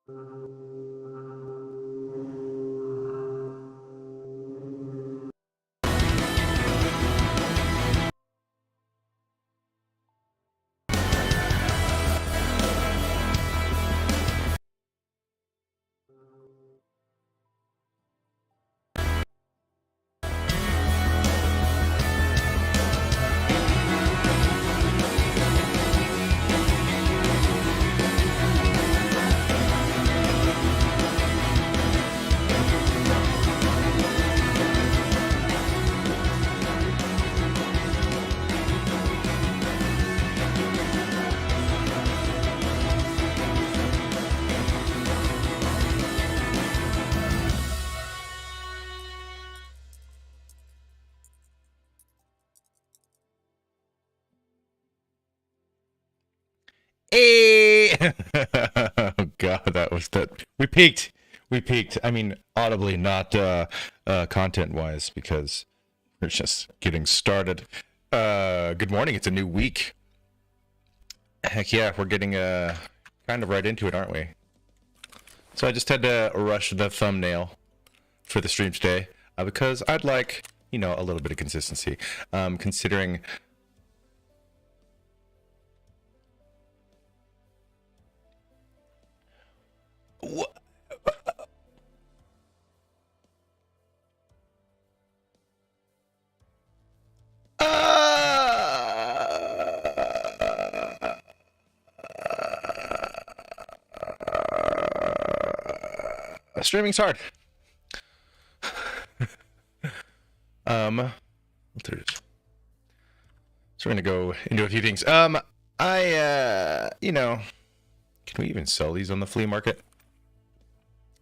Hey! Oh God, that was that. We peaked. We peaked. I mean, audibly, not content-wise, because we're just getting started. Good morning. It's a new week. Heck yeah, we're getting kind of right into it, aren't we? So I just had to rush the thumbnail for the stream today because I'd like, a little bit of consistency. Considering. What? Streaming's hard. So we're gonna go into a few things. Can we even sell these on the flea market?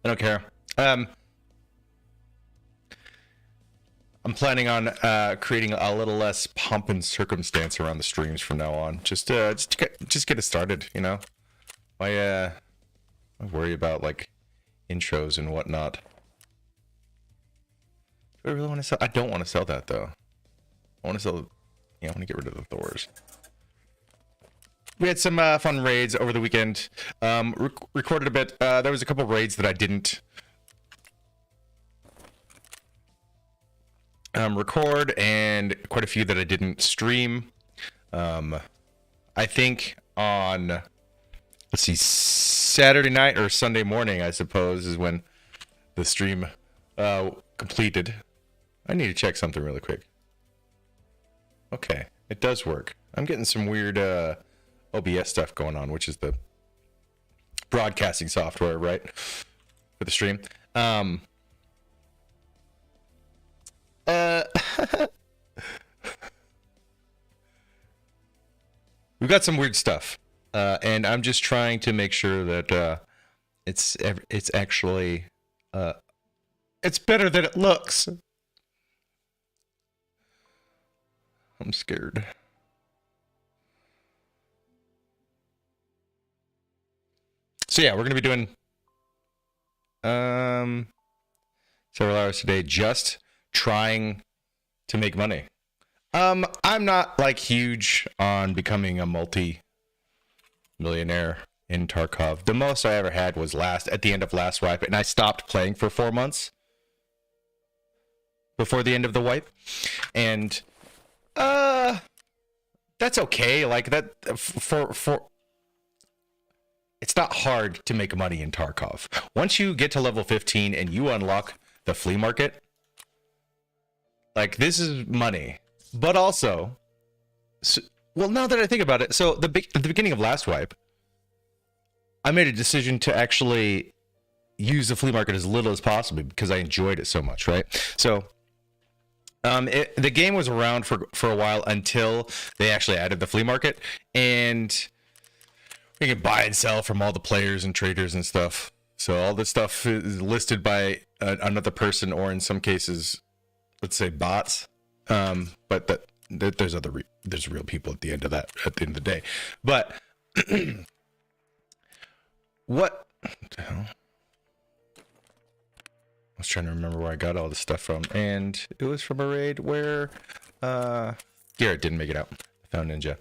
I don't care. I'm planning on creating a little less pomp and circumstance around the streams from now on. Just get it started, Why worry about like intros and whatnot? Do I really want to sell? I don't want to sell that though. I want to sell. I want to get rid of the Thors. We had some fun raids over the weekend. Recorded a bit. There was a couple raids that I didn't record, and quite a few that I didn't stream. I think on, let's see, Saturday night or Sunday morning, I suppose, is when the stream completed. I need to check something really quick. Okay, it does work. I'm getting some weird OBS stuff going on, which is the broadcasting software, right, for the stream. We've got some weird stuff, and I'm just trying to make sure that it's actually it's better than it looks. I'm scared. So yeah, we're gonna be doing several hours today just trying to make money. I'm not like huge on becoming a multi-millionaire in Tarkov. The most I ever had was at the end of last wipe, and I stopped playing for 4 months before the end of the wipe, and that's okay. Like that for it's not hard to make money in Tarkov. Once you get to level 15 and you unlock the flea market, like this is money. But also, well, now that I think about it, so at the beginning of last wipe, I made a decision to actually use the flea market as little as possible because I enjoyed it so much, right? So the game was around for a while until they actually added the flea market, and you can buy and sell from all the players and traders and stuff. So all this stuff is listed by another person, or in some cases, let's say bots. But there's real people at the end of the day. But what the hell? I was trying to remember where I got all this stuff from, and it was from a raid where Garrett didn't make it out. I found Ninja.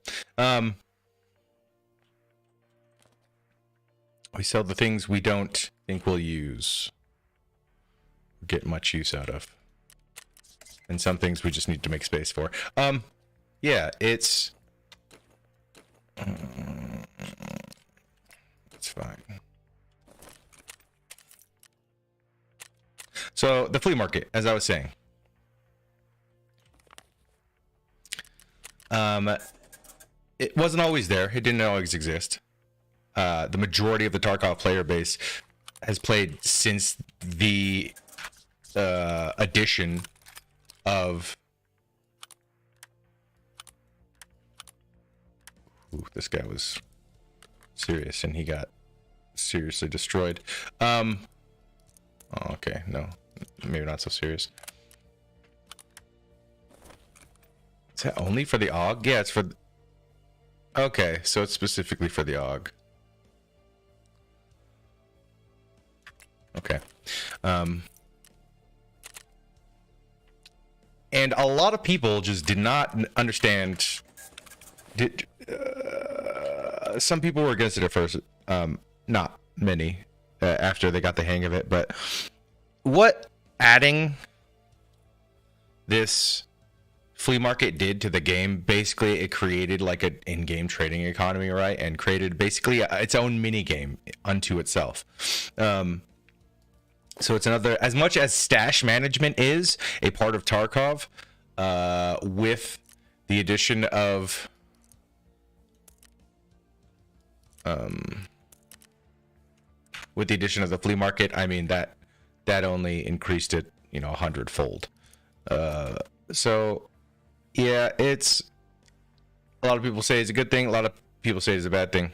We sell the things we don't think we'll use, get much use out of, and some things we just need to make space for. Yeah, it's fine. So the flea market, as I was saying, it wasn't always there. It didn't always exist. The majority of the Tarkov player base has played since the addition of... Ooh, this guy was serious and he got seriously destroyed. Oh, okay, no, maybe not so serious. Is that only for the AUG? Yeah, it's for... Okay, so it's specifically for the AUG. Okay. And a lot of people just did not understand... some people were against it at first. Not many after they got the hang of it. But what adding this flea market did to the game, basically it created like an in-game trading economy, right? And created basically its own mini game unto itself. So it's another, as much as stash management is a part of Tarkov, with the addition of the flea market, I mean that only increased it, 100-fold. So yeah, it's, a lot of people say it's a good thing, a lot of people say it's a bad thing.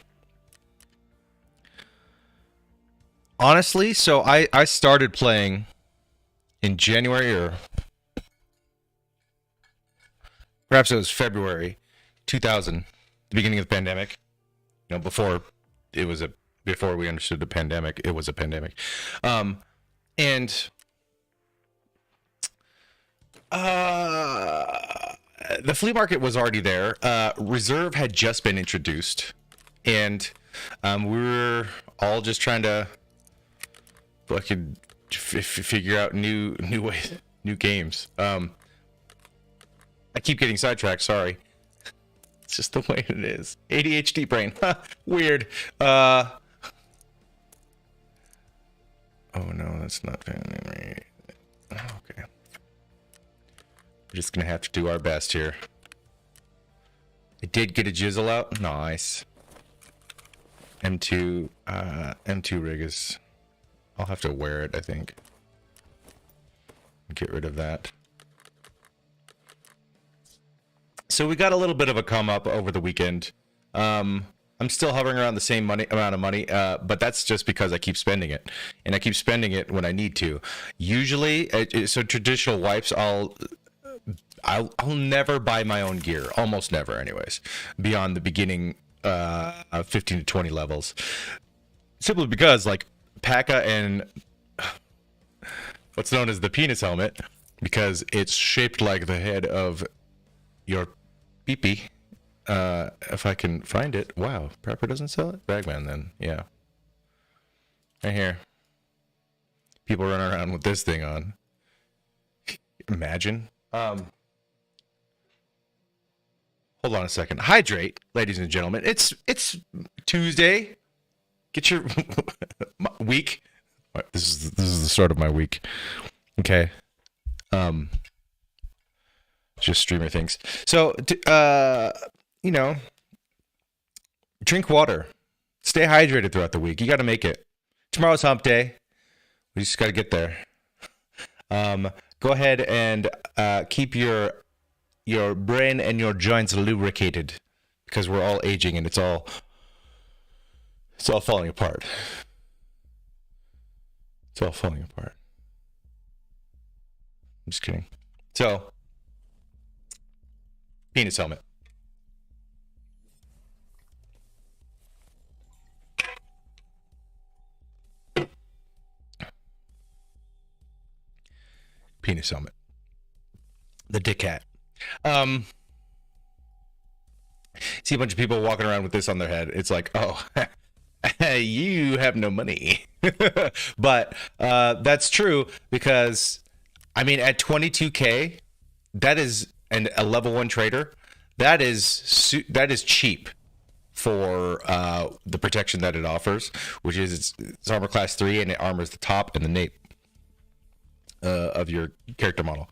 Honestly, so I started playing in January, or perhaps it was February 2000, the beginning of the pandemic. Before we understood the pandemic, it was a pandemic. And the flea market was already there. Reserve had just been introduced, and we were all just trying to fucking figure out new ways, new games. I keep getting sidetracked, sorry. It's just the way it is. ADHD brain. Weird. Oh no, that's not family. Okay. We're just gonna have to do our best here. I did get a jizzle out. Nice. M2 rig is... I'll have to wear it, I think. Get rid of that. So we got a little bit of a come up over the weekend. I'm still hovering around the same amount of money, but that's just because I keep spending it, and I keep spending it when I need to. Usually, so traditional wipes, I'll never buy my own gear, almost never, anyways, beyond the beginning 15 to 20 levels, simply because like P.A.K.A. and what's known as the penis helmet, because it's shaped like the head of your pee-pee. If I can find it. Wow, Prepper doesn't sell it? Ragman then, yeah. Right here. People running around with this thing on. Imagine. Hold on a second. Hydrate, ladies and gentlemen. It's Tuesday. Get your week. This is the start of my week. Okay. Just streamer things. So, drink water. Stay hydrated throughout the week. You got to make it. Tomorrow's hump day. We just got to get there. Go ahead and keep your brain and your joints lubricated, because we're all aging and it's all falling apart. It's all falling apart. I'm just kidding. So, penis helmet. Penis helmet. The dick hat. See a bunch of people walking around with this on their head. It's like, oh, you have no money. But that's true because, I mean, at 22K, that is a level 1 trader. That is cheap for the protection that it offers, which is it's armor class 3 and it armors the top and the nape of your character model.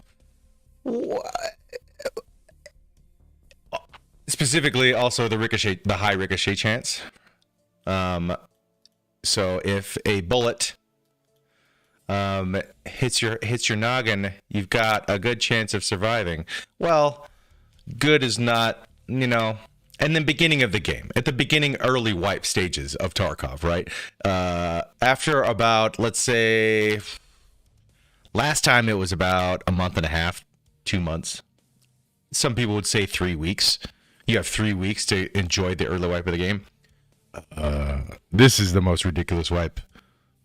Specifically, also the high ricochet chance. So if a bullet hits your noggin, you've got a good chance of surviving. Well, good is not, and then beginning of the game, at the beginning, early wipe stages of Tarkov, right? After about, let's say, last time it was about a month and a half, 2 months. Some people would say 3 weeks. You have 3 weeks to enjoy the early wipe of the game. This is the most ridiculous wipe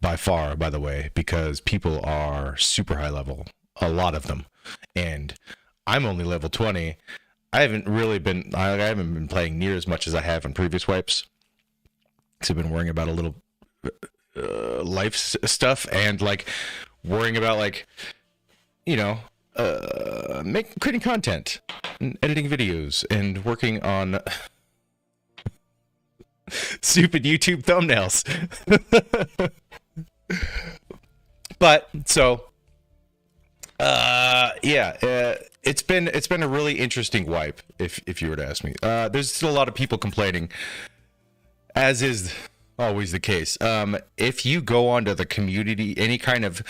by far, by the way, because people are super high level, a lot of them, and I'm only level 20. I haven't been playing near as much as I have in previous wipes. So I've been worrying about a little life stuff and like worrying about like, creating content and editing videos and working on stupid YouTube thumbnails. But so it's been a really interesting wipe if you were to ask me. There's still a lot of people complaining, as is always the case. If you go onto the community, any kind of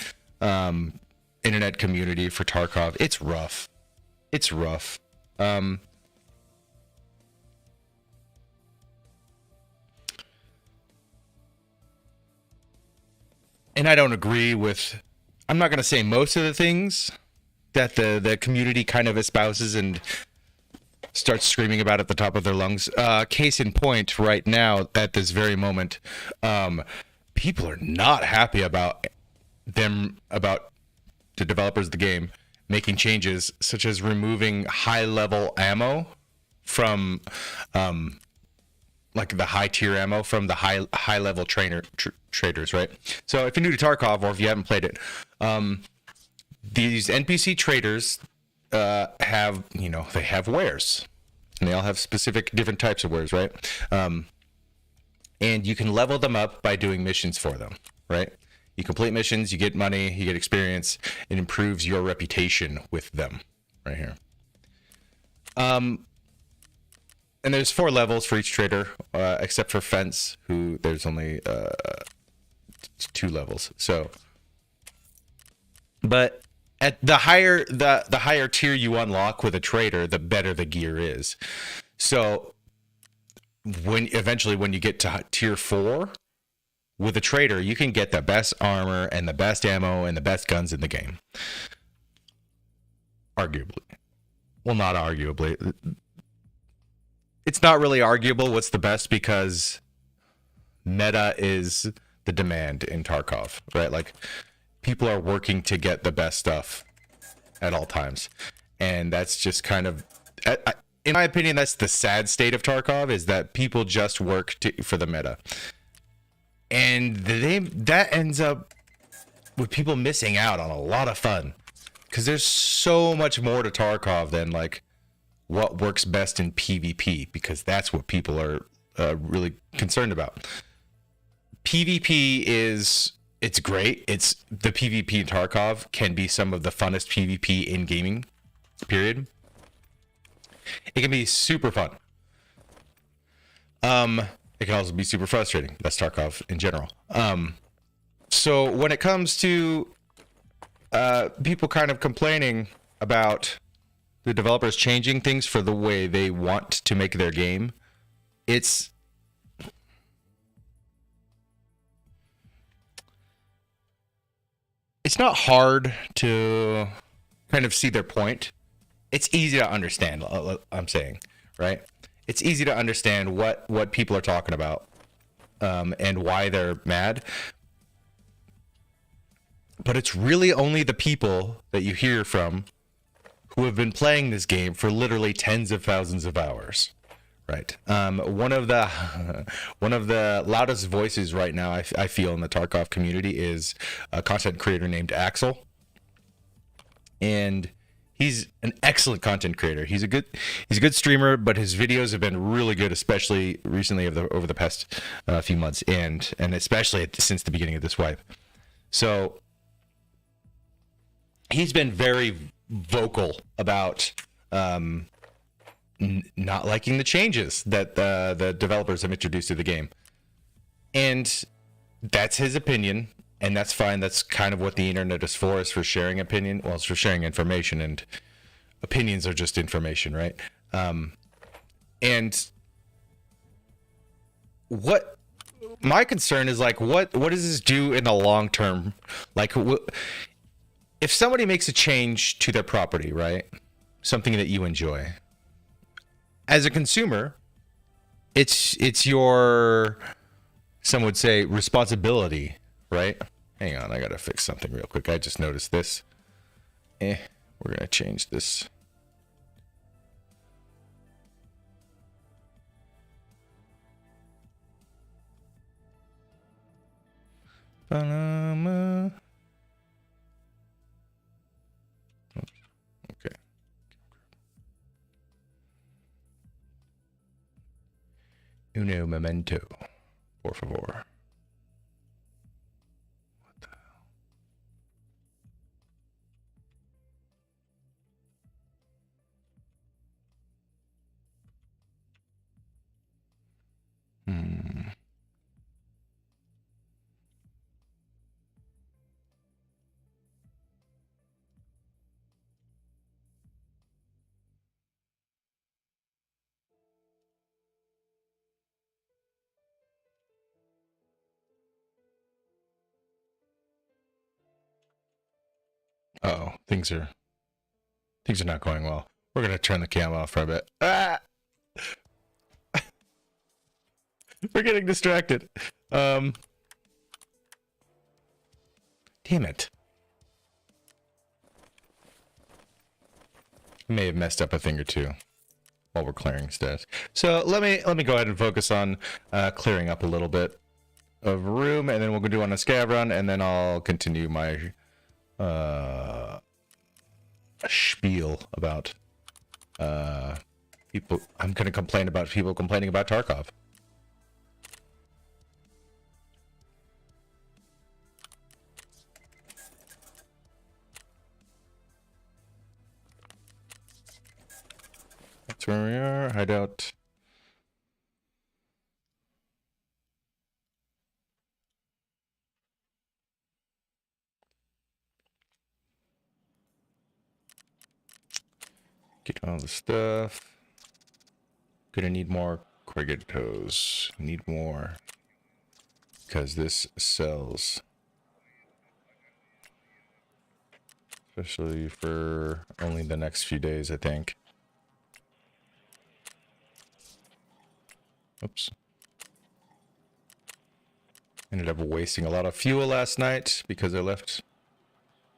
internet community for Tarkov, it's rough. It's rough. And I don't agree with, I'm not going to say most of the things that the community kind of espouses and starts screaming about at the top of their lungs. Case in point, right now, at this very moment, people are not happy about the developers of the game making changes, such as removing high-level ammo from, like the high-tier ammo from the high-level traders, right? So if you're new to Tarkov, or if you haven't played it, these NPC traders have wares, and they all have specific different types of wares, right? And you can level them up by doing missions for them, right? You complete missions, you get money, you get experience. It improves your reputation with them, right here. And there's 4 levels for each trader, except for Fence, who there's only 2 levels. So, but at the higher tier you unlock with a trader, the better the gear is. So when you get to tier 4 with a trader, you can get the best armor and the best ammo and the best guns in the game. Arguably. Well, not arguably. It's not really arguable what's the best, because meta is the demand in Tarkov, right? Like, people are working to get the best stuff at all times. And that's just kind of, in my opinion, that's the sad state of Tarkov, is that people just work for the meta. And that ends up with people missing out on a lot of fun. Because there's so much more to Tarkov than, like, what works best in PvP, because that's what people are really concerned about. PvP it's great. It's the PvP in Tarkov can be some of the funnest PvP in gaming, period. It can be super fun. It can also be super frustrating. That's Tarkov in general. So when it comes to people kind of complaining about the developers changing things for the way they want to make their game, it's not hard to kind of see their point. It's easy to understand, I'm saying, right? It's easy to understand what people are talking about and why they're mad. But it's really only the people that you hear from who have been playing this game for literally tens of thousands of hours, Right. One of the one of the loudest voices right now I feel in the Tarkov community is a content creator named Axel, and he's an excellent content creator. He's a good streamer, but his videos have been really good, especially recently over the past few months, and especially since the beginning of this wipe. So he's been very vocal about not liking the changes that the developers have introduced to the game, and that's his opinion, and that's fine. That's kind of what the internet is for sharing opinion. Well, it's for sharing information, and opinions are just information, right? And what my concern is, like, what does this do in the long term? Like, if somebody makes a change to their property, right? Something that you enjoy. As a consumer, it's your, some would say, responsibility, right? Hang on, I gotta fix something real quick. I just noticed this. We're gonna change this. Okay. Uno momento, por favor. What the hell? Uh-oh, things are not going well. We're gonna turn the cam off for a bit. Ah! We're getting distracted. Damn it. May have messed up a thing or two while we're clearing stats. So let me go ahead and focus on clearing up a little bit of room, and then we'll go do on a scav run, and then I'll continue my spiel about people. I'm gonna complain about people complaining about Tarkov. That's where we are. Hideout. Get all the stuff. Gonna need more corrugados. Need more. Because this sells. Especially for only the next few days, I think. Oops. Ended up wasting a lot of fuel last night because I left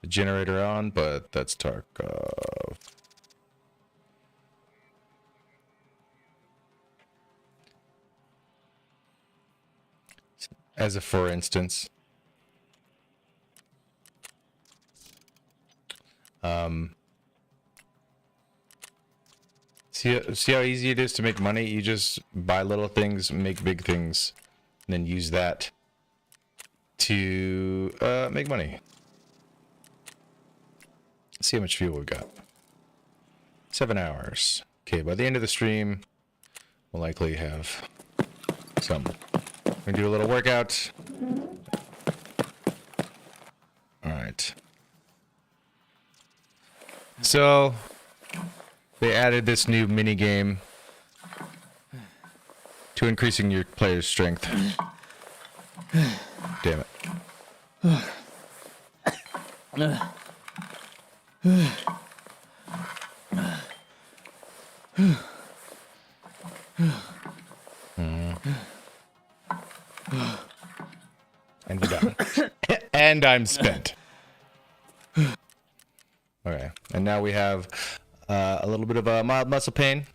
the generator on, but that's Tarkov. As a for instance, see how easy it is to make money? You just buy little things, make big things, and then use that to make money. Let's see how much fuel we've got. 7 hours. Okay, by the end of the stream, we'll likely have some. We're gonna do a little workout. All right. So they added this new mini game to increasing your player's strength. Damn it. And we're done. And I'm spent. Okay, and now we have a little bit of a mild muscle pain,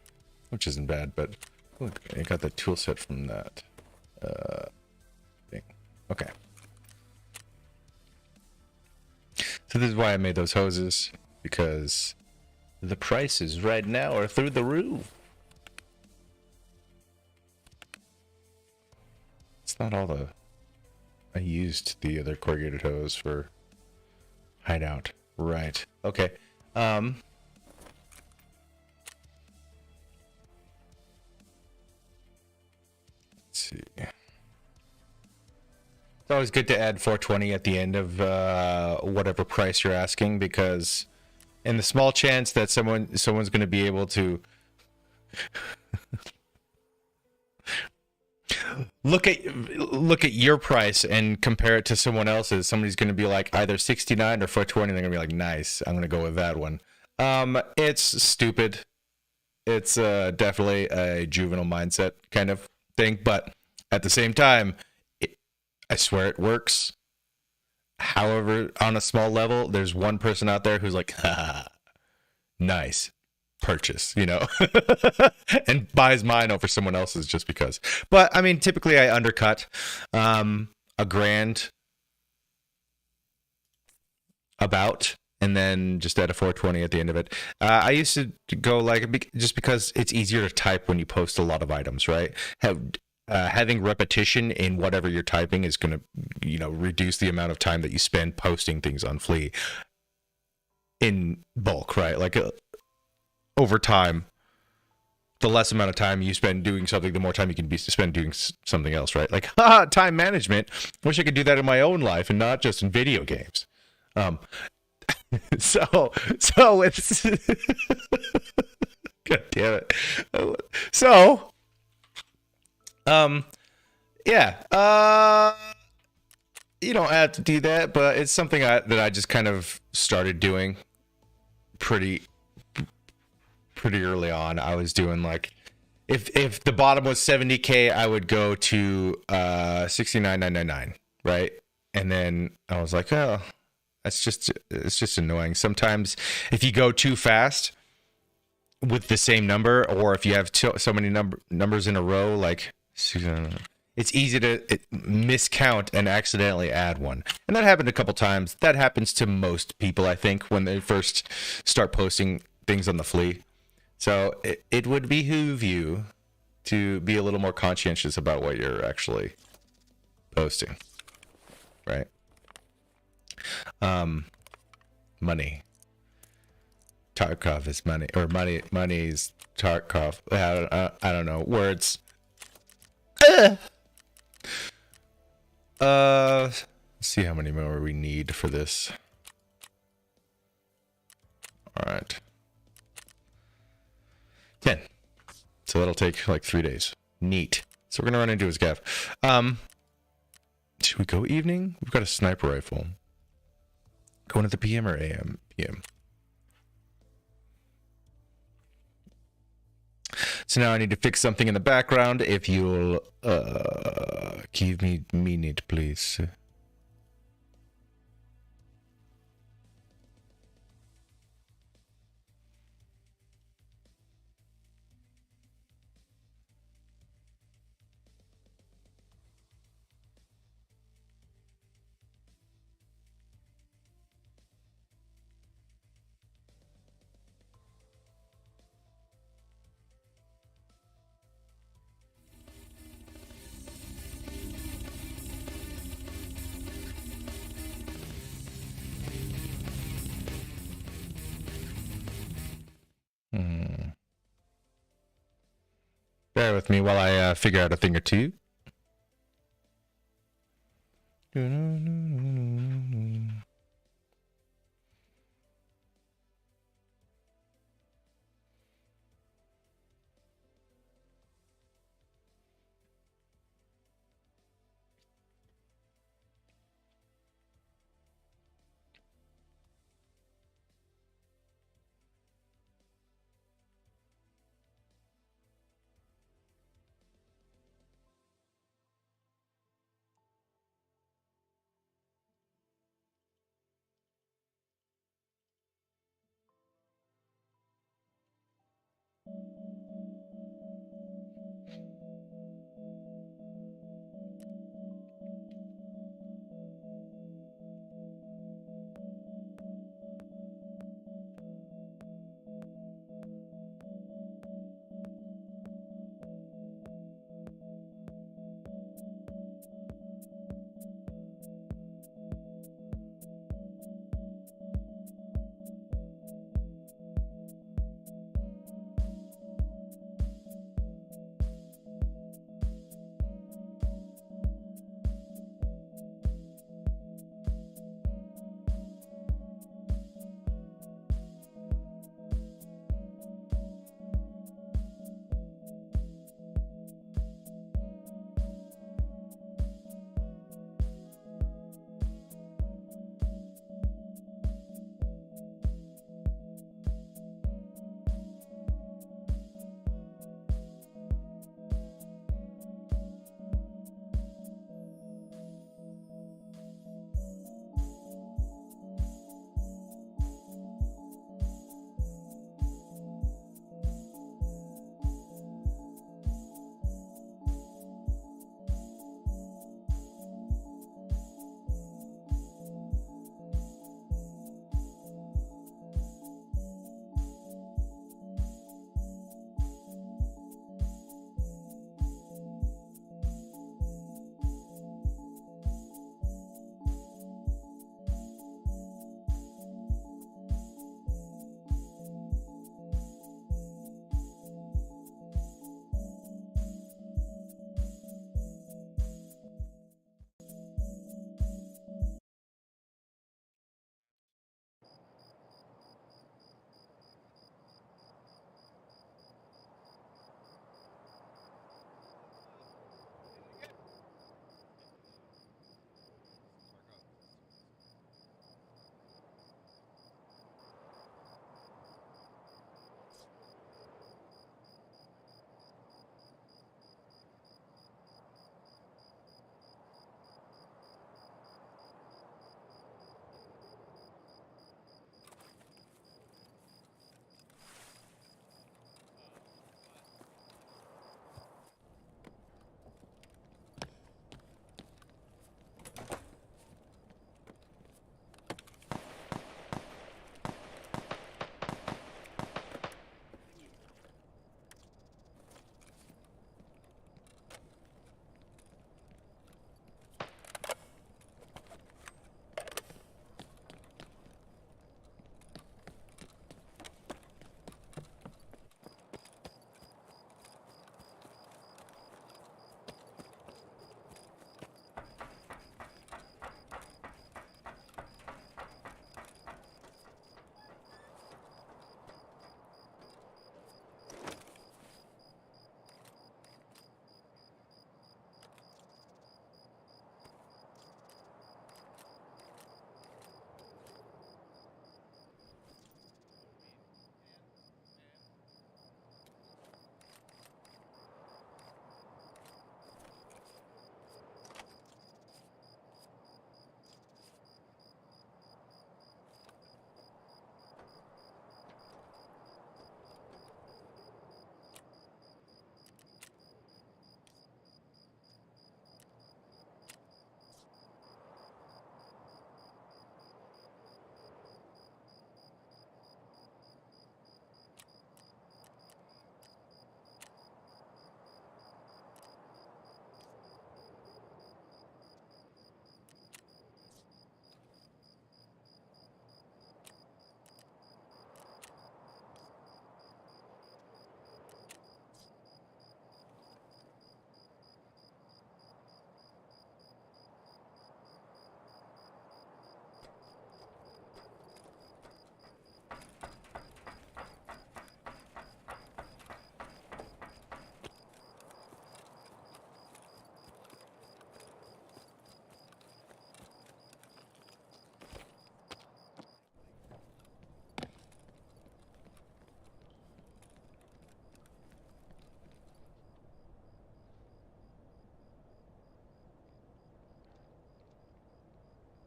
which isn't bad, but Ooh, I got the tool set from that thing. Okay. So this is why I made those hoses, because the prices right now are through the roof. It's not all the... I used the other corrugated hose for hideout. Right. Okay. Let's see. It's always good to add 420 at the end of whatever price you're asking, because in the small chance that someone's going to be able to look at your price and compare it to someone else's, somebody's going to be like either 69 or 420. They're going to be like, nice, I'm going to go with that one. It's stupid. It's definitely a juvenile mindset kind of thing, but at the same time, I swear it works. However, on a small level, there's one person out there who's like, ha, nice, purchase, you know, and buys mine over someone else's just because. But I mean, typically I undercut $1,000 about, and then just add a 420 at the end of it. I used to go like, just because it's easier to type when you post a lot of items, right? Having repetition in whatever you're typing is going to, you know, reduce the amount of time that you spend posting things on Flea in bulk, right? Like over time, the less amount of time you spend doing something, the more time you can spend doing something else, right? Like, time management. Wish I could do that in my own life and not just in video games. So it's God damn it. So, yeah. You don't have to do that, but it's something that I just kind of started doing pretty early on. I was doing like, if the bottom was 70K, I would go to 69,999, right? And then I was like, oh, it's just annoying. Sometimes if you go too fast with the same number, or if you have so many numbers in a row, like, it's easy to miscount and accidentally add one. And that happened a couple times. That happens to most people, I think, when they first start posting things on the Flea. So it would behoove you to be a little more conscientious about what you're actually posting, right? Money. Tarkov is money, or money's Tarkov. I don't know words. Let's see how many more we need for this. All right. 10. So that'll take like 3 days. Neat. So we're gonna run into his gav. Should we go evening? We've got a sniper rifle. Going to the PM or AM? PM. So now I need to fix something in the background. If you'll give me a minute, please. Bear with me while I figure out a thing or two.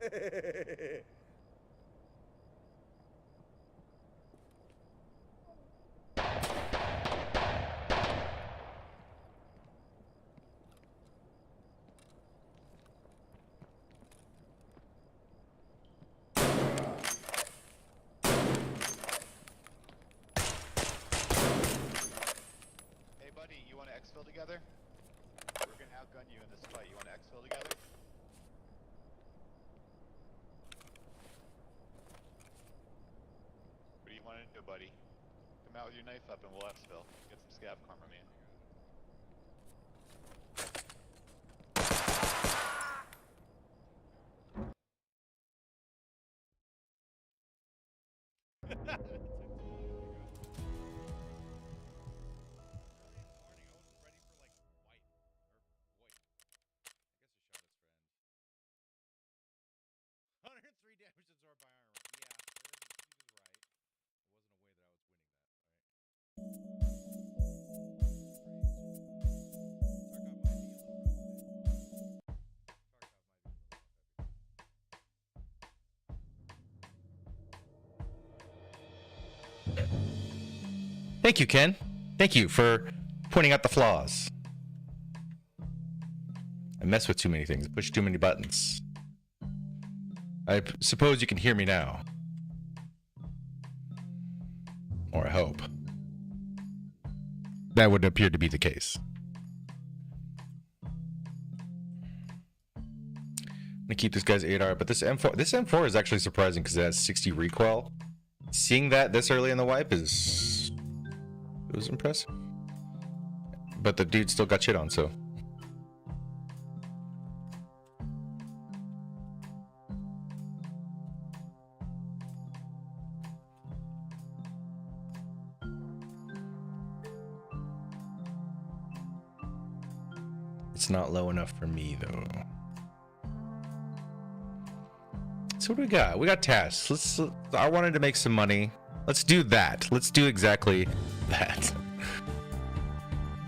Hey buddy, you want to exfil together? We're gonna outgun you in this fight. You want to exfil together? What do you want to do, buddy? Come out with your knife up and we'll exfil. Get some scav karma, man. Thank you, Ken. Thank you for pointing out the flaws. I mess with too many things, push too many buttons. I suppose you can hear me now. Or I hope. That would appear to be the case. I'm gonna keep this guy's 8R, but this M4 is actually surprising because it has 60 recoil. Seeing that this early in the wipe it was impressive. But the dude still got shit on, so. It's not low enough for me though. So what do we got? We got tasks. I wanted to make some money. Let's do that. Let's do exactly that.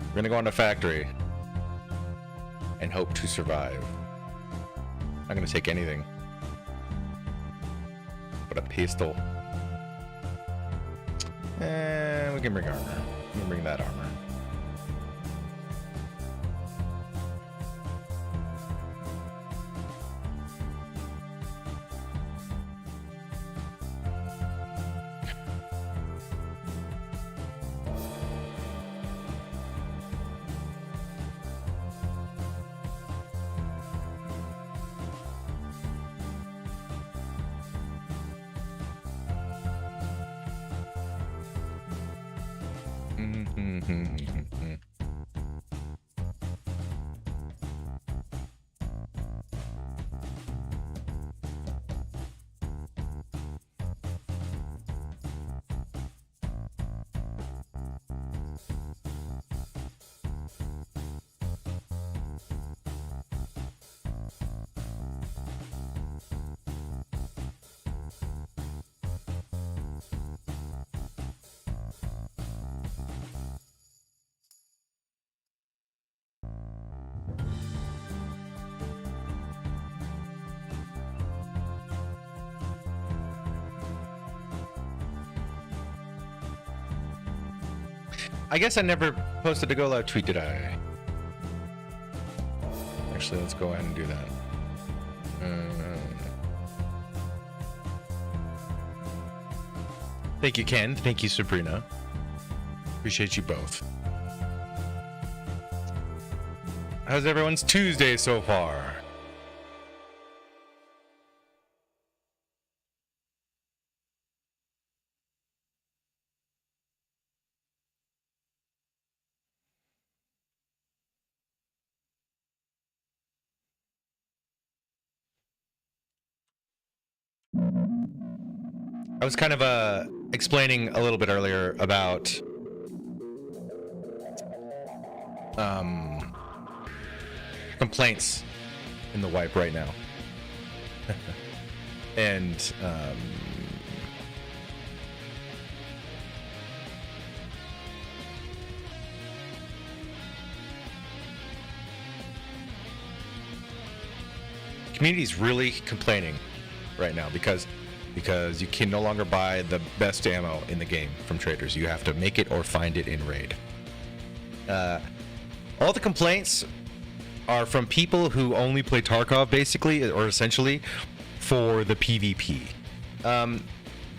We're gonna go on to factory and hope to survive. Not gonna take anything but a pistol. And we can bring armor. We can bring that armor. I guess I never posted a Go Live tweet, did I? Actually, let's go ahead and do that. Thank you, Ken. Thank you, Sabrina. Appreciate you both. How's everyone's Tuesday so far? I was kind of explaining a little bit earlier about complaints in the wipe right now. And community is really complaining right now because you can no longer buy the best ammo in the game from traders. You have to make it or find it in raid. All the complaints are from people who only play Tarkov, basically, or essentially, for the PvP.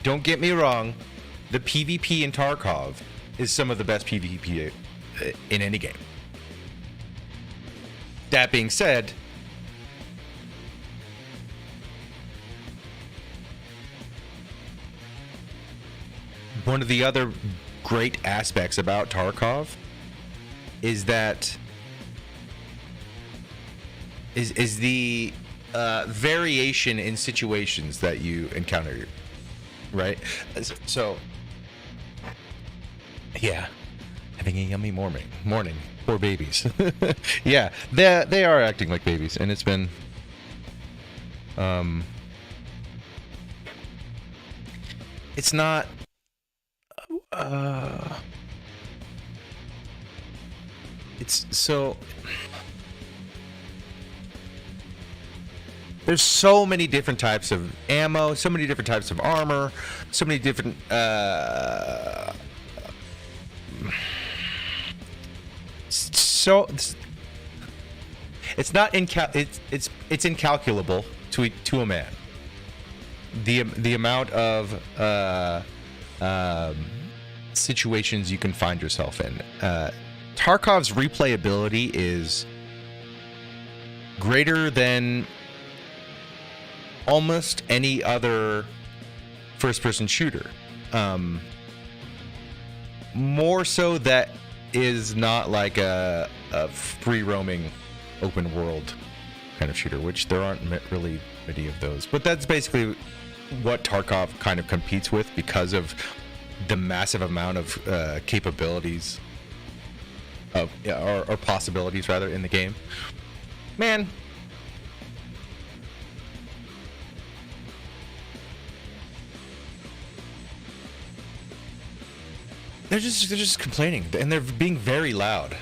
Don't get me wrong, the PvP in Tarkov is some of the best PvP in any game. That being said, one of the other great aspects about Tarkov is that is the variation in situations that you encounter, right? So, yeah, having a yummy morning. Poor babies. Yeah, they are acting like babies, and it's been it's not it's so there's so many different types of ammo, so many different types of armor, so many different so it's not it's incalculable to a man. The amount of situations you can find yourself in. Tarkov's replayability is greater than almost any other first-person shooter. More so that is not like a free-roaming open world kind of shooter, which there aren't really many of those. But that's basically what Tarkov kind of competes with because of the massive amount of capabilities of or possibilities rather in the game. Man, they're just complaining, and they're being very loud.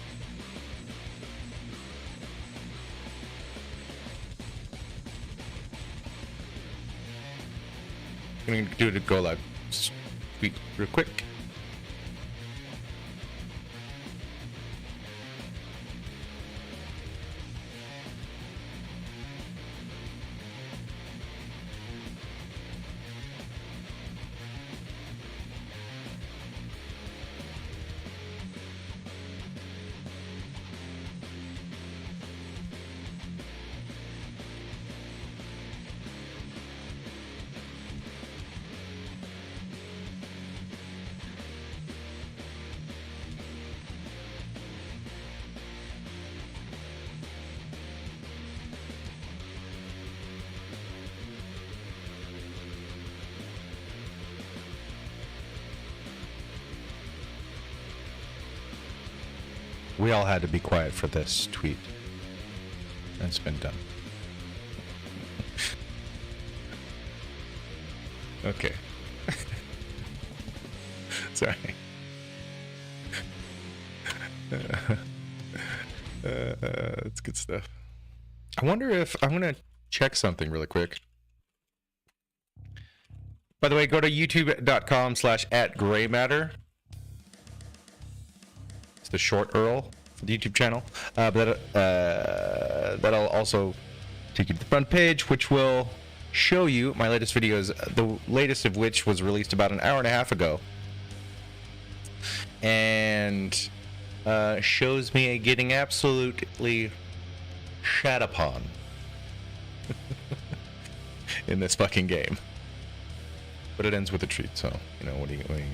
I'm gonna do it go loud, sweet, real quick. We all had to be quiet for this tweet. It's been done. Okay. Sorry. That's good stuff. I wonder if I'm gonna check something really quick. By the way, go to youtube.com/@graymatter. It's the short URL for the YouTube channel. That'll also take you to the front page, which will show you my latest videos, the latest of which was released about an hour and a half ago. And shows me getting absolutely shat upon in this fucking game. But it ends with a treat, so, you know, what are you gonna do?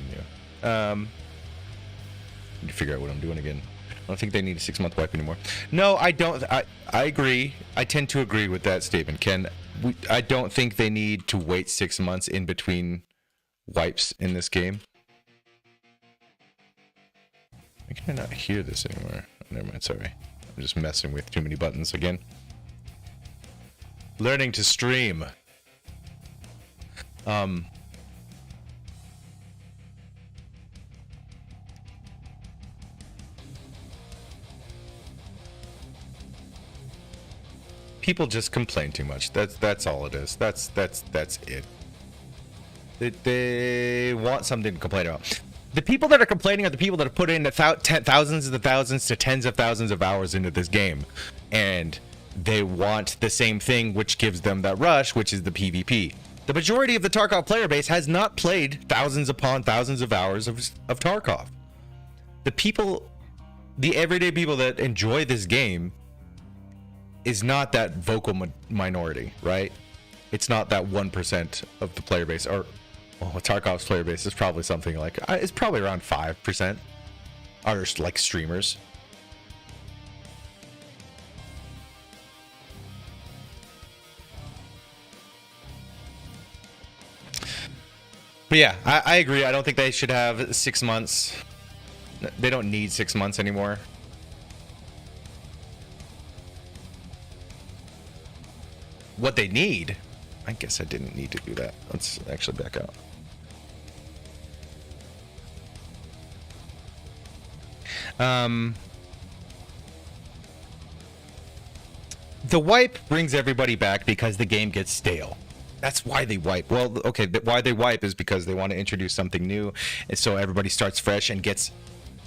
Need to figure out what I'm doing again. I don't think they need a 6-month wipe anymore. No, I don't. I agree. I tend to agree with that statement, Ken. I don't think they need to wait 6 months in between wipes in this game. Why can I not hear this anymore? Never mind, sorry. I'm just messing with too many buttons again. Learning to stream. People just complain too much. That's all it is. That's it. They want something to complain about. The people that are complaining are the people that have put in thousands and thousands to tens of thousands of hours into this game, and they want the same thing, which gives them that rush, which is the PvP. The majority of the Tarkov player base has not played thousands upon thousands of hours of Tarkov. The everyday people that enjoy this game is not that vocal minority, right? It's not that 1% of the player base, or well, Tarkov's player base is probably something like, it's probably around 5% are like streamers. But yeah, I agree. I don't think they should have 6 months. They don't need 6 months anymore. What they need, I guess I didn't need to do that. Let's actually back out. The wipe brings everybody back because the game gets stale. That's why they wipe. Well, okay, why they wipe is because they want to introduce something new, and so everybody starts fresh and gets.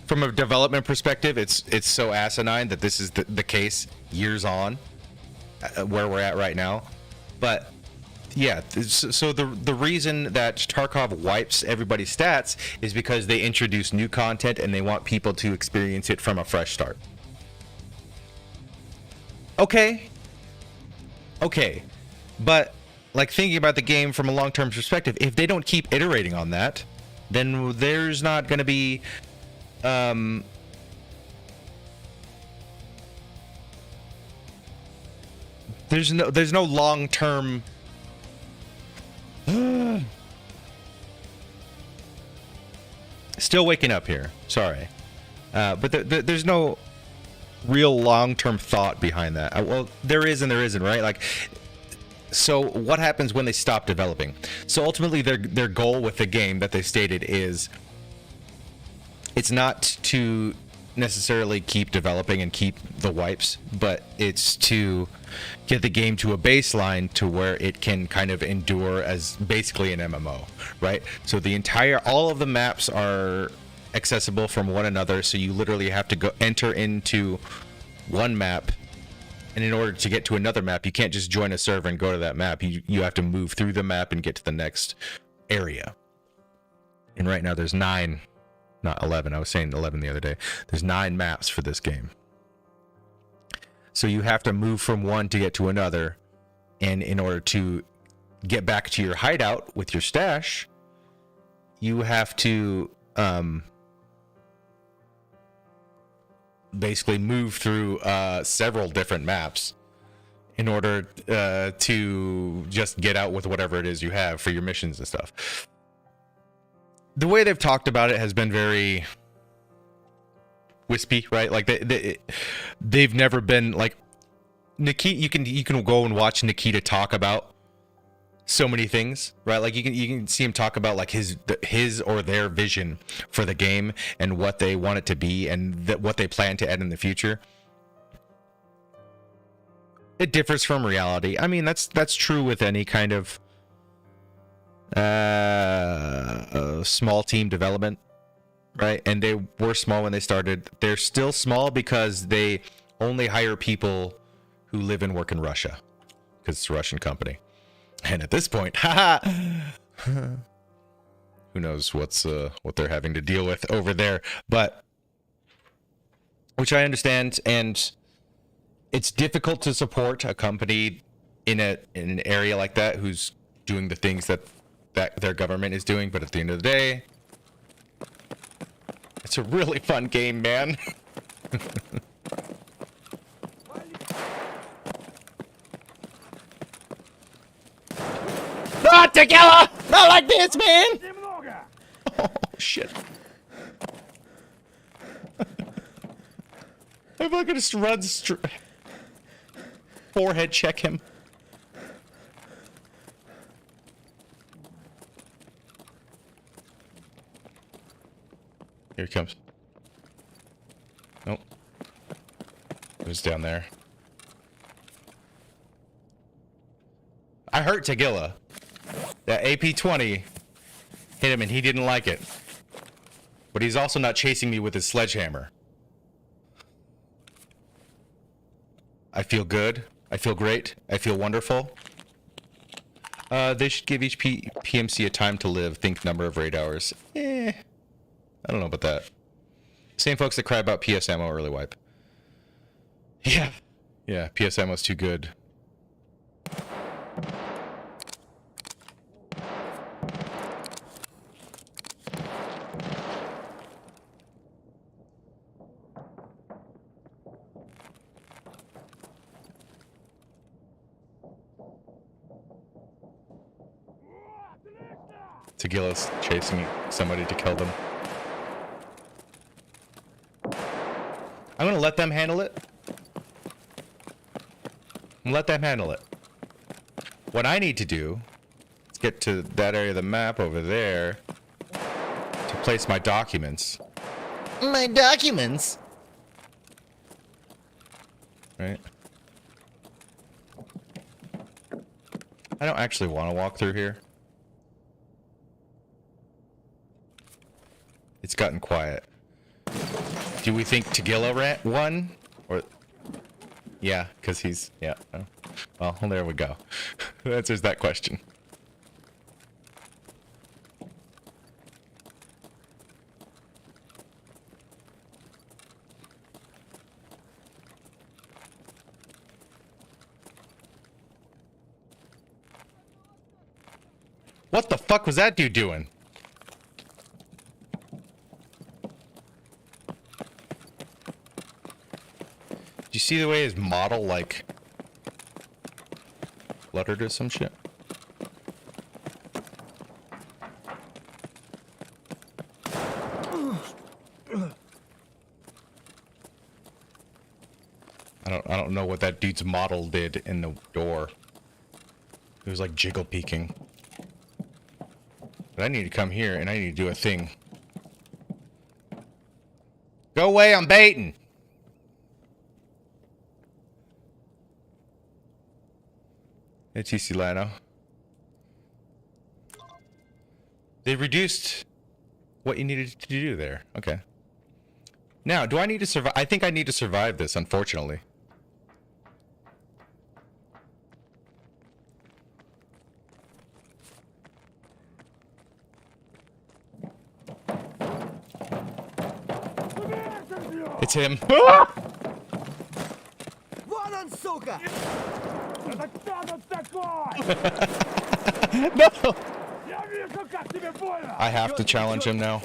From a development perspective, it's so asinine that this is the case years on, where we're at right now. But yeah, so the reason that Tarkov wipes everybody's stats is because they introduce new content and they want people to experience it from a fresh start. Okay, but like thinking about the game from a long-term perspective, if they don't keep iterating on that, then there's not going to be there's no long-term still waking up here, sorry, but there's no real long-term thought behind that. Well, there is and there isn't, right? Like, so what happens when they stop developing? So ultimately their goal with the game that they stated is it's not to necessarily keep developing and keep the wipes, but it's to get the game to a baseline to where it can kind of endure as basically an MMO, right? So all of the maps are accessible from one another, so you literally have to go enter into one map, and in order to get to another map, you can't just join a server and go to that map. You have to move through the map and get to the next area. And right now there's 9, not 11. I was saying 11 the other day. There's 9 maps for this game. So you have to move from one to get to another, and in order to get back to your hideout with your stash, you have to basically move through several different maps in order to just get out with whatever it is you have for your missions and stuff. The way they've talked about it has been very wispy, right? Like they've never been like Nikita. You can go and watch Nikita talk about so many things, right? Like you can see him talk about like his or their vision for the game and what they want it to be and what they plan to add in the future. It differs from reality. I mean, that's true with any kind of small team development, right? And they were small when they started. They're still small because they only hire people who live and work in Russia because it's a Russian company. And at this point, who knows what they're having to deal with over there, but which I understand, and it's difficult to support a company in an area like that who's doing the things that their government is doing. But at the end of the day, it's a really fun game, man. Not together! Not like this, man! Oh, shit. I'm gonna just run forehead check him. Here he comes. Nope. It was down there. I hurt Tagilla. That AP-20 hit him and he didn't like it. But he's also not chasing me with his sledgehammer. I feel good. I feel great. I feel wonderful. They should give each PMC a time to live. Think number of raid hours. I don't know about that. Same folks that cry about PS ammo early wipe. Yeah. Yeah, PS ammo's too good. Tagilla's chasing somebody to kill them. I'm gonna let them handle it. Let them handle it. What I need to do is get to that area of the map over there to place my documents. My documents? Right? I don't actually want to walk through here. It's gotten quiet. Do we think Tagilla won? Or... Yeah, because he's... Yeah. Well, there we go. That answers that question. What the fuck was that dude doing? Did you see the way his model, like, fluttered or some shit? I don't know what that dude's model did in the door. It was like jiggle peeking. But I need to come here and I need to do a thing. Go away, I'm baiting. Hey, TC Lano. They reduced what you needed to do there. Okay. Now, do I need to survive? I think I need to survive this, unfortunately. It's him. No! I have to challenge him now.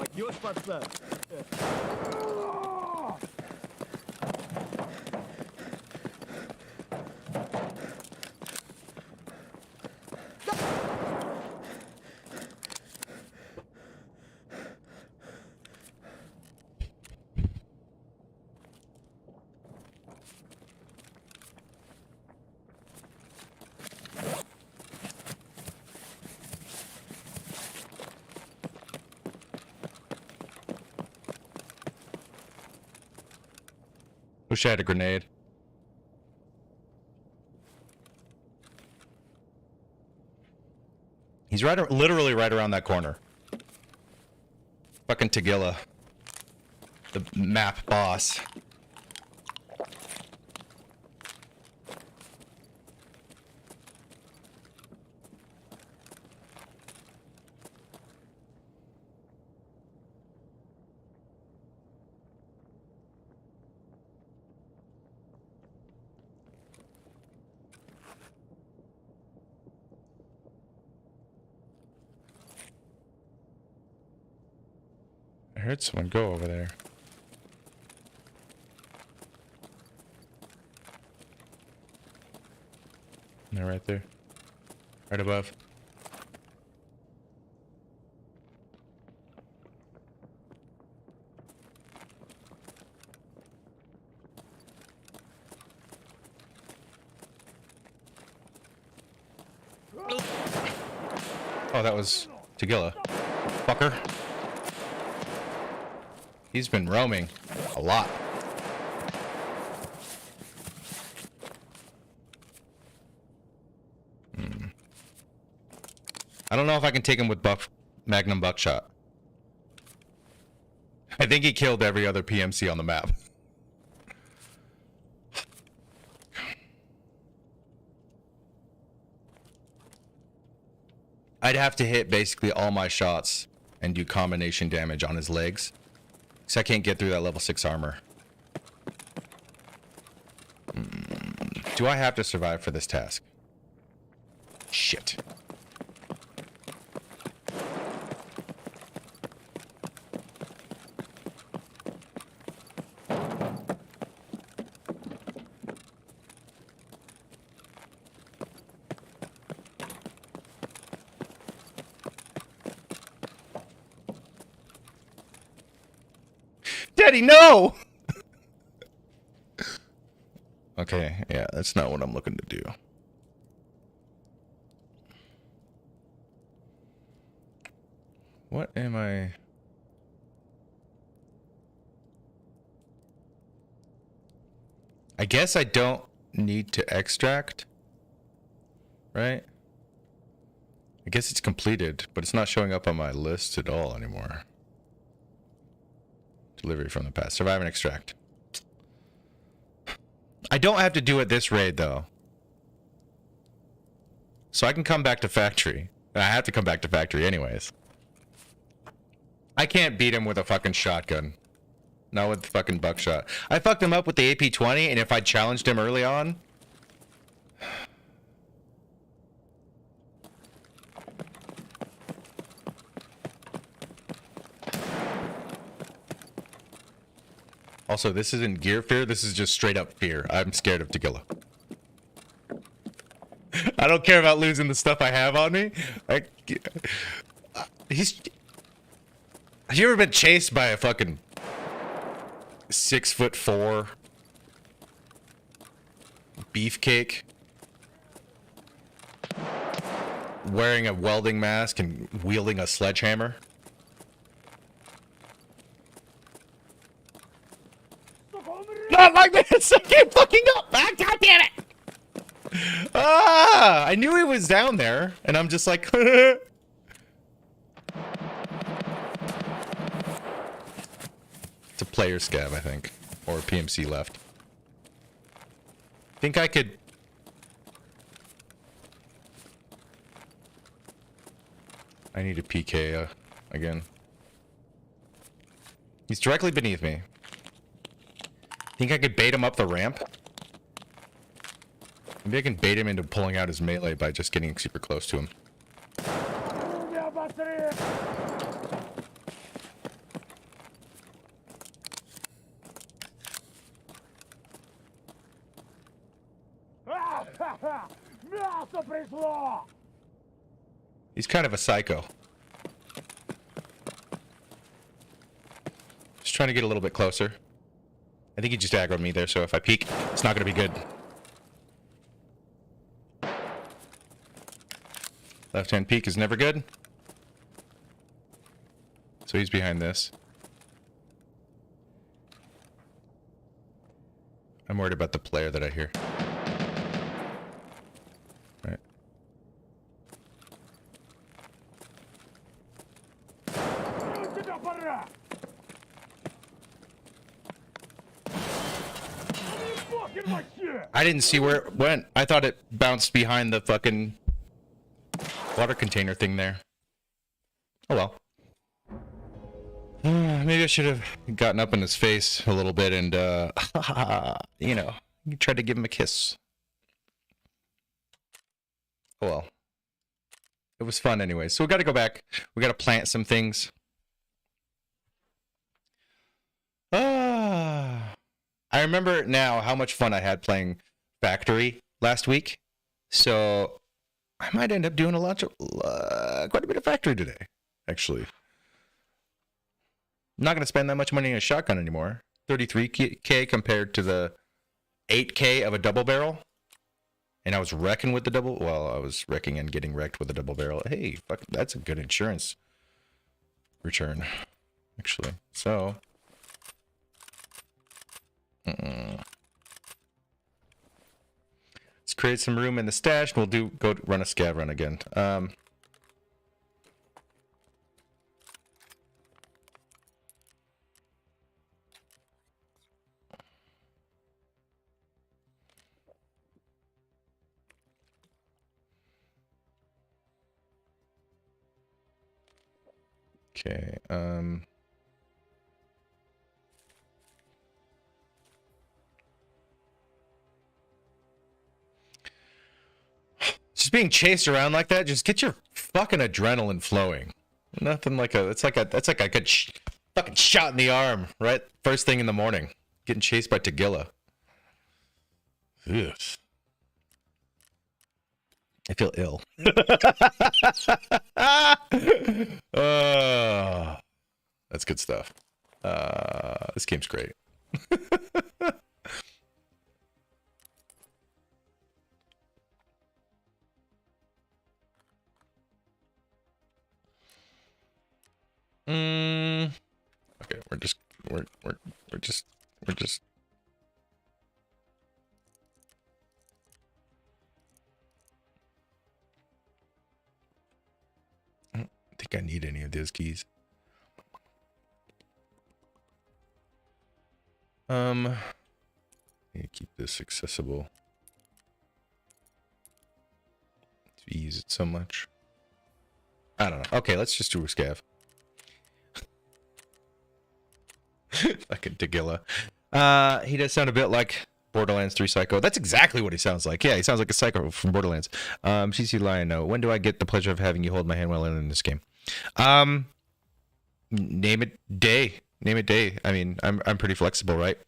Wish I had a grenade. He's literally right around that corner. Fucking Tagilla. The map boss. I heard someone go over there. They're right there. Right above. Oh, that was Tagilla. Fucker. He's been roaming a lot. I don't know if I can take him with Magnum buckshot. I think he killed every other PMC on the map. I'd have to hit basically all my shots and do combination damage on his legs. Because I can't get through that level 6 armor. Do I have to survive for this task? Shit. Daddy, no! Okay, yeah, that's not what I'm looking to do. What am I... I guess I don't need to extract, right? I guess it's completed, but it's not showing up on my list at all anymore. Delivery from the past. Survive and extract. I don't have to do it this raid, though. So I can come back to factory. I have to come back to factory anyways. I can't beat him with a fucking shotgun. Not with fucking buckshot. I fucked him up with the AP-20, and if I challenged him early on... Also, this isn't gear fear, this is just straight up fear. I'm scared of Tequila. I don't care about losing the stuff I have on me. Like, he's... Have you ever been chased by a fucking 6'4" beefcake wearing a welding mask and wielding a sledgehammer? Not like this! I keep fucking up! Ah, God damn it! Ah! I knew he was down there, and I'm just like... It's a player scav, I think. Or a PMC left. Think I could... I need a PK again. He's directly beneath me. Think I could bait him up the ramp? Maybe I can bait him into pulling out his melee by just getting super close to him. He's kind of a psycho. Just trying to get a little bit closer. I think he just aggroed me there, so if I peek, it's not going to be good. Left-hand peek is never good. So he's behind this. I'm worried about the player that I hear. Right. I didn't see where it went. I thought it bounced behind the fucking water container thing there. Oh well. Maybe I should have gotten up in his face a little bit and, you know, tried to give him a kiss. Oh well. It was fun anyway. So we got to go back. We got to plant some things. I remember now how much fun I had playing Factory last week. So I might end up doing quite a bit of Factory today, actually. I'm not going to spend that much money on a shotgun anymore. 33K compared to the 8K of a double barrel. And I was wrecking with the double... Well, I was wrecking and getting wrecked with a double barrel. Hey, fuck, that's a good insurance return, actually. So... Let's create some room in the stash, and we'll go run a scav run again. Okay. Just being chased around like that, just get your fucking adrenaline flowing. Nothing like that's like a good fucking shot in the arm, right? First thing in the morning, getting chased by Tagilla. Ugh. I feel ill. That's good stuff. This game's great. Okay, we're just. I don't think I need any of those keys. Need to keep this accessible. We use it so much. I don't know. Okay, let's just do a scav. Fucking Tagilla. He does sound a bit like Borderlands 3 Psycho. That's exactly what he sounds like. Yeah, he sounds like a Psycho from Borderlands. CC Lion, no. When do I get the pleasure of having you hold my hand while in this game? Name it day. Name it day. I mean, I'm pretty flexible, right?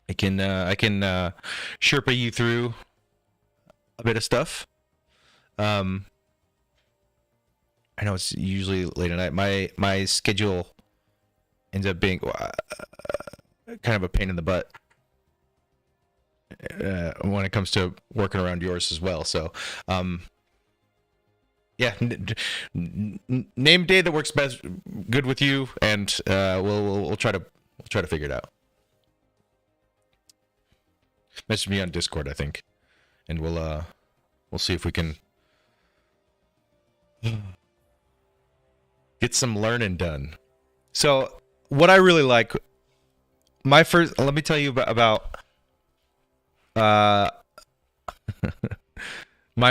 I can Sherpa you through a bit of stuff. I know it's usually late at night. My schedule ends up being kind of a pain in the butt when it comes to working around yours as well. So, yeah, name a day that works best, good with you, and we'll try to figure it out. Message me on Discord, I think, and we'll see if we can get some learning done. So, what I really like, let me tell you about my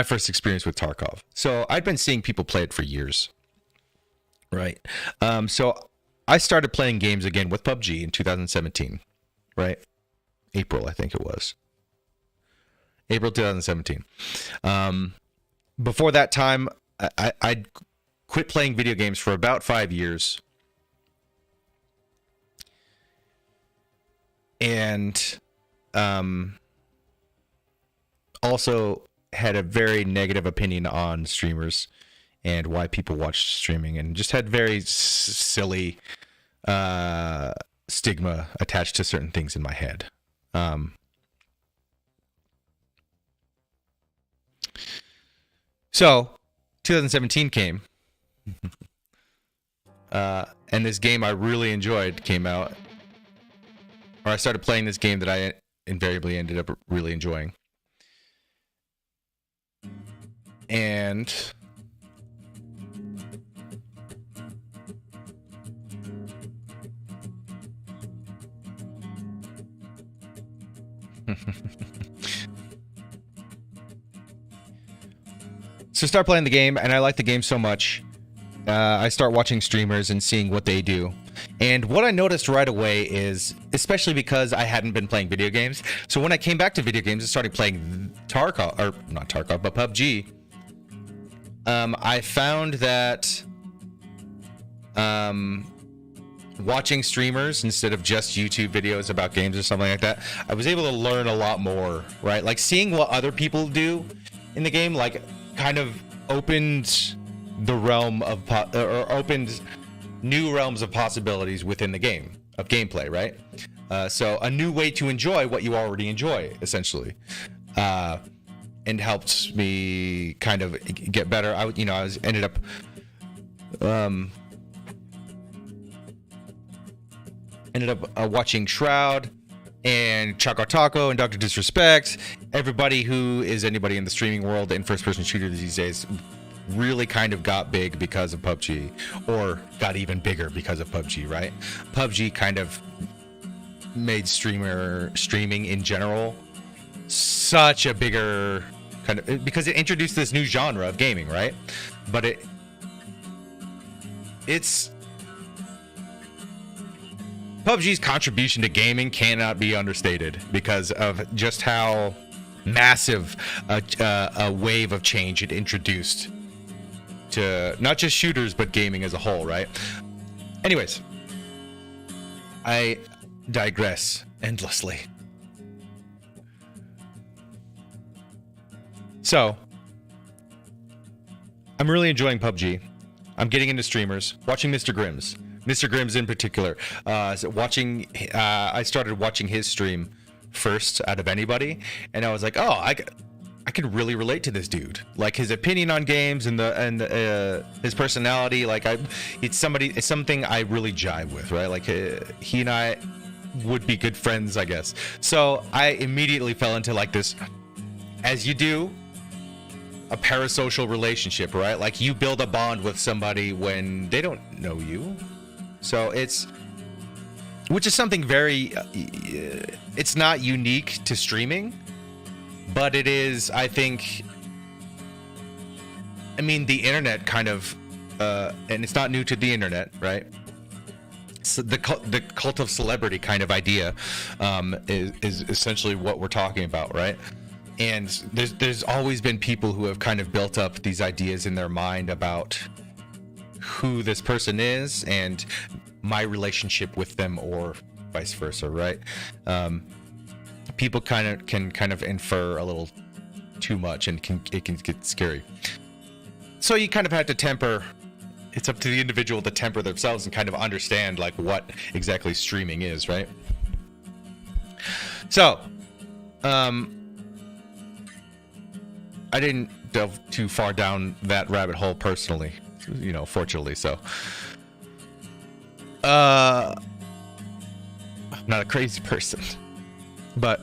first experience with Tarkov. So I'd been seeing people play it for years, right? So I started playing games again with PUBG in 2017, right? April, I think it was. April 2017. Before that time, I'd quit playing video games for about 5 years. And also had a very negative opinion on streamers and why people watch streaming, and just had very silly stigma attached to certain things in my head. So 2017 came, and this game I really enjoyed came out. Or I started playing this game that I invariably ended up really enjoying. And so start playing the game, and I like the game so much. I start watching streamers and seeing what they do. And what I noticed right away is, especially because I hadn't been playing video games, so when I came back to video games and started playing Tarkov, or not Tarkov, but PUBG, I found that watching streamers instead of just YouTube videos about games or something like that, I was able to learn a lot more, right? Like seeing what other people do in the game, like kind of opened the realm of opened new realms of possibilities within the game of gameplay, right? So a new way to enjoy what you already enjoy, essentially, and helped me kind of get better. I ended up watching Shroud and Choco Taco and Dr. Disrespect. Everybody who is anybody in the streaming world and first-person shooters these days really kind of got big because of PUBG, or got even bigger because of PUBG, right? PUBG kind of made streaming in general such a bigger kind of, because it introduced this new genre of gaming, right? But it's PUBG's contribution to gaming cannot be understated because of just how massive a wave of change it introduced to not just shooters but gaming as a whole, right? Anyways, I digress endlessly. So, I'm really enjoying PUBG. I'm getting into streamers, watching Mr. Grimm's. Mr. Grimm's in particular. I started watching his stream first out of anybody, and I was like, oh, I could really relate to this dude. Like his opinion on games and his personality. Like it's something I really jive with, right? Like he and I would be good friends, I guess. So I immediately fell into like this, as you do, a parasocial relationship, right? Like you build a bond with somebody when they don't know you. So which is something very, it's not unique to streaming, but it is, I think, I mean, the internet kind of, and it's not new to the internet, right? So the cult of celebrity kind of idea is essentially what we're talking about, right? And there's always been people who have kind of built up these ideas in their mind about who this person is and my relationship with them, or vice versa, right? People can kind of infer a little too much, and it can get scary. So you kind of have to temper. It's up to the individual to temper themselves and kind of understand like what exactly streaming is, right? So, I didn't delve too far down that rabbit hole personally, fortunately. So, I'm not a crazy person, but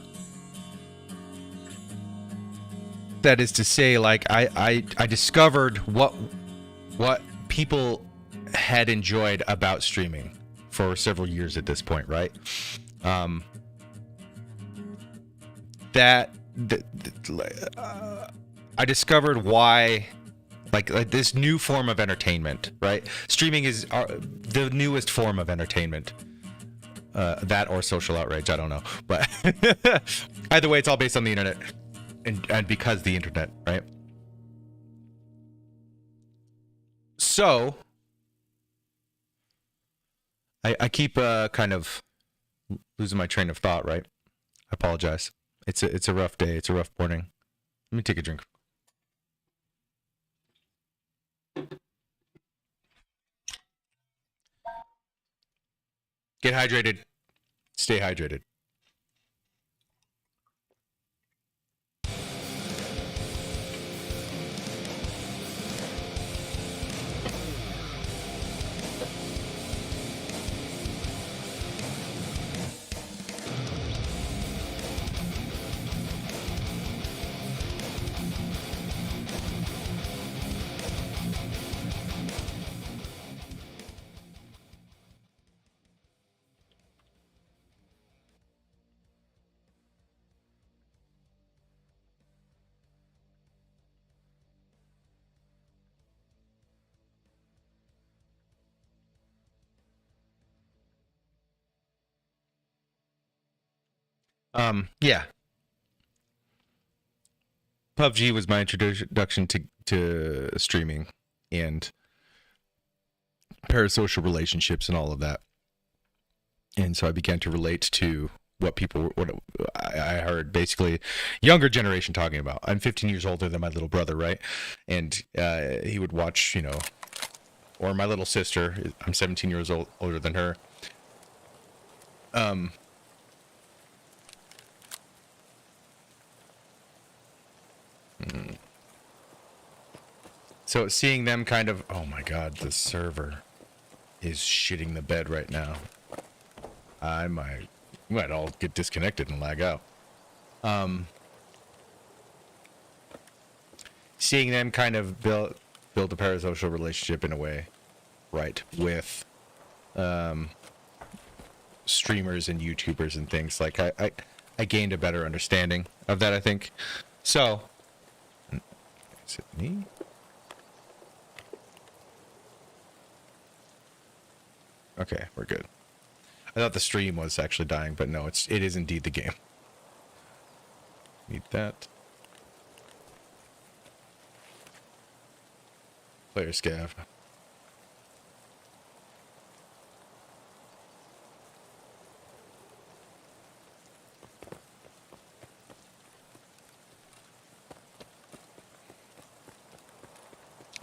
that is to say, like I discovered what people had enjoyed about streaming for several years at this point, right? I discovered why, like this new form of entertainment, right? Streaming is the newest form of entertainment. That or social outrage, I don't know. But either way, it's all based on the internet. And because the internet, right? So, I keep kind of losing my train of thought, right? I apologize. It's a rough day. It's a rough morning. Let me take a drink. Get hydrated. Stay hydrated. Yeah. PUBG was my introduction to streaming and parasocial relationships and all of that. And so I began to relate to what I heard basically younger generation talking about. I'm 15 years older than my little brother, right? And he would watch, or my little sister. I'm 17 years older than her. So seeing them kind of, oh my God, the server is shitting the bed right now. I might all get disconnected and lag out. Seeing them kind of build a parasocial relationship in a way, right, with streamers and YouTubers and things, like I gained a better understanding of that, I think. So, is it me? Okay, we're good. I thought the stream was actually dying, but no, it is indeed the game. Need that. Player scav.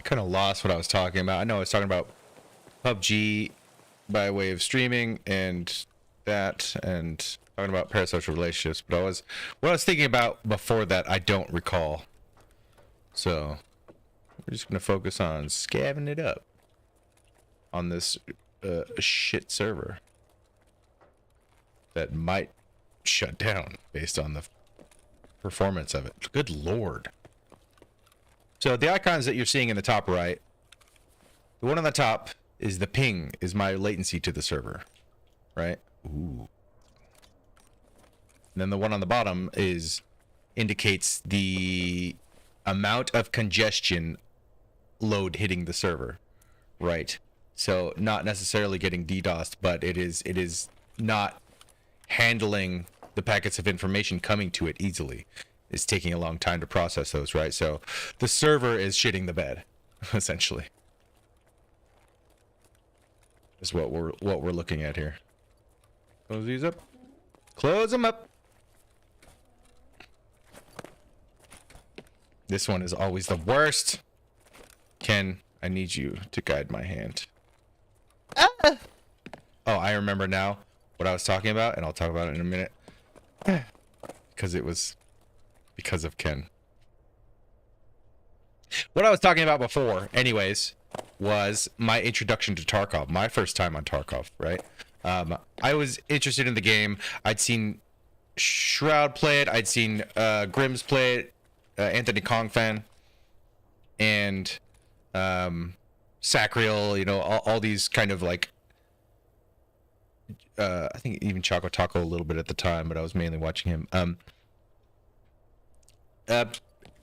Kind of lost what I was talking about. I know I was talking about PUBG by way of streaming and that, and talking about parasocial relationships, but what I was thinking about before that I don't recall. So we're just gonna focus on scabbing it up on this shit server that might shut down based on the performance of it. Good lord. So the icons that you're seeing in the top right, the one on the top is the ping, is my latency to the server, right? Ooh. And then the one on the bottom indicates the amount of congestion load hitting the server, right? So not necessarily getting DDoSed, but it is not handling the packets of information coming to it easily. It's taking a long time to process those, right? So the server is shitting the bed, essentially. Is what we're looking at here. Close these up. Close them up. This one is always the worst. Ken, I need you to guide my hand. Ah! Oh, I remember now what I was talking about, and I'll talk about it in a minute. Because it was because of Ken. What I was talking about before, anyways, was my introduction to Tarkov. My first time on Tarkov, right? I was interested in the game. I'd seen Shroud play it. I'd seen Grims play it. Anthony Kong fan. And Sacriel, you know, all these kind of like I think even Choco Taco a little bit at the time, but I was mainly watching him.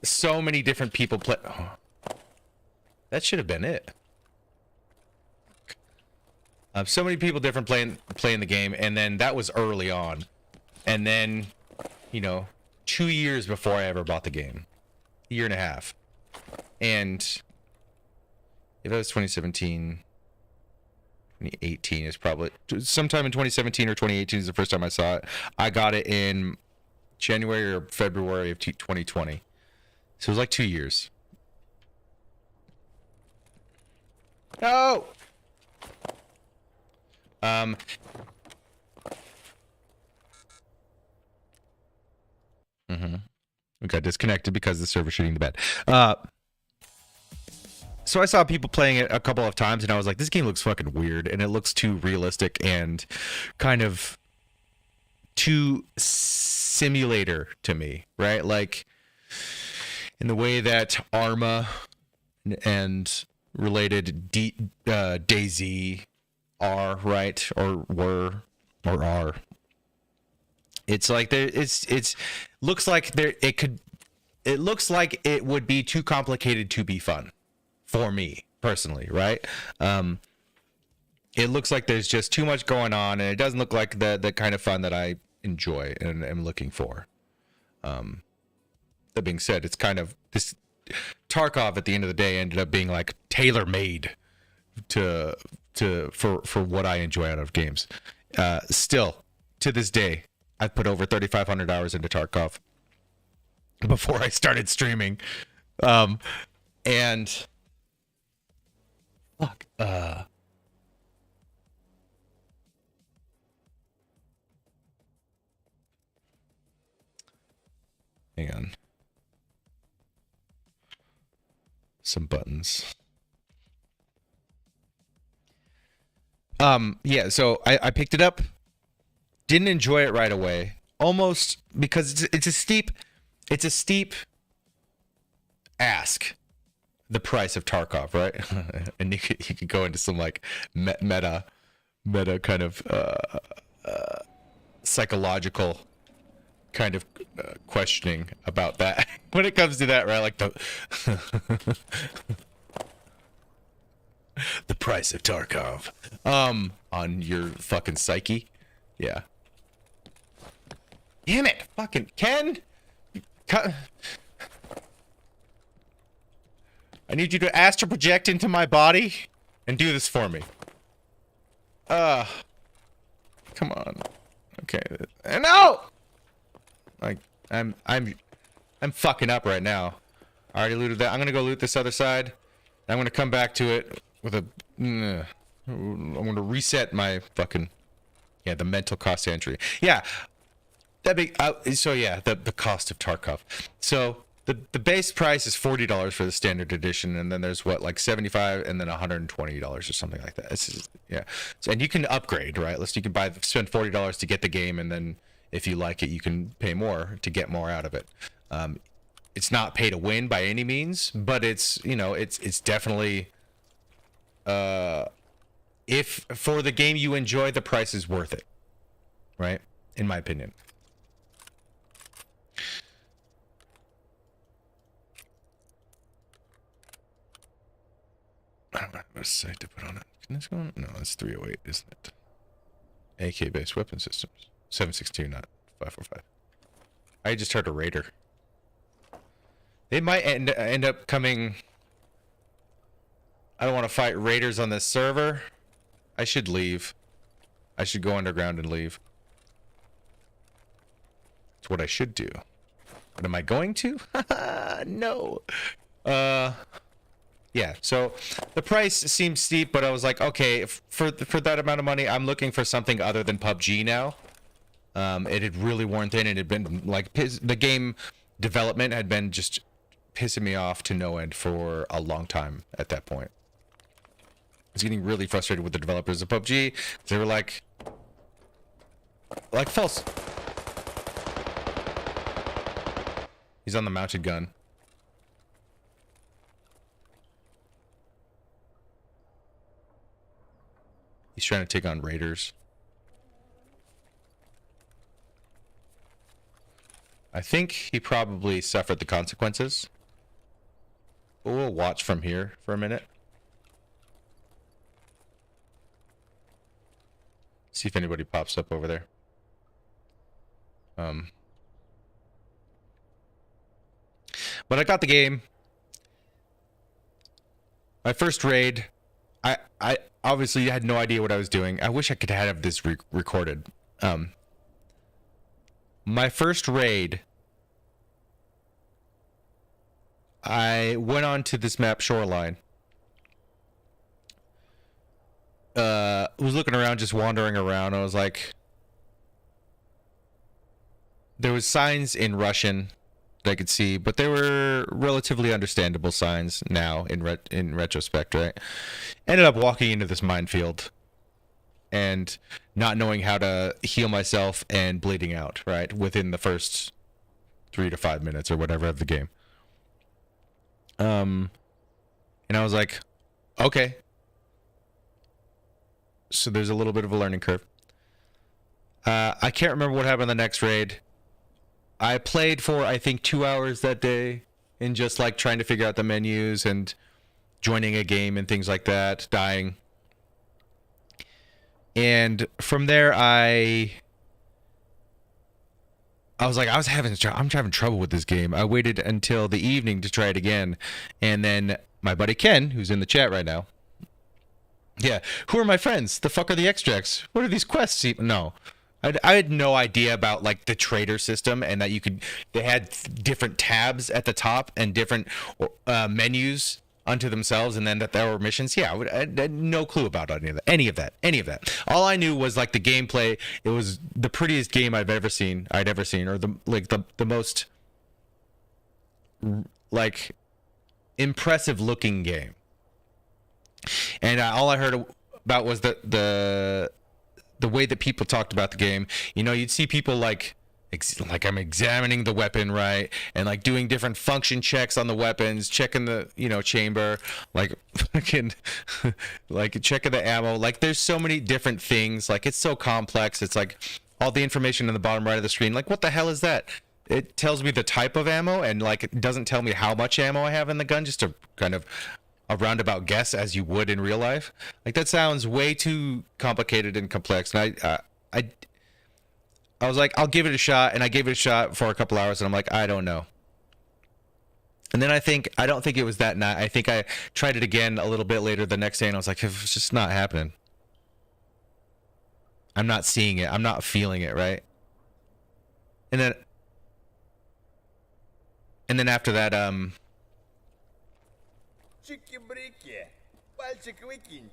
So many different people play. Oh, that should have been it. So many people different playing the game, and then that was early on, and then, you know, 2 years before I ever bought the game, a year and a half, and if it was 2017, 2018 is probably sometime in 2017 or 2018 is the first time I saw it. I got it in January or February of 2020. So it was like 2 years. No! We got disconnected because the server shooting the bed. So I saw people playing it a couple of times, and I was like, this game looks fucking weird, and it looks too realistic and kind of too simulator to me, right? Like, in the way that Arma and related DayZ are, right? Or were, or are. It's like it looks like it looks like it would be too complicated to be fun for me personally, right? It looks like there's just too much going on, and it doesn't look like the kind of fun that I enjoy and am looking for. That being said, it's kind of this Tarkov at the end of the day ended up being like tailor-made for what I enjoy out of games. Still, to this day, I've put over 3,500 hours into Tarkov before I started streaming. And fuck, hang on. Some buttons. Yeah, so I picked it up. Didn't enjoy it right away. Almost because it's a steep ask, the price of Tarkov, right? And you could go into some like meta kind of psychological kind of questioning about that when it comes to that, right? Like the price of Tarkov on your fucking psyche. Yeah. Damn it! Fucking Ken! I need you to astral project into my body and do this for me. Come on. Okay. No! Like, I'm fucking up right now. I already looted that. I'm gonna go loot this other side. I'm gonna come back to it with a... I'm gonna reset my fucking... Yeah, the mental cost entry. Yeah. So yeah, the cost of Tarkov. So the base price is $40 for the standard edition, and then there's what, like $75 and then $120 or something like that. Yeah. So, and you can upgrade, right? You can spend $40 to get the game, and then if you like it, you can pay more to get more out of it. It's not pay to win by any means, but it's definitely if for the game you enjoy, the price is worth it, right? In my opinion. I don't know what site to put on it. Can this go on? No, it's 308, isn't it? AK-based weapon systems. 762, not 545. I just heard a raider. They might end up coming... I don't want to fight raiders on this server. I should leave. I should go underground and leave. It's what I should do. But am I going to? No. Yeah, so the price seems steep, but I was like, okay, for that amount of money, I'm looking for something other than PUBG now. It had really worn thin. It had been like the game development had been just pissing me off to no end for a long time at that point. I was getting really frustrated with the developers of PUBG. They were like false. He's on the mounted gun. He's trying to take on raiders. I think he probably suffered the consequences. But we'll watch from here for a minute. See if anybody pops up over there. But I got the game. My first raid. I obviously had no idea what I was doing. I wish I could have this recorded. My first raid, I went on to this map, Shoreline. Was looking around, just wandering around. I was like, there was signs in Russian that I could see, but they were relatively understandable signs now in retrospect, right? Ended up walking into this minefield and not knowing how to heal myself and bleeding out, right? Within the first 3 to 5 minutes or whatever of the game. And I was like, okay. So there's a little bit of a learning curve. I can't remember what happened in the next raid. I played for, I think, 2 hours that day in just like trying to figure out the menus and joining a game and things like that, dying. And from there, I was like, I'm having trouble with this game. I waited until the evening to try it again. And then my buddy Ken, who's in the chat right now. Yeah. Who are my friends? The fuck are the extracts? What are these quests? No. I had no idea about like the trader system and that they had different tabs at the top and different menus unto themselves, and then that there were missions. Yeah, I had no clue about any of that. All I knew was like the gameplay. It was the prettiest game I'd ever seen, or the most like impressive looking game. And all I heard about was the way that people talked about the game. You know, you'd see people like I'm examining the weapon, right? And like doing different function checks on the weapons, checking the, chamber, like fucking like checking the ammo. Like there's so many different things. Like it's so complex. It's like all the information in the bottom right of the screen. Like what the hell is that? It tells me the type of ammo, and like it doesn't tell me how much ammo I have in the gun, just to kind of a roundabout guess as you would in real life. Like that sounds way too complicated and complex. And I was like, I'll give it a shot, and I gave it a shot for a couple hours, and I'm like, I don't know. And then I don't think it was that night. I think I tried it again a little bit later the next day, and I was like, it's just not happening. I'm not seeing it. I'm not feeling it, right? And then after that, Чики-брики, пальчик выкинь.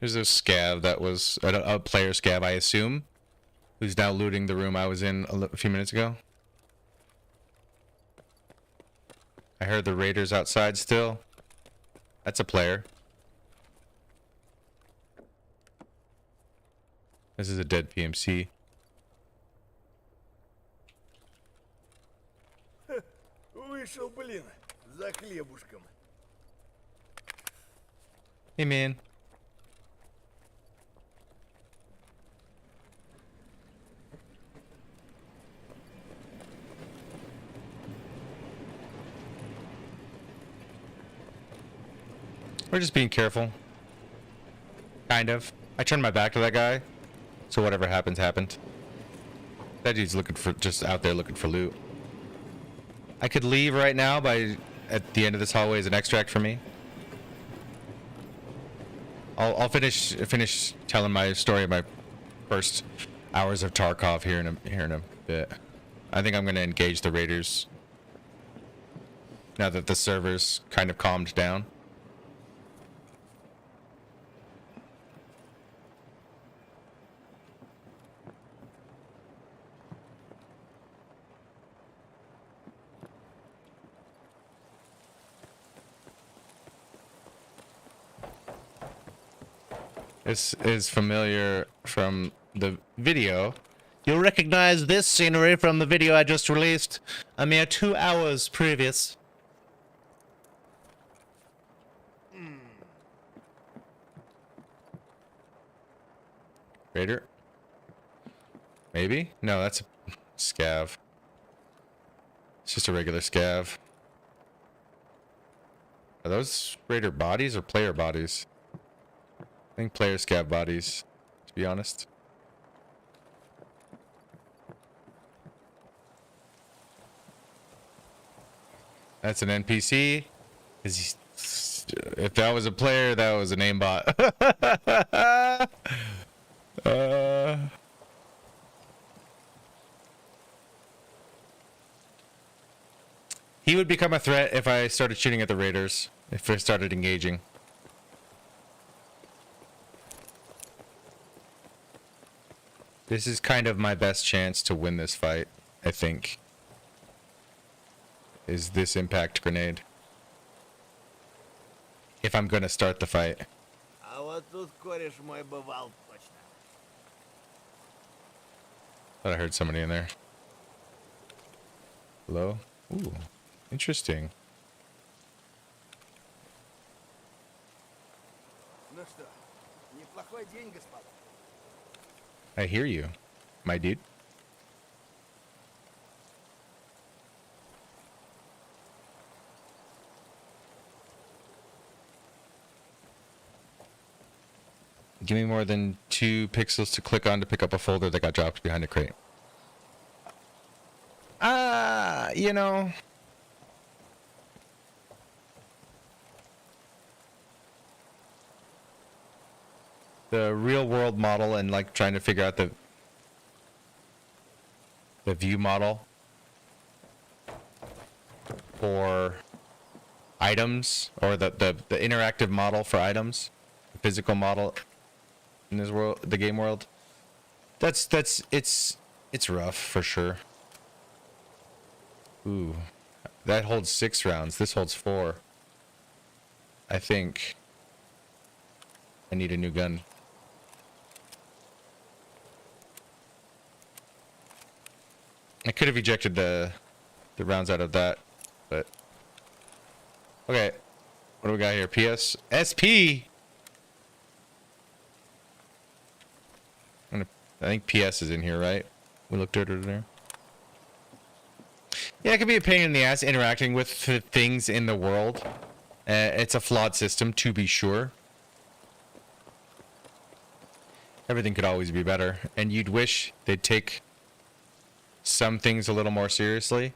there's a scav that was a player scav, I assume, who's now looting the room I was in a few minutes ago. I heard the raiders outside still. That's a player. This is a dead PMC. Вышел, блин, за хлебушком. Hey, man. We're just being careful. Kind of. I turned my back to that guy, so whatever happens, happened. That dude's just out there looking for loot. I could leave right now at the end of this hallway is an extract for me. I'll finish telling my story of my first hours of Tarkov here in a bit. I think I'm gonna engage the raiders now that the server's kind of calmed down. This is familiar from the video. You'll recognize this scenery from the video I just released a mere 2 hours previous. Raider? Maybe? No, that's a scav. It's just a regular scav. Are those raider bodies or player bodies? I think player scav bodies, to be honest. That's an NPC. If that was a player, that was an aimbot. He would become a threat if I started shooting at the raiders. If I started engaging. This is kind of my best chance to win this fight, I think. Is this impact grenade. If I'm gonna start the fight. А вот тут кореш мой бывал точно. Thought I heard somebody in there. Hello? Ooh, interesting. Ну что, неплохой день, господа. I hear you, my dude. Give me more than 2 pixels to click on to pick up a folder that got dropped behind a crate. You know. The real world model and like trying to figure out the view model for items, or the interactive model for items, the physical model in this world, the game world. It's rough for sure. Ooh, that holds 6 rounds. This holds 4. I think I need a new gun. I could have ejected the rounds out of that, but okay. What do we got here? PS SP. I think PS is in here, right? We looked at it there. Yeah, it can be a pain in the ass interacting with the things in the world. It's a flawed system, to be sure. Everything could always be better, and you'd wish they'd take some things a little more seriously.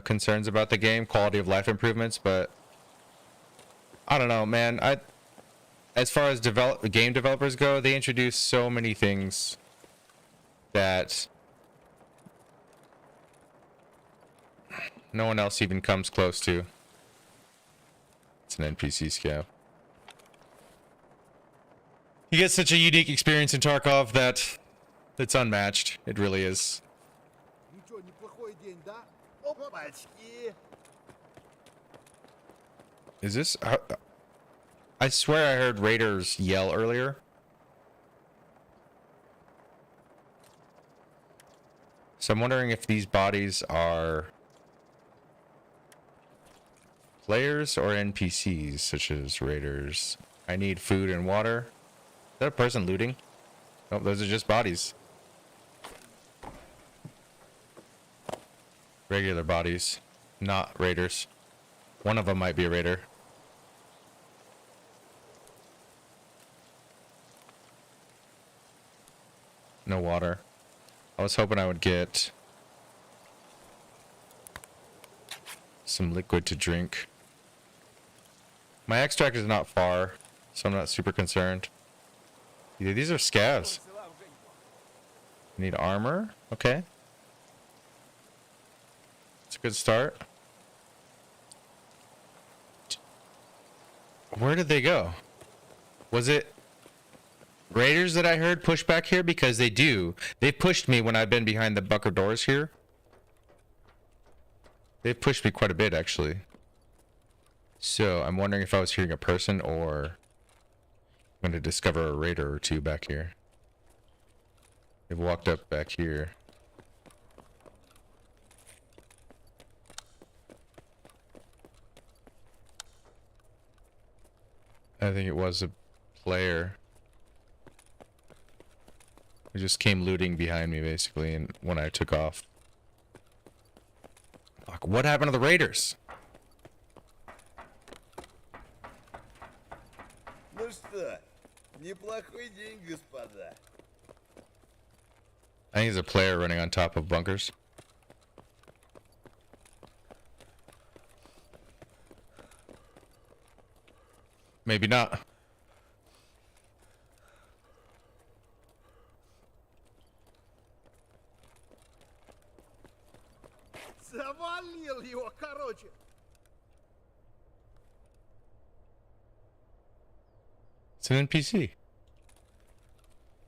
Concerns about the game, quality of life improvements, but I don't know, man. As far as game developers go, they introduce so many things that no one else even comes close to. It's an NPC scav. You get such a unique experience in Tarkov that it's unmatched. It really is. Ничего, неплохой день, да? Опачки. Is this? I swear I heard raiders yell earlier. So I'm wondering if these bodies are players or NPCs, such as raiders. I need food and water. Is that a person looting? Nope, those are just bodies. Regular bodies, not raiders. One of them might be a raider. No water. I was hoping I would get some liquid to drink. My extract is not far, so I'm not super concerned. Yeah, these are scavs. Need armor? Okay. It's a good start. Where did they go? Was it raiders that I heard push back here? Because they do. They pushed me when I've been behind the bunker doors here. They've pushed me quite a bit, actually. So I'm wondering if I was hearing a person or I'm going to discover a raider or two back here. They've walked up back here. I think it was a player who just came looting behind me, basically, and when I took off. Fuck, what happened to the raiders? Ну что, неплохой день, господа. I think there's a player running on top of bunkers. Maybe not. Завалил его, короче. It's an NPC.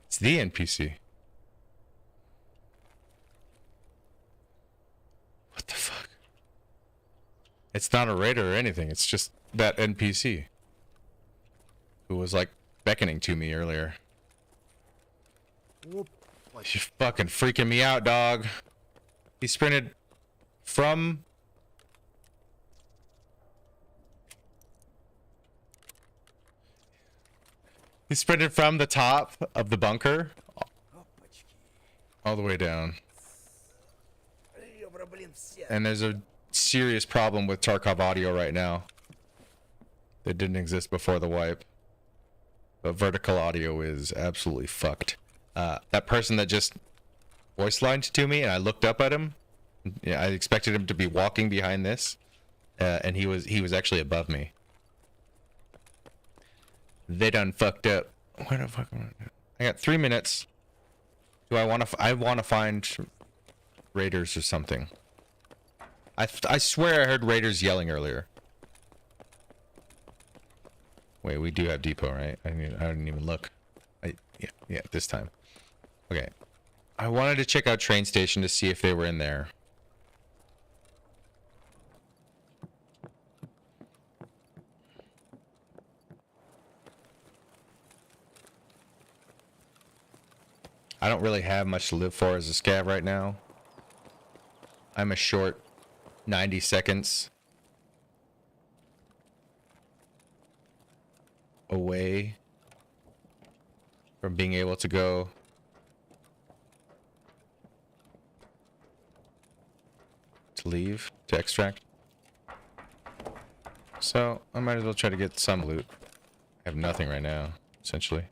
It's the NPC. What the fuck? It's not a raider or anything. It's just that NPC who was like beckoning to me earlier. You're fucking freaking me out, dog. He sprinted from... He sprinted from the top of the bunker all the way down. Ребра, блин, все. And there's a serious problem with Tarkov audio right now that didn't exist before the wipe. But vertical audio is absolutely fucked. That person that just voice lined to me and I looked up at him, yeah, I expected him to be walking behind this, and he was actually above me. They done fucked up. Where the fuck am I got 3 minutes. Do I want to find raiders or something. I swear I heard raiders yelling earlier. Wait, we do have depot, right? I didn't even look. Yeah, this time. Okay. I wanted to check out train station to see if they were in there. I don't really have much to live for as a scav right now. I'm a short 90 seconds away from being able to go to leave to extract. So I might as well try to get some loot. I have nothing right now, essentially.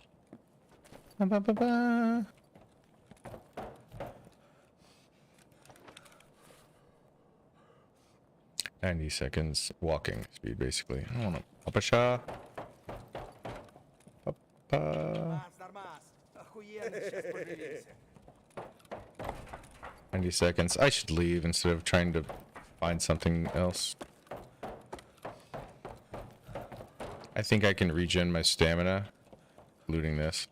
Ba, ba, ba, ba. $90 seconds walking speed, basically. I don't want to pop a shot. 90 seconds. I should leave instead of trying to find something else. I think I can regen my stamina looting this.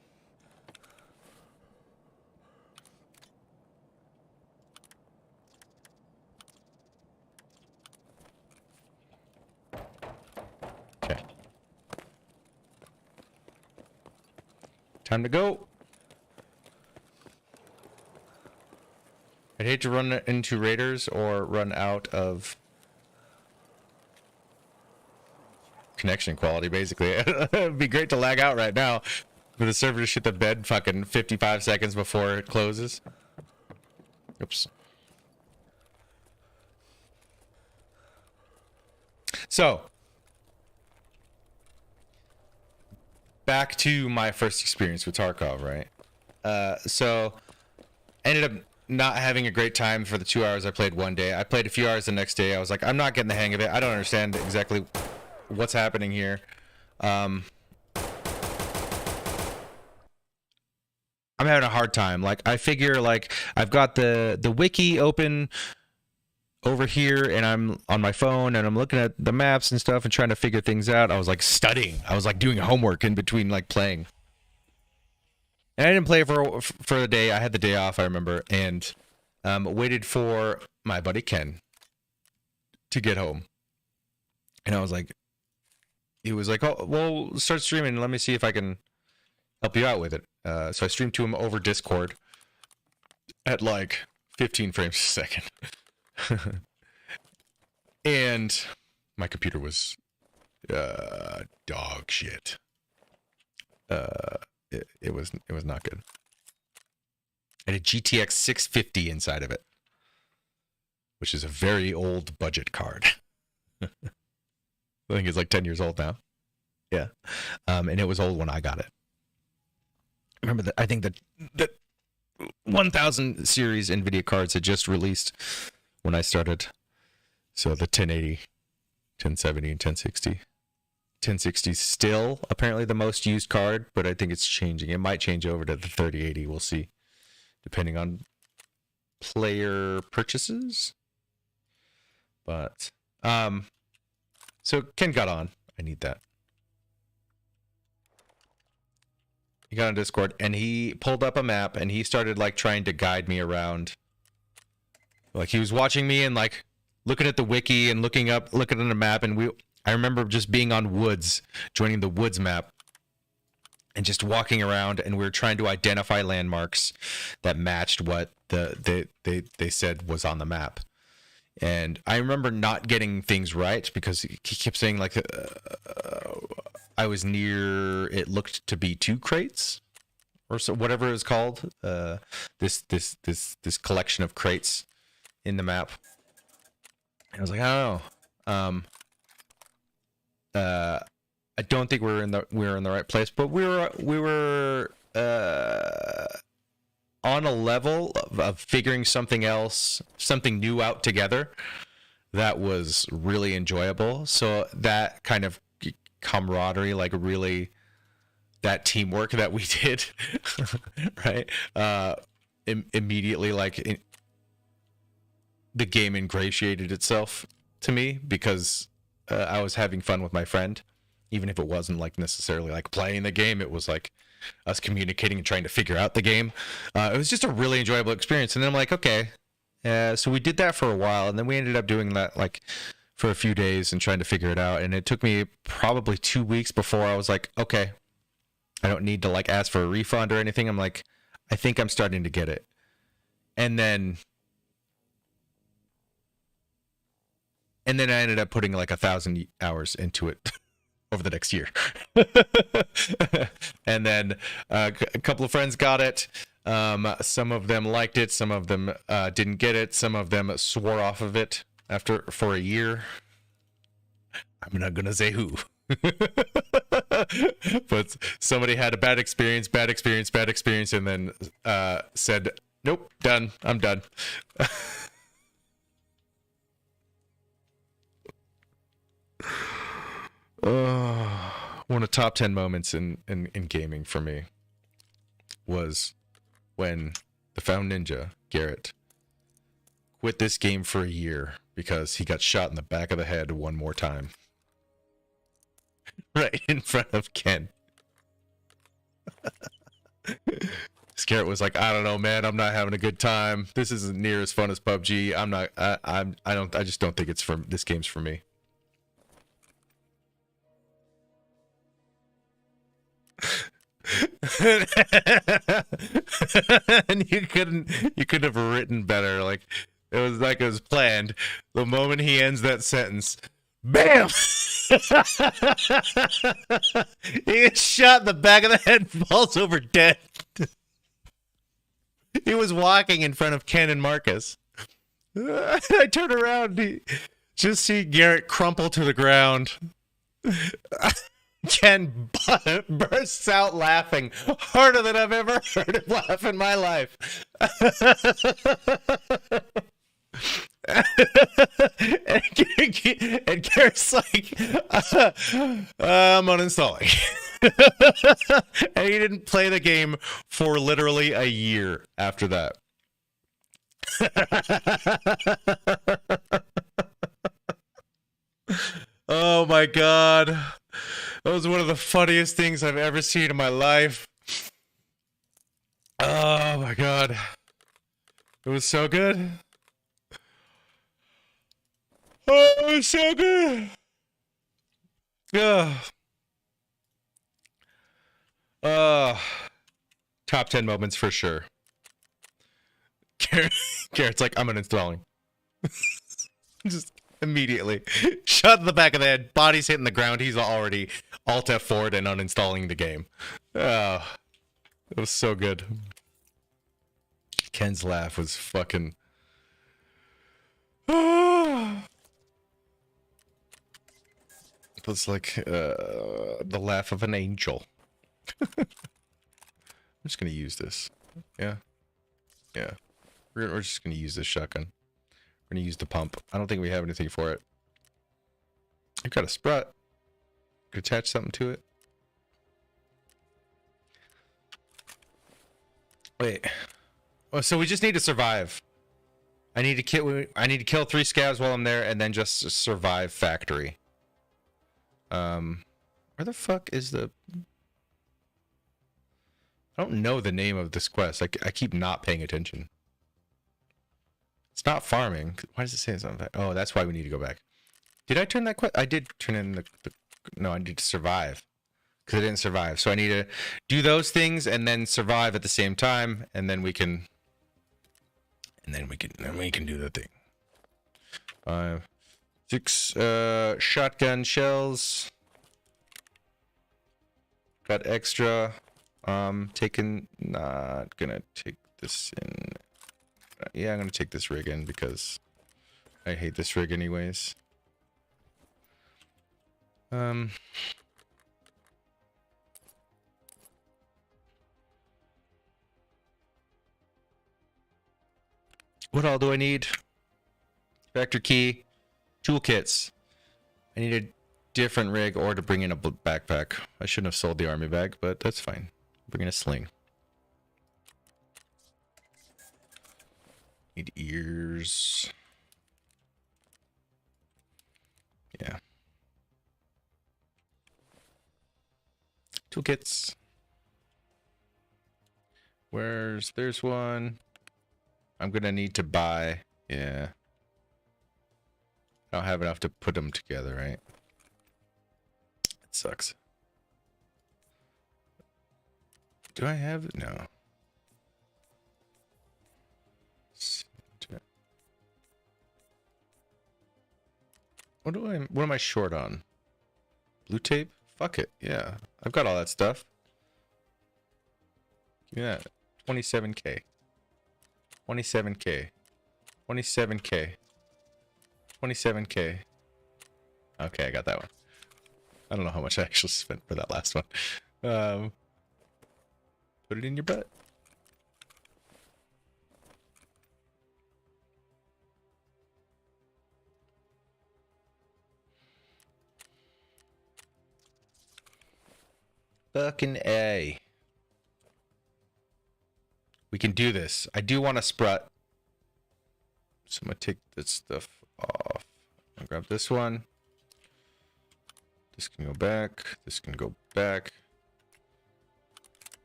Okay. Time to go. I'd hate to run into raiders or run out of connection quality, basically. It'd be great to lag out right now for the server to shit the bed fucking 55 seconds before it closes. Oops. So, back to my first experience with Tarkov, right? So, ended up not having a great time for the 2 hours I played one day. I played a few hours the next day. I was like, I'm not getting the hang of it. I don't understand exactly what's happening here. I'm having a hard time. Like, I figure, like, I've got the wiki open over here, and I'm on my phone, and I'm looking at the maps and stuff and trying to figure things out. I was, like, studying. I was, like, doing homework in between, like, playing. And I didn't play for the day. I had the day off, I remember, and waited for my buddy Ken to get home. And I was like, he was like, oh, well, start streaming. Let me see if I can help you out with it. So I streamed to him over Discord at like 15 frames a second. And my computer was dog shit. It was not good. I had a GTX 650 inside of it, which is a very old budget card. I think it's like 10 years old now. Yeah. And it was old when I got it. Remember that? I think that 1000 series NVIDIA cards had just released when I started. So the 1080, 1070, and 1060. 1060 is still apparently the most used card, but I think it's changing. It might change over to the 3080. We'll see, depending on player purchases. But so Ken got on. I need that. He got on Discord and he pulled up a map and he started like trying to guide me around. Like he was watching me and like looking at the wiki and looking at the map, and I remember just being on Woods, joining the Woods map, and just walking around, and we were trying to identify landmarks that matched what they said was on the map. And I remember not getting things right because he kept saying like I was near, it looked to be 2 crates or so, whatever it was called. This collection of crates in the map. And I was like, I don't know. I don't think we were in the right place, but we were on a level of figuring something new out together that was really enjoyable. So that kind of camaraderie, like really that teamwork that we did, right? Immediately, like the game ingratiated itself to me because I was having fun with my friend, even if it wasn't like necessarily like playing the game. It was like us communicating and trying to figure out the game. It was just a really enjoyable experience. And then I'm like, okay. So we did that for a while, and then we ended up doing that like for a few days and trying to figure it out. And it took me probably 2 weeks before I was like, okay, I don't need to like ask for a refund or anything. I'm like, I think I'm starting to get it. And then I ended up putting like 1,000 hours into it over the next year. And then a couple of friends got it. Some of them liked it, some of them didn't get it, some of them swore off of it for a year. I'm not gonna say who. But somebody had a bad experience, and then said, nope, done, I'm done. One of the top 10 moments in gaming for me was when the Found Ninja, Garrett, quit this game for a year because he got shot in the back of the head one more time. Right in front of Ken. Garrett was like, I don't know, man, I'm not having a good time. This isn't near as fun as PUBG. I just don't think this game's for me. And you couldn't have written better. Like it was planned. The moment he ends that sentence, bam! He gets shot in the back of the head, falls over dead. He was walking in front of Ken and Marcus. I turn around, just see Garrett crumple to the ground. Ken bursts out laughing harder than I've ever heard him laugh in my life. And Garrett's like, I'm uninstalling. And he didn't play the game for literally a year after that. Oh my god. That was one of the funniest things I've ever seen in my life. Oh my god. It was so good. Oh, it was so good. Top 10 moments for sure. Garrett's like, I'm uninstalling. Just immediately. Shot in the back of the head, body's hitting the ground. He's already Alt F4'd and uninstalling the game. It was so good. Ken's laugh was fucking... It was like the laugh of an angel. I'm just going to use this. Yeah. Yeah. We're just going to use this shotgun. We're going to use the pump. I don't think we have anything for it. I've got a sprut. Could attach something to it. Wait. Oh, so we just need to survive. I need to kill 3 scavs while I'm there, and then just survive factory. Where the fuck is the... I don't know the name of this quest. I keep not paying attention. It's not farming. Why does it say it's on that? Oh, that's why we need to go back. Did I turn that quest? I did turn in the... No, I need to survive. Because I didn't survive. So I need to do those things and then survive at the same time. And then we can... And then we can do the thing. 5, 6 shotgun shells. Got extra. Not gonna take this in. Yeah, I'm gonna take this rig in because I hate this rig anyways. What all do I need? Vector key, toolkits. I need a different rig or to bring in a backpack. I shouldn't have sold the army bag, but that's fine. Bring in a sling. Need ears. Yeah. Toolkits. There's one. I'm gonna need to buy. Yeah. I don't have enough to put them together, right? It sucks. Do I have it? No. What am I short on? Blue tape? Fuck it. Yeah. I've got all that stuff. Give me that. 27K. 27K. 27K. 27K. Okay, I got that one. I don't know how much I actually spent for that last one. Put it in your butt. Fucking A. We can do this. I do want to sprut. So I'm going to take this stuff off. I'll grab this one. This can go back. This can go back.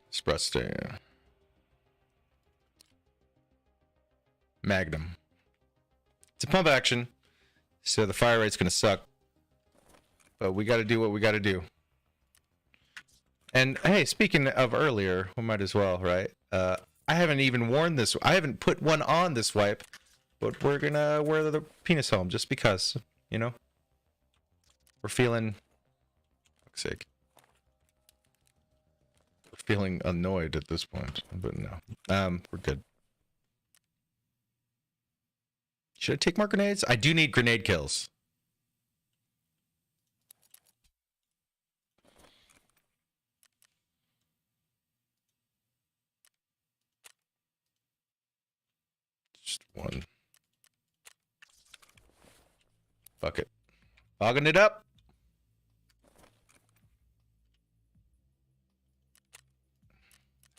Sprut stay. Magnum. It's a pump action, so the fire rate's going to suck. But we got to do what we got to do. And hey, speaking of earlier, we might as well, right? I haven't even worn this. I haven't put one on this wipe, but we're gonna wear the penis helm just because, you know. We're feeling, fuck's sake. We're feeling annoyed at this point, but no, we're good. Should I take more grenades? I do need grenade kills. Just one. Fuck it. Fogging it up.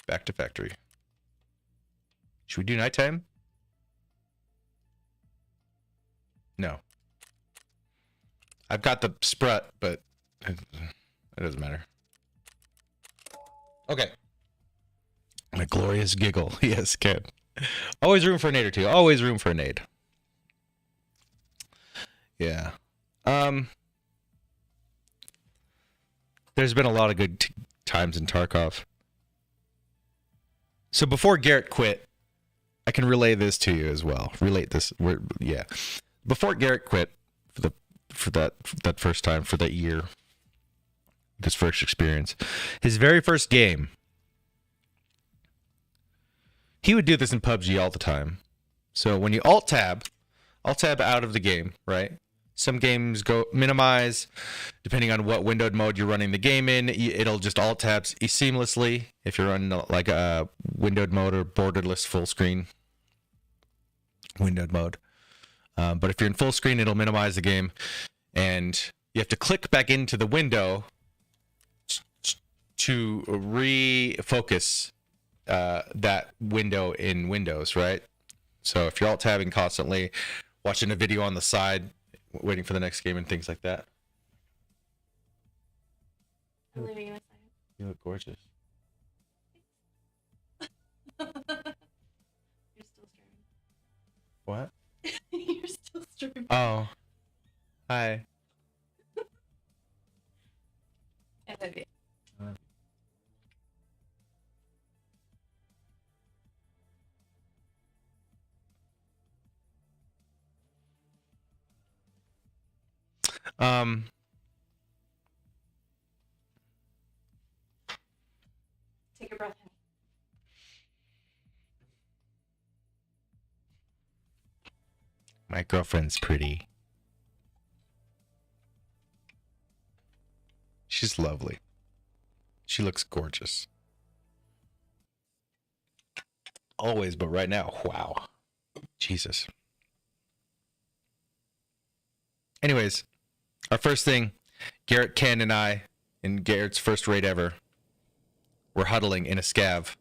Back to factory. Should we do nighttime? No. I've got the sprut, but it doesn't matter. Okay. A glorious giggle. Yes, Ken. Always room for a nade or two. Always room for a nade. Yeah. There's been a lot of good times in Tarkov. So before Garrett quit, I can relay this to you as well. Relate this. Yeah. Before Garrett quit for that first time, for that year, this first experience, his very first game, he would do this in PUBG all the time. So when you alt tab out of the game, right? Some games go minimize, depending on what windowed mode you're running the game in. It'll just alt tabs seamlessly if you're running like a windowed mode or borderless full screen windowed mode. But if you're in full screen, it'll minimize the game, and you have to click back into the window to refocus that window in Windows, right? So if you're alt tabbing constantly, watching a video on the side, waiting for the next game and things like that. I'm leaving you a second. You look gorgeous. You're still streaming. What? You're still streaming. Oh. Hi. I love you. Take a breath, honey. My girlfriend's pretty. She's lovely. She looks gorgeous. Always, but right now, wow. Jesus. Anyways, our first thing, Garrett, Ken, and I, in Garrett's first raid ever, we're huddling in a scav.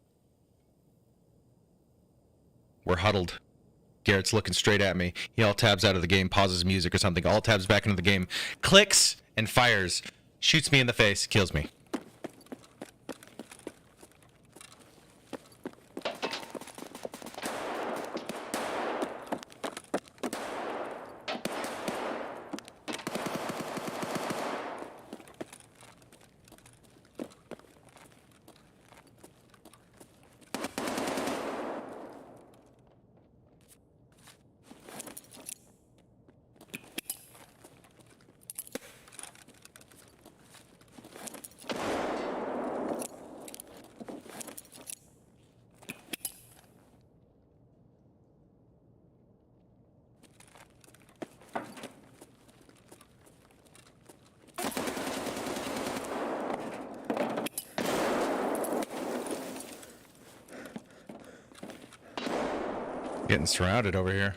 We're huddled. Garrett's looking straight at me. He all tabs out of the game, pauses music or something, all tabs back into the game, clicks and fires, shoots me in the face, kills me. Getting surrounded over here.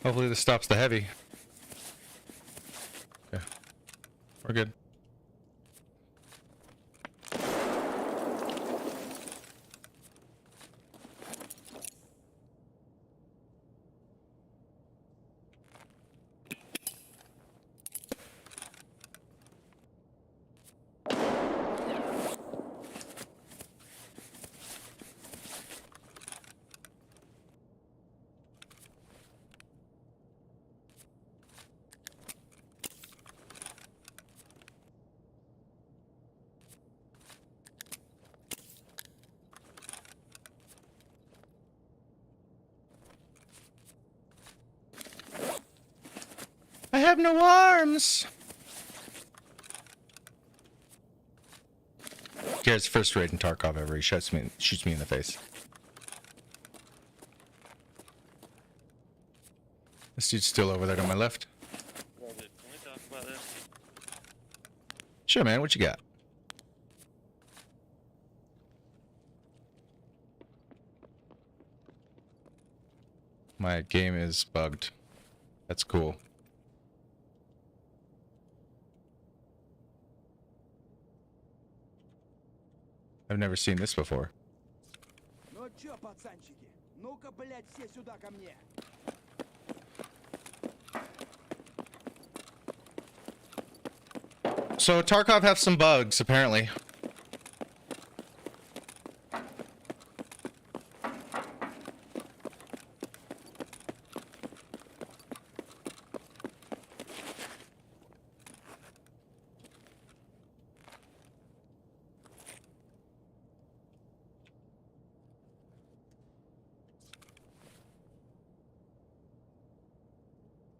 Hopefully this stops the heavy. Okay. We're good. I have no arms. Garrett's first raid in Tarkov ever. He shoots me in the face. This dude's still over there to my left. Well, dude, can we talk about this? Sure, man. What you got? My game is bugged. That's cool. I've never seen this before. Ну чё, пацанчики? Ну-ка, блядь, все сюда ко мне. So Tarkov have some bugs, apparently.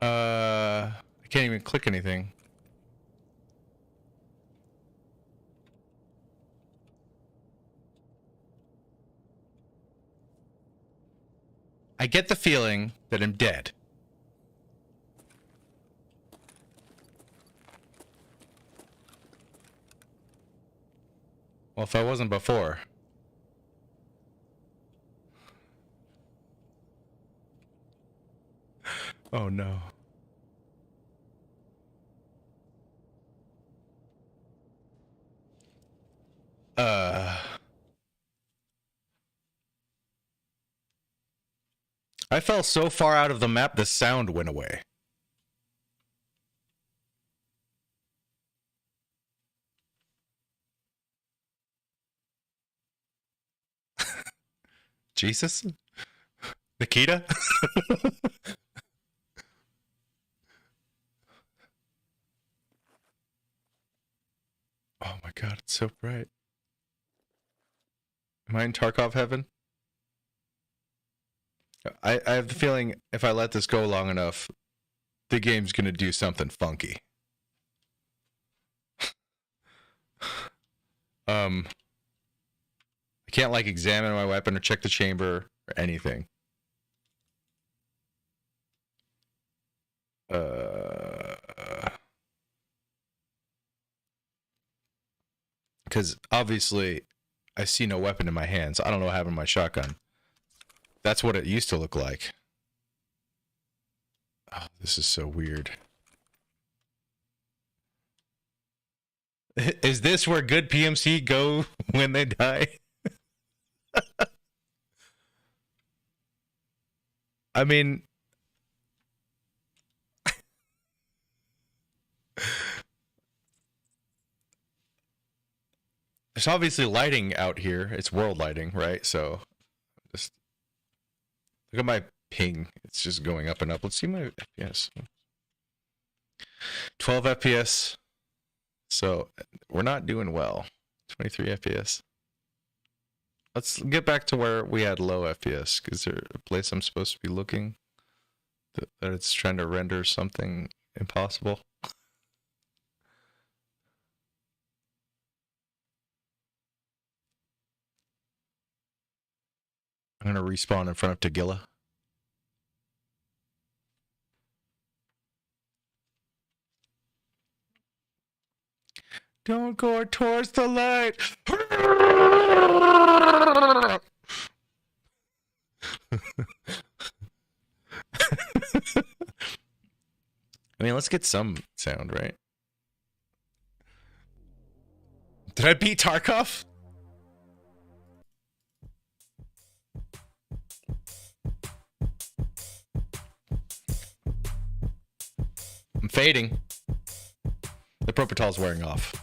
I can't even click anything. I get the feeling that I'm dead. Well, if I wasn't before. Oh no. I fell so far out of the map, the sound went away. Jesus? Nikita? Oh my god, it's so bright. Am I in Tarkov heaven? I have the feeling if I let this go long enough, the game's gonna do something funky. I can't like examine my weapon or check the chamber or anything. Because obviously I see no weapon in my hands. I don't know what happened to my shotgun. That's what it used to look like. Oh, this is so weird. Is this where good PMC go when they die? I mean, there's obviously lighting out here. It's world lighting, right? So just look at my ping. It's just going up and up. Let's see my FPS. 12 FPS. So we're not doing well. 23 FPS. Let's get back to where we had low FPS. Is there a place I'm supposed to be looking that it's trying to render something impossible? I'm gonna respawn in front of Tagilla. Don't go towards the light. I mean, let's get some sound, right? Did I beat Tarkov? I'm fading. The Propital's wearing off.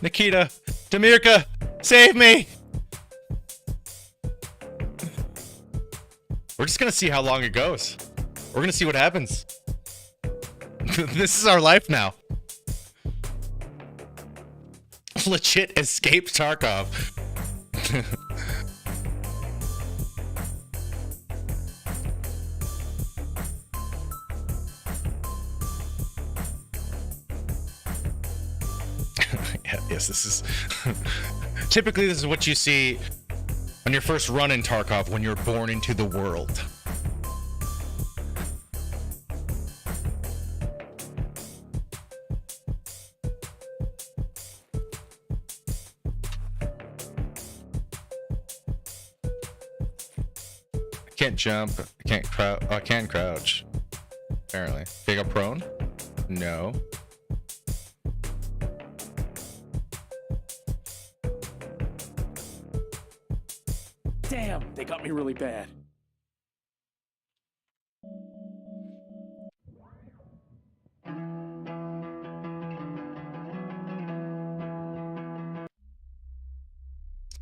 Nikita, Demirka, save me! We're just gonna see how long it goes. We're gonna see what happens. This is our life now. Legit escape Tarkov. Yeah, yes, this is... Typically, this is what you see on your first run in Tarkov when you're born into the world. I can't jump. I can't crouch. Oh, I can crouch. Apparently. Can I go prone? No. Damn, they got me really bad.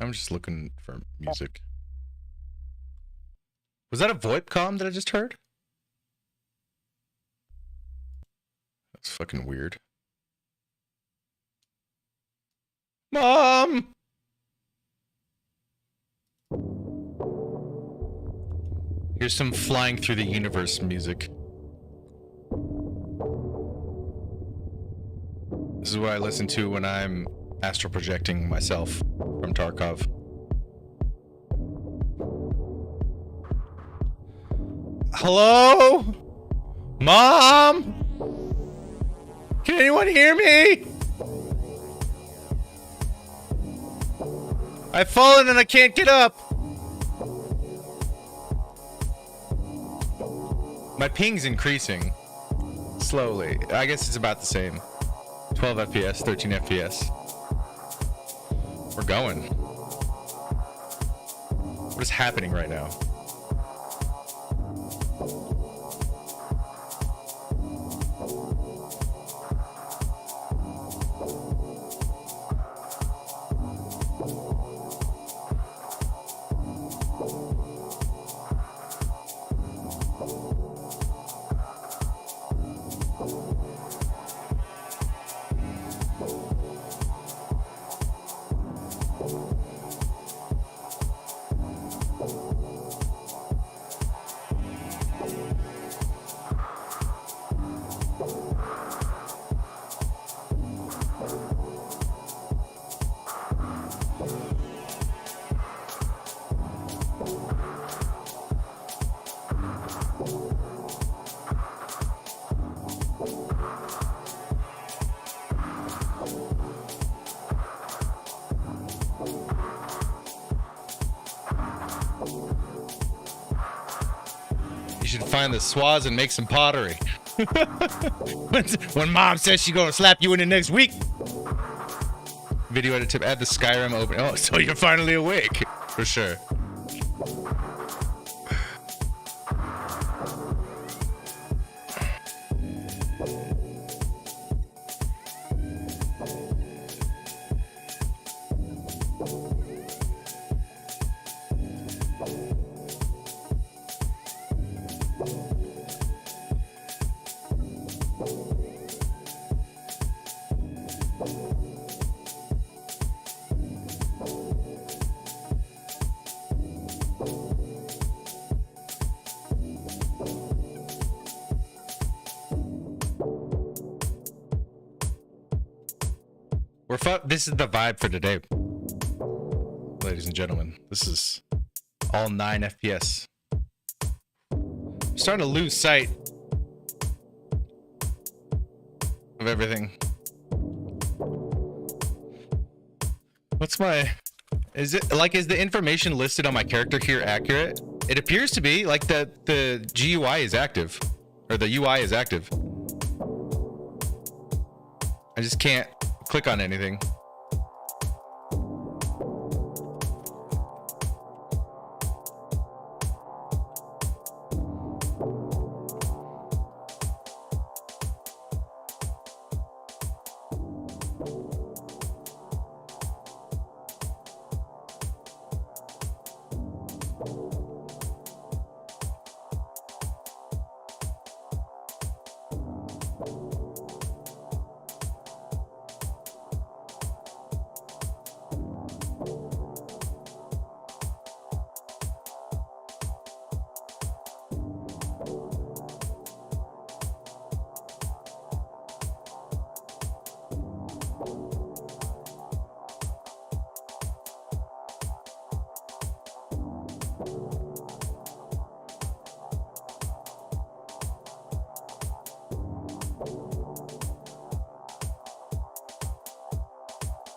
I'm just looking for music. Was that a VoIP comm that I just heard? That's fucking weird. Mom! Here's some flying through the universe music. This is what I listen to when I'm astral projecting myself from Tarkov. Hello? Mom? Can anyone hear me? I've fallen and I can't get up. My ping's increasing slowly. I guess it's about the same. 12 FPS, 13 FPS. We're going. What is happening right now? You should find the swaths and make some pottery. When mom says she's gonna slap you in the next week. Video edit tip, add the Skyrim open. Oh, so you're finally awake. For sure. This is the vibe for today, ladies and gentlemen. This is all 9 FPS. I'm starting to lose sight of everything. What's my... Is the information listed on my character here accurate? It appears to be. Like the GUI is active. Or the UI is active. I just can't click on anything.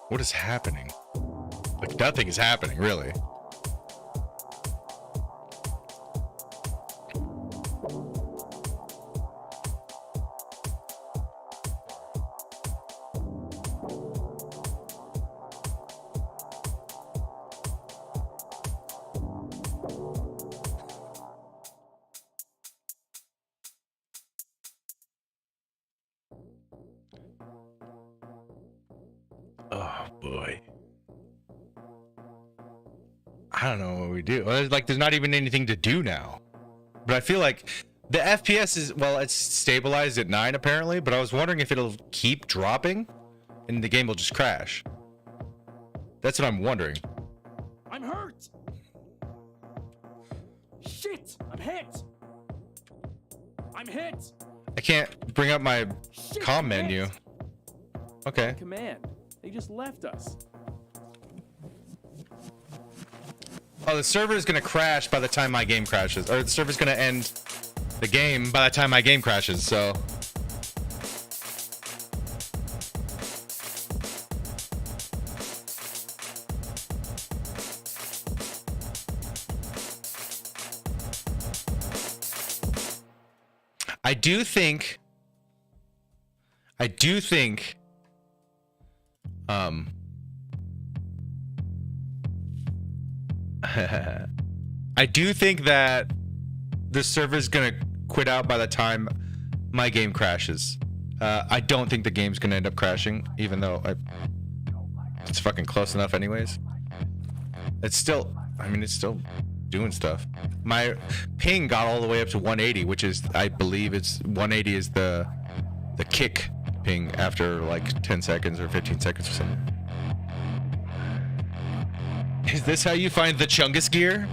What is happening? Like, nothing is happening, really. Oh boy. I don't know what we do. Well, like, there's not even anything to do now. But I feel like the FPS is, well, it's stabilized at 9 apparently, but I was wondering if it'll keep dropping and the game will just crash. That's what I'm wondering. I'm hurt. Shit! I'm hit. I'm hit. I can't bring up my Shit, comm I'm menu. hit. Okay. Command. They just left us. Oh, the server is going to crash by the time my game crashes. Or the server's going to end the game by the time my game crashes, so... I do think I do think that the server's gonna quit out by the time my game crashes. I don't think the game's gonna end up crashing, even though it's fucking close enough anyways. It's still, I mean, it's still doing stuff. My ping got all the way up to 180, which is, I believe it's 180 is the kick ping after like 10 seconds or 15 seconds or something. Is this how you find the Chungus gear?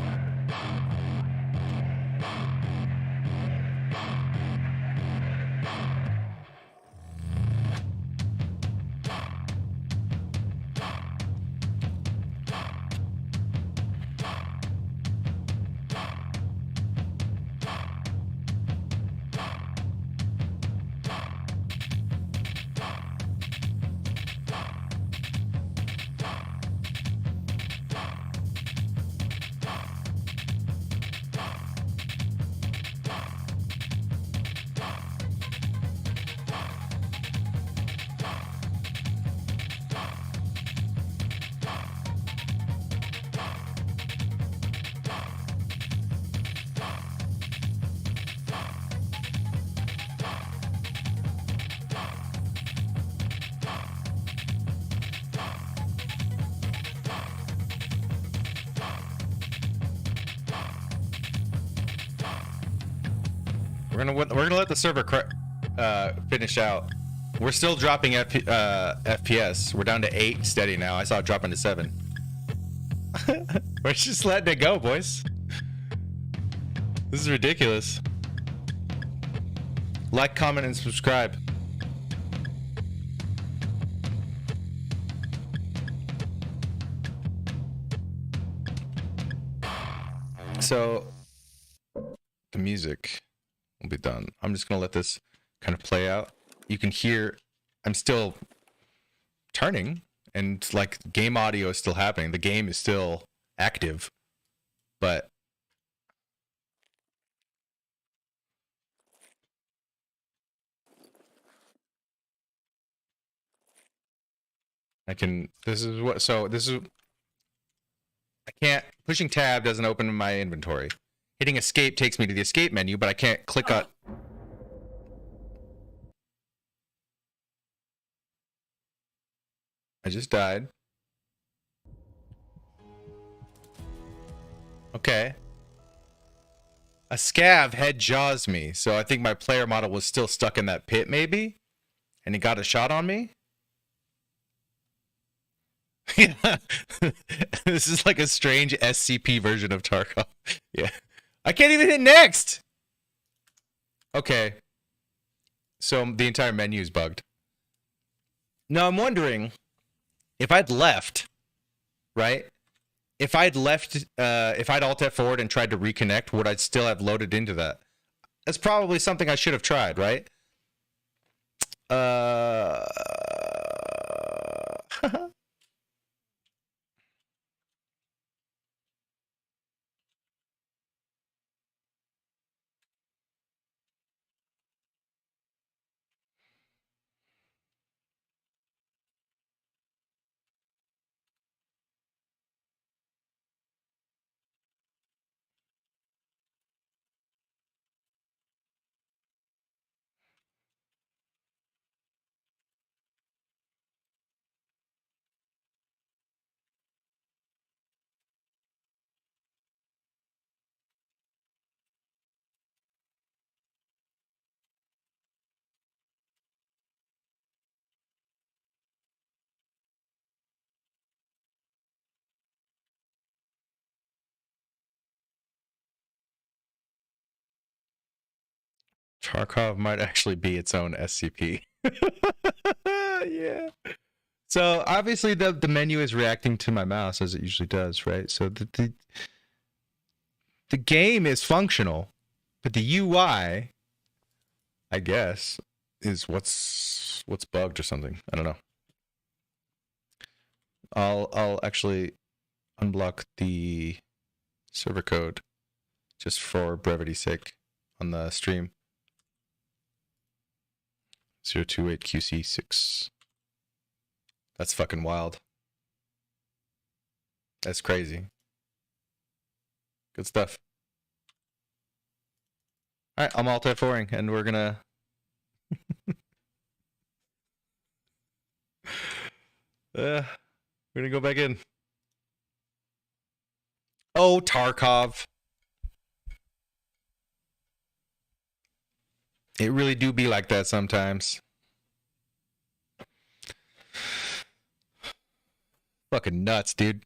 We're gonna let the server finish out. We're still dropping FPS. We're down to 8 steady now. I saw it dropping to 7. We're just letting it go, boys. This is ridiculous. Like, comment, and subscribe. So the music will be done. I'm just gonna let this kind of play out. You can hear I'm still turning, and like game audio is still happening. The game is still active, but I can. This is what. So this is. I can't. Pushing tab doesn't open my inventory. Hitting escape takes me to the escape menu, but I can't click on. I just died. Okay. A scav head jaws me, so I think my player model was still stuck in that pit, maybe, and he got a shot on me. Yeah, this is like a strange SCP version of Tarkov. Yeah, I can't even hit next. Okay, so the entire menu is bugged. Now I'm wondering if I'd left, right? If I'd left, if I'd alt F4 and tried to reconnect, would I still have loaded into that? That's probably something I should have tried, right? Tarkov might actually be its own SCP. Yeah. So obviously the menu is reacting to my mouse as it usually does, right? So the game is functional, but the UI, I guess, is what's bugged or something. I don't know. I'll actually unblock the server code just for brevity's sake on the stream. 028QC6. That's fucking wild. That's crazy. Good stuff. All right, I'm alt F4ing, and we're gonna. We're gonna go back in. Oh, Tarkov. It really do be like that sometimes. Fucking nuts, dude.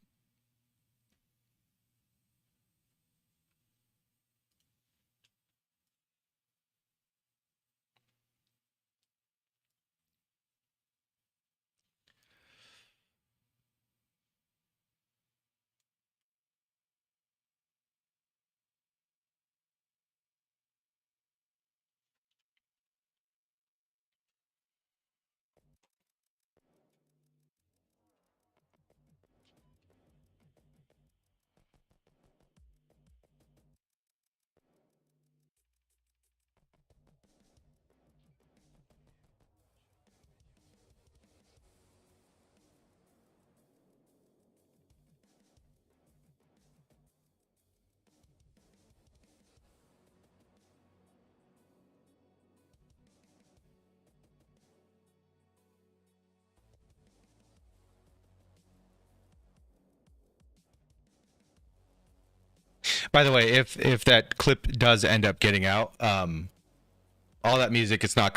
By the way, if that clip does end up getting out, all that music, it's not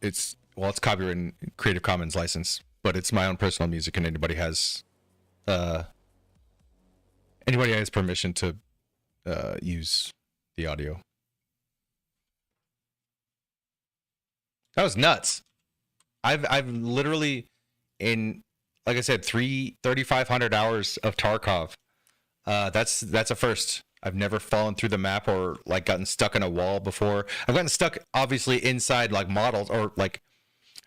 it's copyright and Creative Commons license, but it's my own personal music, and anybody has permission to use the audio. That was nuts. I've literally, in, like I said, 3,500 hours of Tarkov. That's a first. I've never fallen through the map or like gotten stuck in a wall before. I've gotten stuck obviously inside like models, or like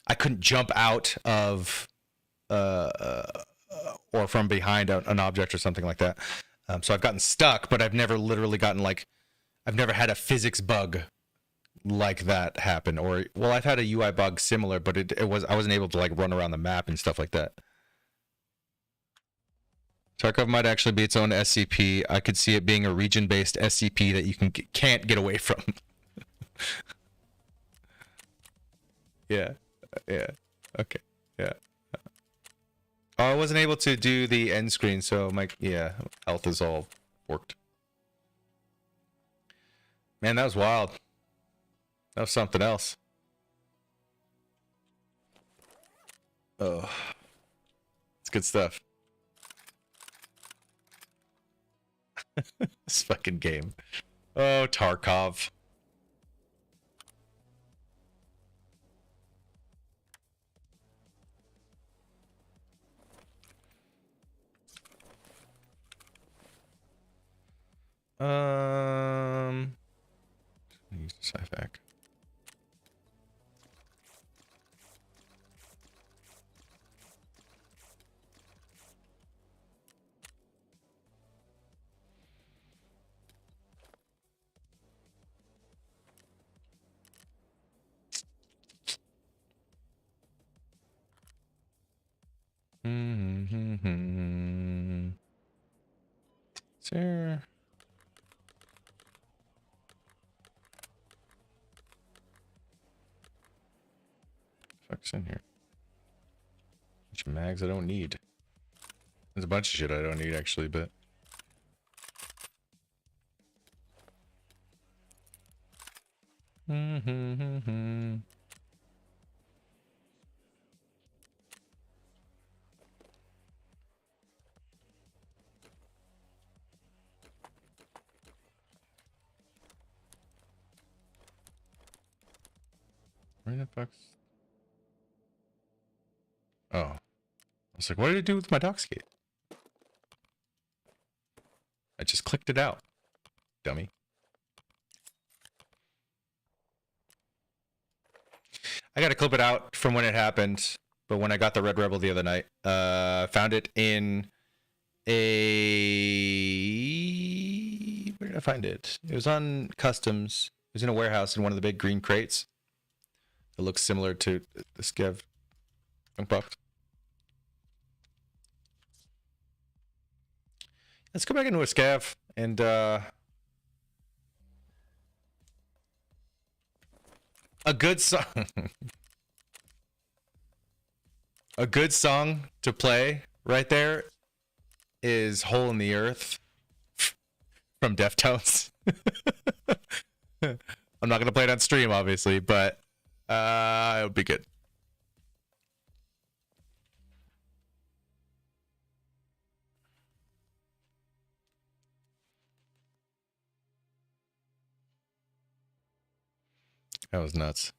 I couldn't jump out of or from behind an object or something like that. So I've gotten stuck, but I've never literally gotten like, I've never had a physics bug like that happen. Or, well, I've had a UI bug similar, but I wasn't able to like run around the map and stuff like that. Tarkov might actually be its own SCP. I could see it being a region-based SCP that you can't get away from. Yeah. Okay. Yeah. Oh, I wasn't able to do the end screen, so my health is all worked. Man, that was wild. That was something else. Oh, it's good stuff. This fucking game. Oh, Tarkov. Use the sci-fac. Sir. Fuck's in here? Bunch of mags I don't need. There's a bunch of shit I don't need actually, but where the fuck's... Oh. I was like, what did it do with my dock skate? I just clicked it out. Dummy. I gotta clip it out from when it happened, but when I got the Red Rebel the other night, found it in a... Where did I find it? It was on Customs. It was in a warehouse in one of the big green crates. It looks similar to the Skev junk box. Let's go back into a Scav and a good song. A good song to play right there is Hole in the Earth from Deftones. I'm not going to play it on stream, obviously, but it would be good. That was nuts.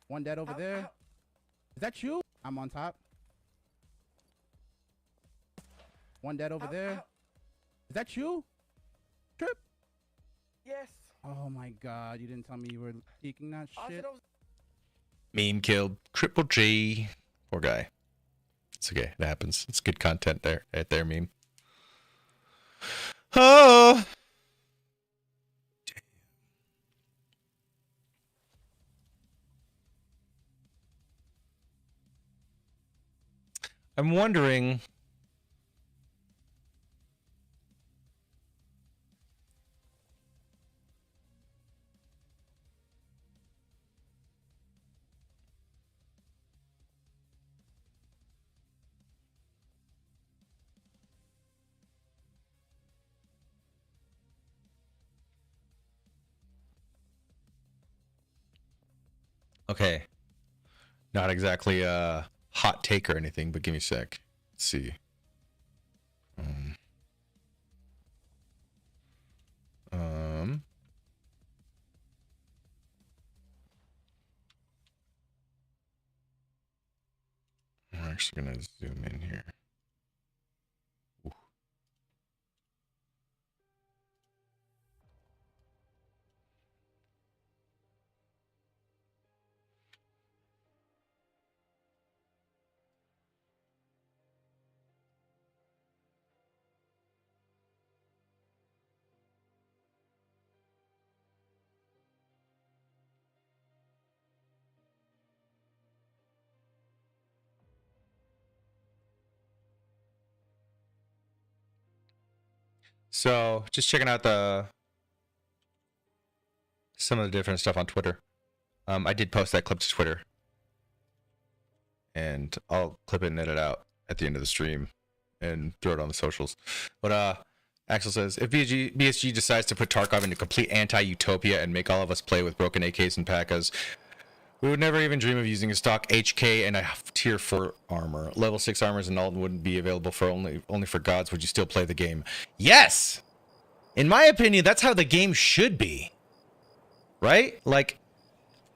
One dead over there. Is that you? I'm on top. One dead over there. Is that you? Trip? Yes. Oh my god, you didn't tell me you were leaking that shit. Meme killed Triple G. Poor guy. It's okay. It happens. It's good content there. Right there, meme. Oh. I'm wondering. Okay. Not exactly a hot take or anything, but give me a sec. Let's see. I'm actually gonna zoom in here. Ooh. So just checking out some of the different stuff on Twitter. I did post that clip to Twitter, and I'll clip it and edit out at the end of the stream and throw it on the socials. But Axel says, if BSG decides to put Tarkov into complete anti-utopia and make all of us play with broken AKs and PAKAs, we would never even dream of using a stock HK and a tier 4 armor. Level 6 armors and Alden wouldn't be available for only for gods. Would you still play the game? Yes! In my opinion, that's how the game should be. Right? Like,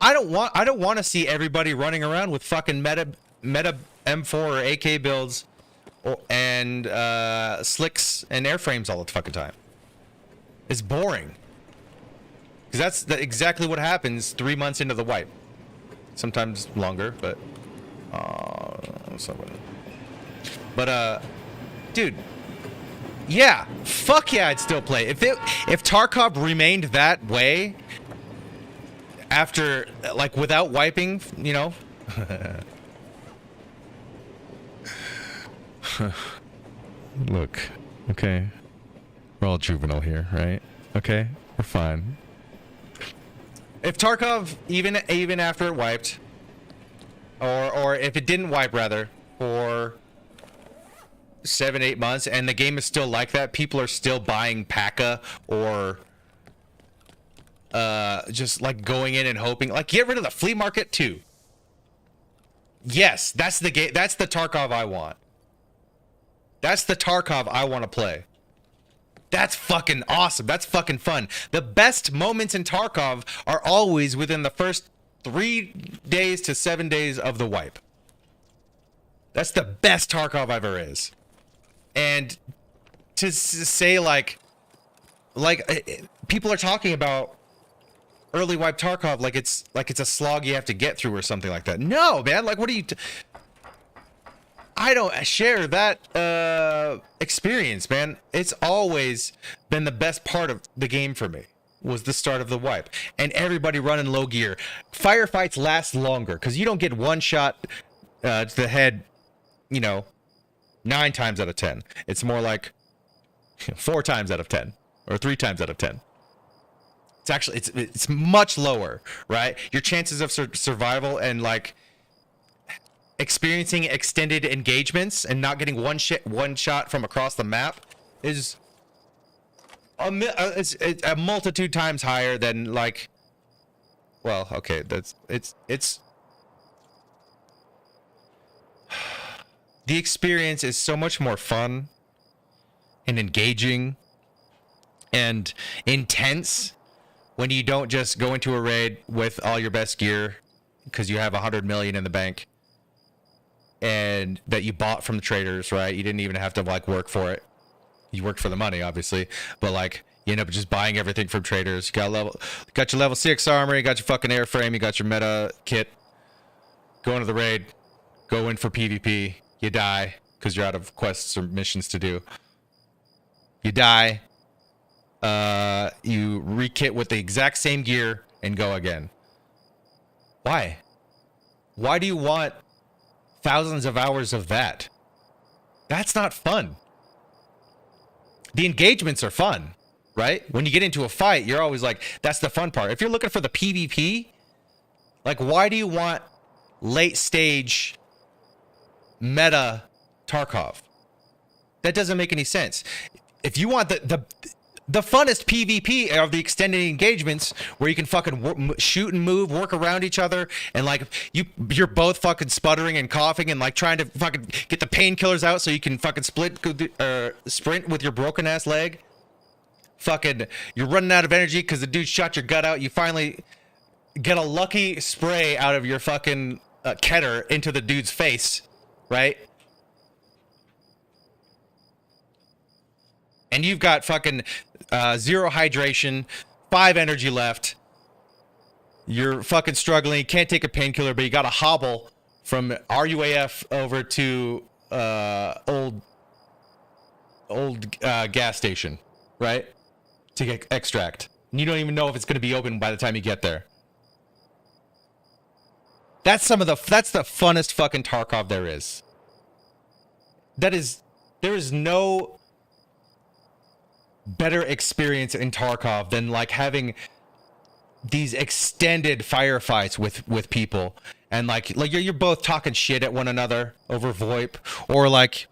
I don't want to see everybody running around with fucking meta M4 or AK builds and slicks and airframes all the fucking time. It's boring. Because that's exactly what happens 3 months into the wipe. Sometimes longer, but dude, yeah, fuck yeah, I'd still play. If Tarkov remained that way after, like, without wiping, you know. Look, okay, we're all juvenile here, right? Okay, we're fine. If Tarkov, even after it wiped, or if it didn't wipe, rather, for 7-8 months, and the game is still like that, people are still buying PAKA or just like going in and hoping, like, get rid of the flea market too. Yes, that's the game. That's the Tarkov I want. That's the Tarkov I want to play. That's fucking awesome. That's fucking fun. The best moments in Tarkov are always within the first 3 days to 7 days of the wipe. That's the best Tarkov ever is. And to say like people are talking about early wipe Tarkov like it's a slog you have to get through or something like that. No, man. Like, what are you? I don't share that experience, man. It's always been the best part of the game for me, was the start of the wipe. And everybody running low gear. Firefights last longer, because you don't get one shot to the head, 9 times out of 10. It's more like 4 times out of 10, or 3 times out of 10. It's actually, it's much lower, right? Your chances of survival and, like, experiencing extended engagements and not getting one shot from across the map is it's a multitude times higher than, like, well, okay, it's the experience is so much more fun and engaging and intense when you don't just go into a raid with all your best gear because you have 100 million in the bank and that you bought from the traders, right? You didn't even have to, like, work for it. You worked for the money, obviously, but, like, you end up just buying everything from traders. You got your level 6 armor, you got your fucking airframe, you got your meta kit. Go into the raid, go in for PvP, you die because you're out of quests or missions to do. You die, you re-kit with the exact same gear and go again. Why? Why do you want thousands of hours of that? That's not fun. The engagements are fun, right? When you get into a fight, you're always like, that's the fun part. If you're looking for the PvP, like, why do you want late stage meta Tarkov? That doesn't make any sense. If you want the funnest PvP are the extended engagements where you can fucking shoot and move, work around each other, and, like, you're both fucking sputtering and coughing and, like, trying to fucking get the painkillers out so you can fucking sprint with your broken ass leg. Fucking, you're running out of energy because the dude shot your gut out. You finally get a lucky spray out of your fucking Keter into the dude's face, right? And you've got fucking 0 hydration, 5 energy left. You're fucking struggling. You can't take a painkiller, but you got to hobble from RUAF over to old gas station, right? To get extract. And you don't even know if it's going to be open by the time you get there. That's the funnest fucking Tarkov there is. There is no better experience in Tarkov than like having these extended firefights with people, and like you're both talking shit at one another over VoIP, or like,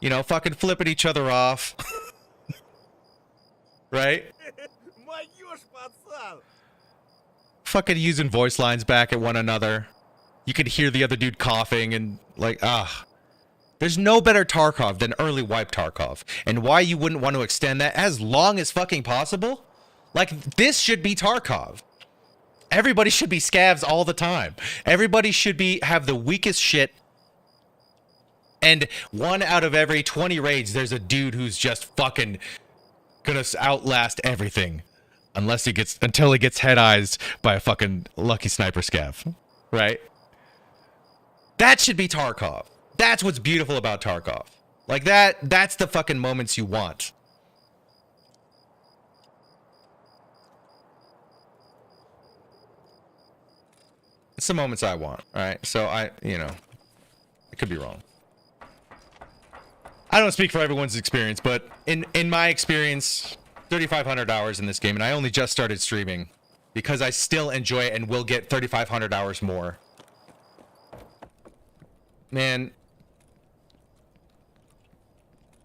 you know, fucking flipping each other off. Right? Fucking using voice lines back at one another. You could hear the other dude coughing and like, there's no better Tarkov than early wipe Tarkov. And why you wouldn't want to extend that as long as fucking possible? Like, this should be Tarkov. Everybody should be scavs all the time. Everybody should have the weakest shit. And 1 out of every 20 raids, there's a dude who's just fucking gonna outlast everything. Until he gets head-eyes by a fucking lucky sniper scav. Right? That should be Tarkov. That's what's beautiful about Tarkov. Like that's the fucking moments you want. It's the moments I want, alright? So I could be wrong. I don't speak for everyone's experience, but in my experience, 3,500 hours in this game, and I only just started streaming because I still enjoy it and will get 3,500 hours more. Man,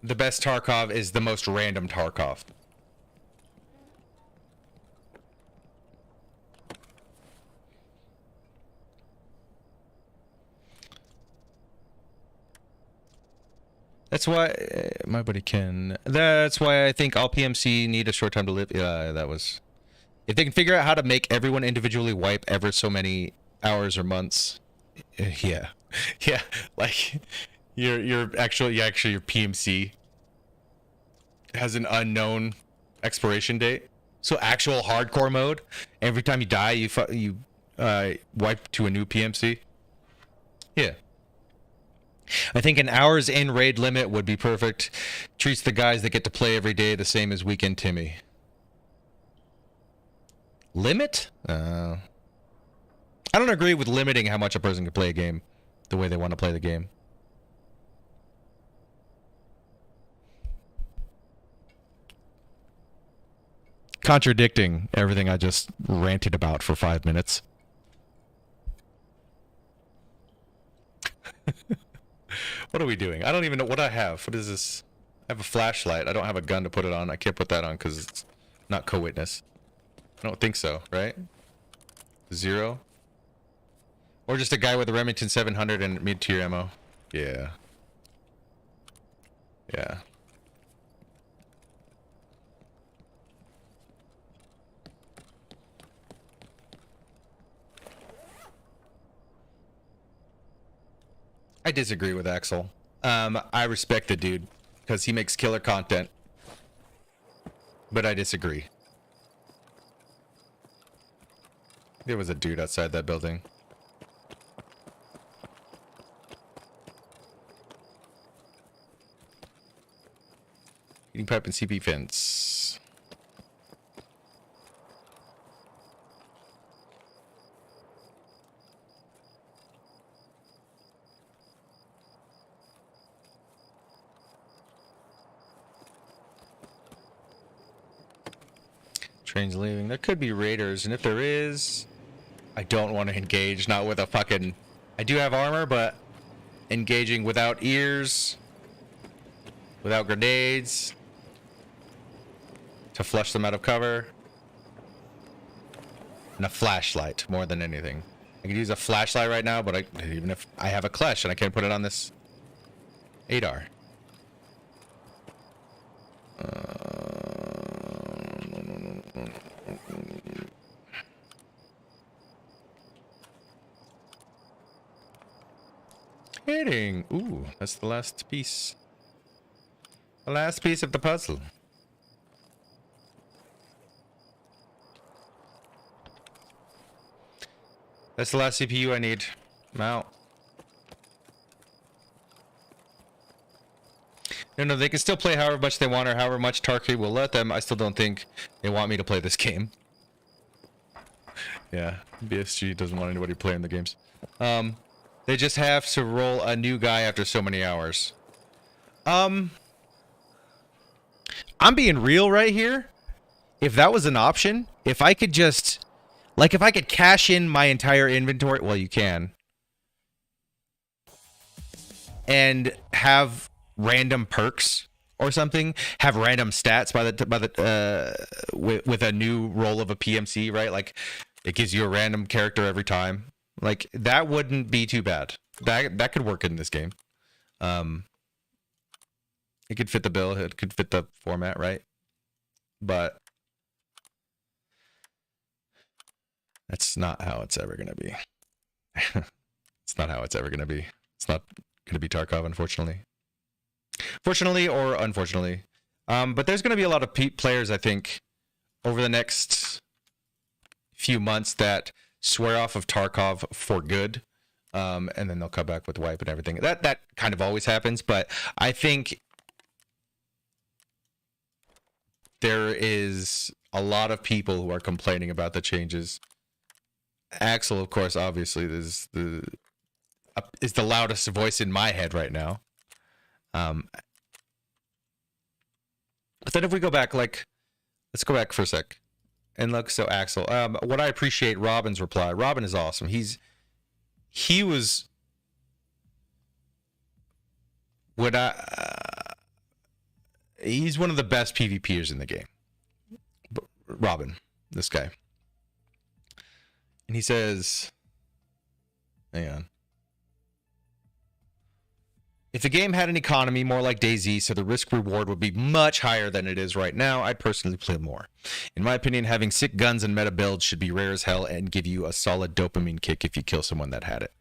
the best Tarkov is the most random Tarkov. That's why my buddy Ken. That's why I think all PMC need a short time to live. Yeah, that was. If they can figure out how to make everyone individually wipe ever so many hours or months, yeah. Like your PMC has an unknown expiration date. So actual hardcore mode, every time you die, you wipe to a new PMC. Yeah. I think an hours in raid limit would be perfect. Treats the guys that get to play every day the same as Weekend Timmy. Limit? I don't agree with limiting how much a person can play a game the way they want to play the game. Contradicting everything I just ranted about for 5 minutes. What are we doing? I don't even know what I have. What is this? I have a flashlight. I don't have a gun to put it on. I can't put that on because it's not co-witness. I don't think so, right? 0? Or just a guy with a Remington 700 and mid-tier ammo. Yeah. Yeah. I disagree with Axel. I respect the dude because he makes killer content, but I disagree. There was a dude outside that building. Heating pipe and CP fence. Train's leaving. There could be raiders, and if there is, I don't want to engage. Not with a fucking... I do have armor, but engaging without ears, without grenades, to flush them out of cover, and a flashlight more than anything. I could use a flashlight right now, but even if I have a clutch and I can't put it on this ADAR. hitting. Ooh, that's the last piece. The last piece of the puzzle. That's the last CPU I need. I'm out. No, they can still play however much they want or however much Tarkov will let them. I still don't think they want me to play this game. Yeah, BSG doesn't want anybody playing the games. They just have to roll a new guy after so many hours. I'm being real right here. If that was an option, if I could just, like, if I could cash in my entire inventory, well, you can, and have random perks or something, have random stats with a new roll of a PMC, right? Like, it gives you a random character every time. Like, that wouldn't be too bad. That could work in this game. It could fit the bill. It could fit the format, right? But that's not how it's ever gonna be. It's not how it's ever gonna be. It's not gonna be Tarkov, unfortunately. Fortunately or unfortunately. But there's gonna be a lot of players, I think, over the next few months that swear off of Tarkov for good, and then they'll come back with wipe and everything. That kind of always happens, but I think there is a lot of people who are complaining about the changes. Axel, of course, obviously is the loudest voice in my head right now. But then if we go back, like, let's go back for a sec and look. So Axel, what I appreciate Robin's reply. Robin is awesome. He's one of the best PvPers in the game. Robin, this guy. And he says, hang on. If the game had an economy more like DayZ, so the risk reward would be much higher than it is right now, I'd personally play more. In my opinion, having sick guns and meta builds should be rare as hell and give you a solid dopamine kick if you kill someone that had it.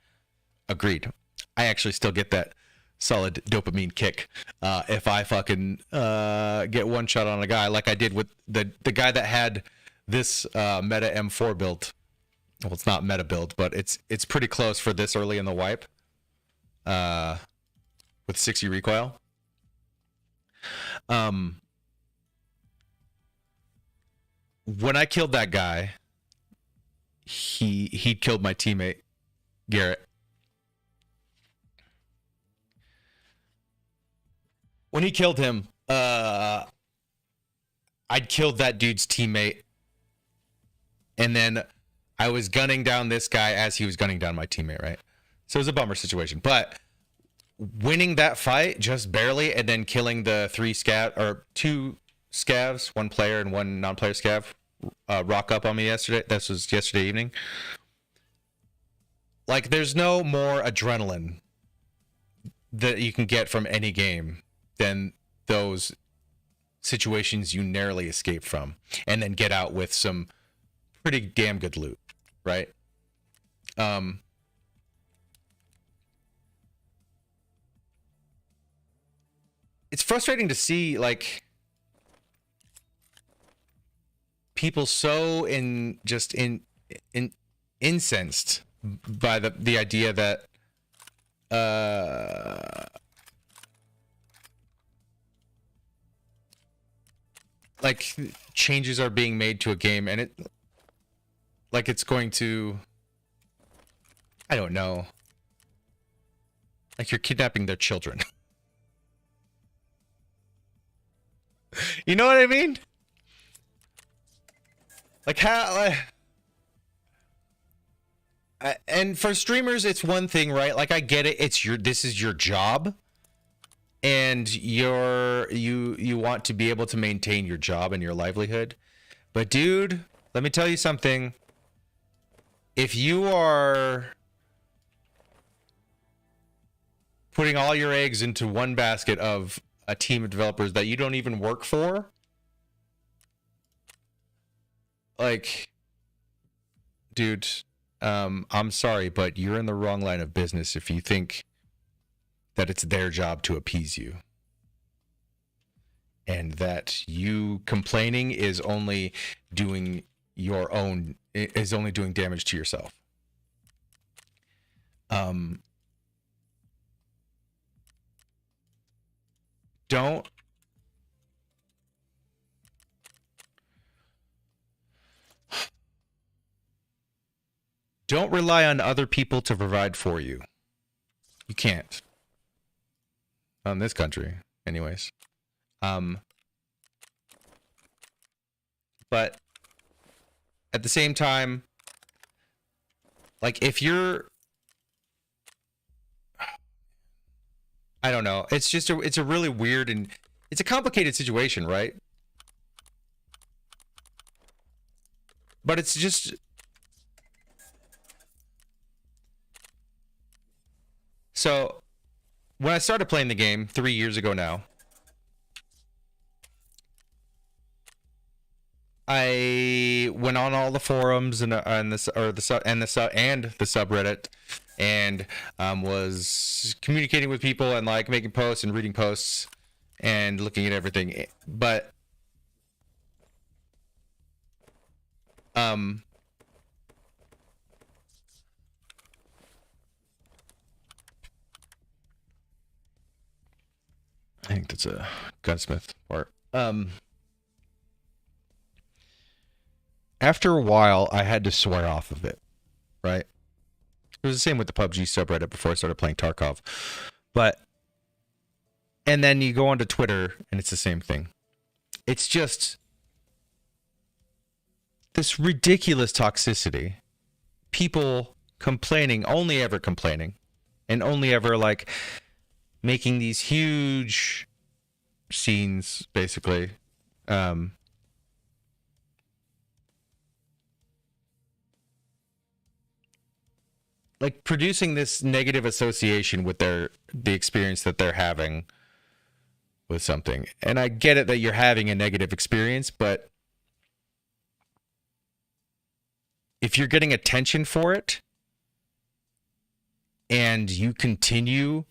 Agreed. I actually still get that solid dopamine kick if I fucking get one shot on a guy, like I did with the guy that had this meta M4 build. Well, it's not meta build, but it's pretty close for this early in the wipe. With 60 recoil. When I killed that guy, he killed my teammate, Garrett. When he killed him, I'd killed that dude's teammate, and then I was gunning down this guy as he was gunning down my teammate, right? So it was a bummer situation, but winning that fight just barely, and then killing the two scavs, one player and one non-player scav, rock up on me yesterday. This was yesterday evening. Like, there's no more adrenaline that you can get from any game than those situations you narrowly escape from, and then get out with some pretty damn good loot, right? It's frustrating to see, like, people so incensed by the idea that like, changes are being made to a game, and it's going to, I don't know, like, you're kidnapping their children. You know what I mean? Like, how, and for streamers, it's one thing, right? Like, I get it. This is your job, and you want to be able to maintain your job and your livelihood. But dude, let me tell you something. If you are putting all your eggs into one basket of a team of developers that you don't even work for, like, dude, I'm sorry, but you're in the wrong line of business if you think that it's their job to appease you. And that you complaining is only doing damage to yourself. Don't rely on other people to provide for you. You can't. Not in this country, anyways. But at the same time, like if you're, I don't know, it's a really weird and it's a complicated situation, right? But it's just, so when I started playing the game 3 years ago now, I went on all the forums and the subreddit, and was communicating with people and like making posts and reading posts and looking at everything. But I think that's a gunsmith part. After a while, I had to swear off of it, right? It was the same with the PUBG subreddit before I started playing Tarkov. And then you go onto Twitter, and it's the same thing. It's just this ridiculous toxicity. People complaining, only ever complaining, and only ever, like, making these huge scenes, basically. Like producing this negative association with the experience that they're having with something. And I get it that you're having a negative experience, but if you're getting attention for it and you continue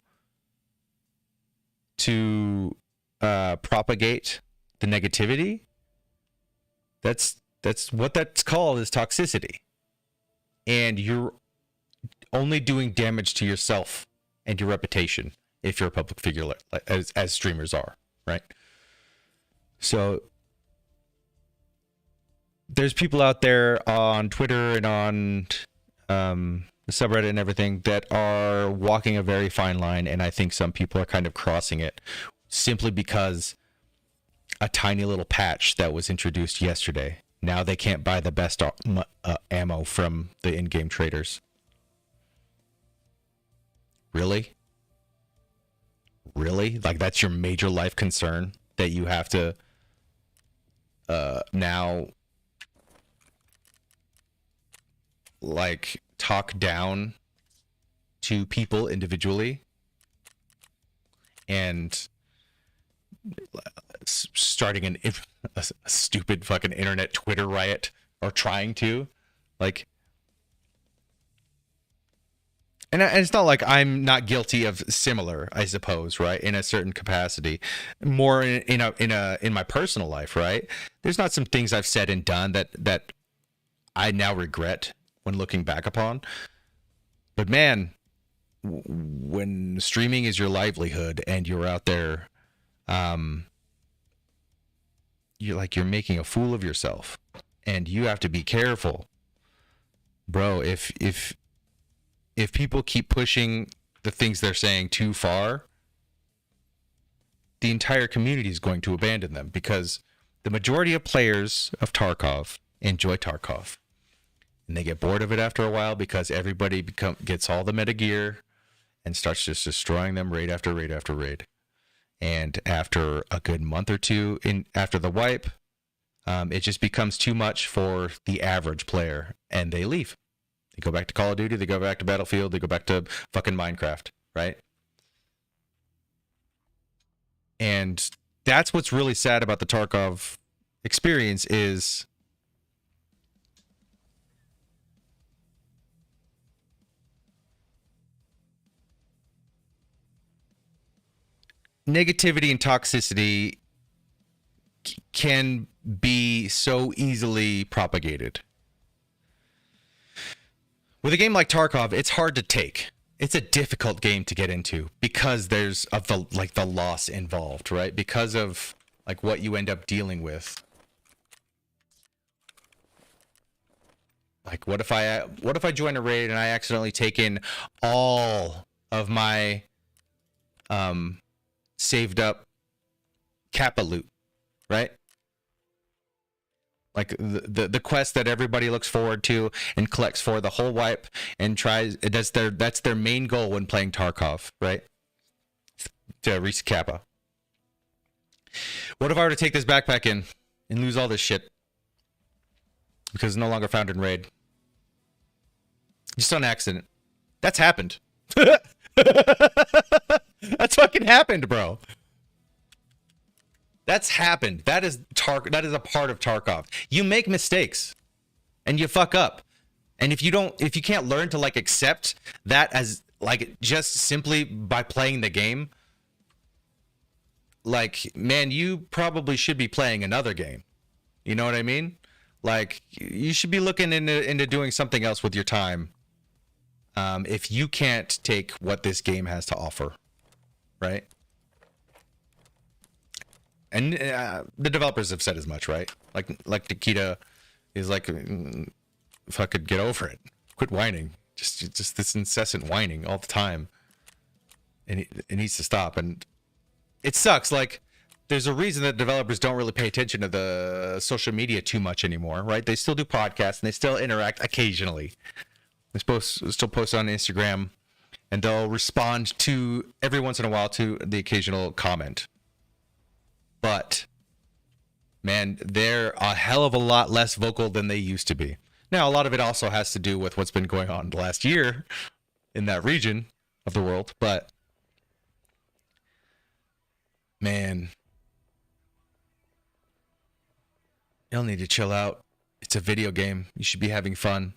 to propagate the negativity, that's what that's called, is toxicity. And you're only doing damage to yourself and your reputation if you're a public figure, as streamers are, right? So there's people out there on Twitter and on the subreddit and everything that are walking a very fine line, and I think some people are kind of crossing it simply because a tiny little patch that was introduced yesterday, now they can't buy the best ammo from the in-game traders. Really? Like, that's your major life concern, that you have to now, like, talk down to people individually and starting a stupid fucking internet Twitter riot, or trying to, like. And it's not like I'm not guilty of similar, I suppose, right? In a certain capacity, more in my personal life, right? There's not some things I've said and done that I now regret when looking back upon. But man, when streaming is your livelihood and you're out there, you're making a fool of yourself, and you have to be careful, bro. If people keep pushing the things they're saying too far, the entire community is going to abandon them, because the majority of players of Tarkov enjoy Tarkov. And they get bored of it after a while because everybody gets all the meta gear and starts just destroying them raid after raid after raid. And after a good month or two after the wipe, it just becomes too much for the average player, and they leave. They go back to Call of Duty, they go back to Battlefield, they go back to fucking Minecraft, right? And that's what's really sad about the Tarkov experience, is negativity and toxicity can be so easily propagated. With a game like Tarkov, it's hard to take. It's a difficult game to get into because there's of the loss involved, right? Because of like what you end up dealing with. Like what if I join a raid and I accidentally take in all of my saved up Kappa loot, right? Like the quest that everybody looks forward to and collects for the whole wipe and tries. That's their main goal when playing Tarkov, right? To reach Kappa. What if I were to take this backpack in and lose all this shit because it's no longer found in raid? Just on accident. That's happened. That's fucking happened, bro. That's happened. That is a part of Tarkov. You make mistakes and you fuck up. And if you can't learn to like accept that as like just simply by playing the game, like, man, you probably should be playing another game. You know what I mean? Like, you should be looking into doing something else with your time. If you can't take what this game has to offer, right? And the developers have said as much, right? Like Nikita is like, if I could get over it, quit whining, just this incessant whining all the time, and it needs to stop. And it sucks. Like, there's a reason that developers don't really pay attention to the social media too much anymore, right? They still do podcasts and they still interact occasionally. They still post on Instagram, and they'll respond to every once in a while to the occasional comment. But, man, they're a hell of a lot less vocal than they used to be. Now, a lot of it also has to do with what's been going on the last year in that region of the world. But, man, you'll need to chill out. It's a video game. You should be having fun.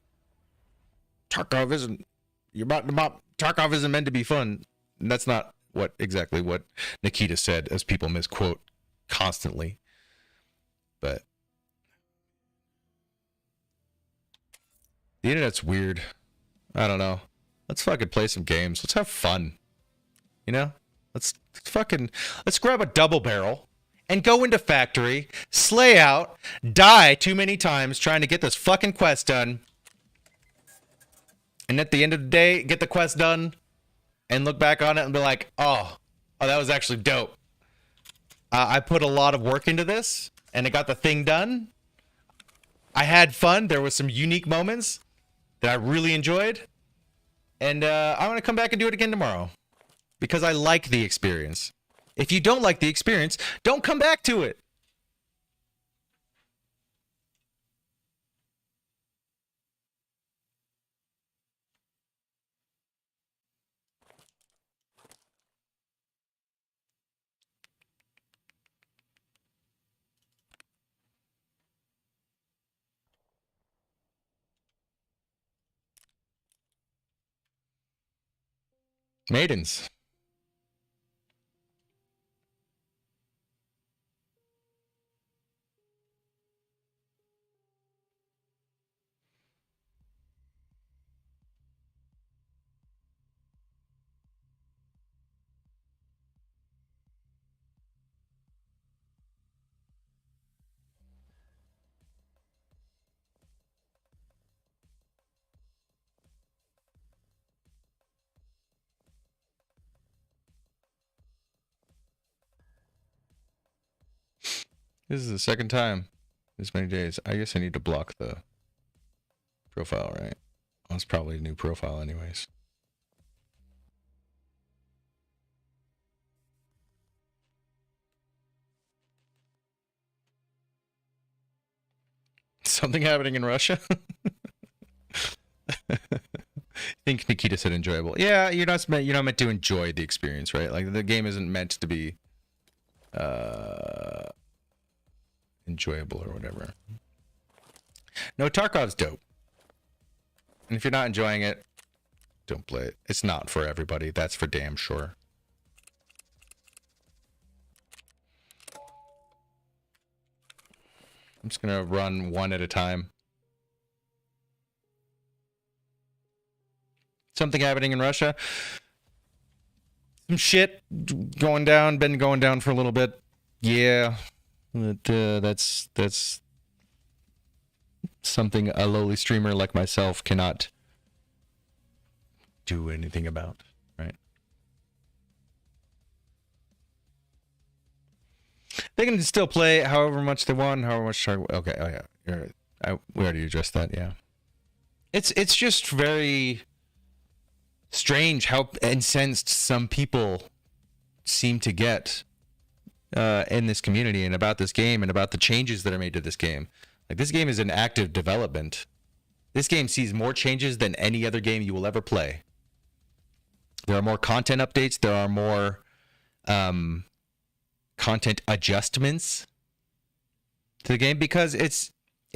Tarkov isn't meant to be fun. And that's not exactly what Nikita said, as people misquote constantly. But the internet's weird. I don't know. Let's fucking play some games. Let's have fun. You know? Let's grab a double barrel and go into factory, slay out, die too many times trying to get this fucking quest done. And at the end of the day, get the quest done and look back on it and be like, oh, that was actually dope. I put a lot of work into this and I got the thing done. I had fun. There was some unique moments that I really enjoyed. And I'm going to come back and do it again tomorrow because I like the experience. If you don't like the experience, don't come back to it. Maidens. This is the second time this many days. I guess I need to block the profile, right? Well, it's probably a new profile anyways. Something happening in Russia? I think Nikita said enjoyable. Yeah, you're not meant to enjoy the experience, right? Like the game isn't meant to be enjoyable or whatever. No, Tarkov's dope. And if you're not enjoying it, don't play it. It's not for everybody. That's for damn sure. I'm just gonna run one at a time. Something happening in Russia. Some shit going down. Been going down for a little bit. Yeah, that's something a lowly streamer like myself cannot do anything about, right? They can still play however much they want, however much. Okay, oh yeah, we already addressed that. Yeah, it's just very strange how incensed some people seem to get in this community and about this game and about the changes that are made to this game. Like, this game is in active development. This game sees more changes than any other game you will ever play. There are more content updates. There are more content adjustments to the game because it's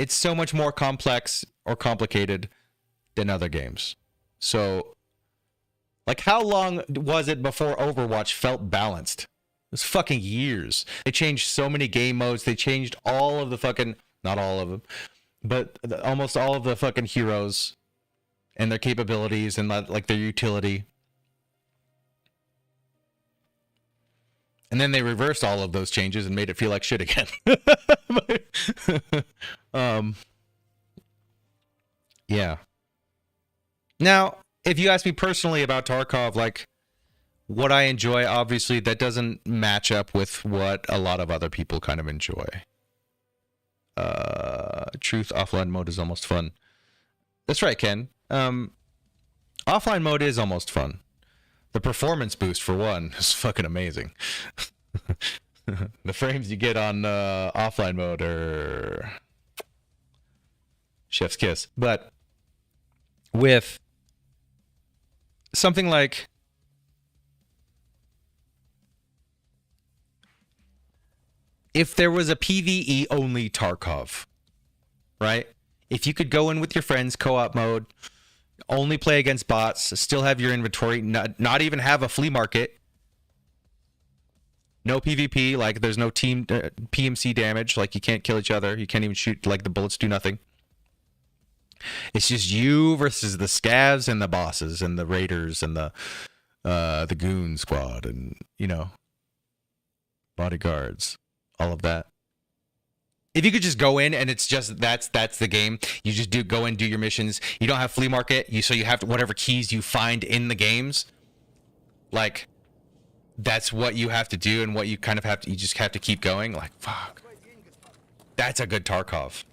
so much more complex or complicated than other games. So, like, how long was it before Overwatch felt balanced? It was fucking years. They changed so many game modes. They changed all of the fucking, not all of them, but almost all of the fucking heroes and their capabilities and like their utility. And then they reversed all of those changes and made it feel like shit again. Yeah. Now, if you ask me personally about Tarkov, like, what I enjoy, obviously, that doesn't match up with what a lot of other people kind of enjoy. Truth, offline mode is almost fun. That's right, Ken. Offline mode is almost fun. The performance boost, for one, is fucking amazing. The frames you get on offline mode are chef's kiss. But with something like if there was a PvE only Tarkov, right? If you could go in with your friends, co-op mode, only play against bots, still have your inventory, not even have a flea market, no PvP, like there's no team PMC damage, like you can't kill each other, you can't even shoot, like the bullets do nothing. It's just you versus the scavs and the bosses and the raiders and the goon squad and, you know, bodyguards, all of that. If you could just go in and it's just that's the game. You just go in, do your missions. You don't have flea market. So you have to, whatever keys you find in the games, like that's what you have to do and what you kind of have to. You just have to keep going. Like, fuck, that's a good Tarkov,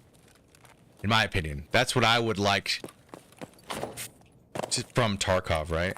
in my opinion. That's what I would like from Tarkov, right?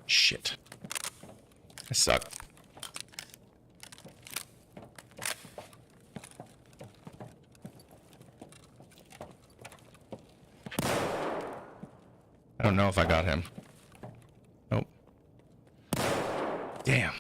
Shit. I suck. I don't know if I got him. Nope. Damn.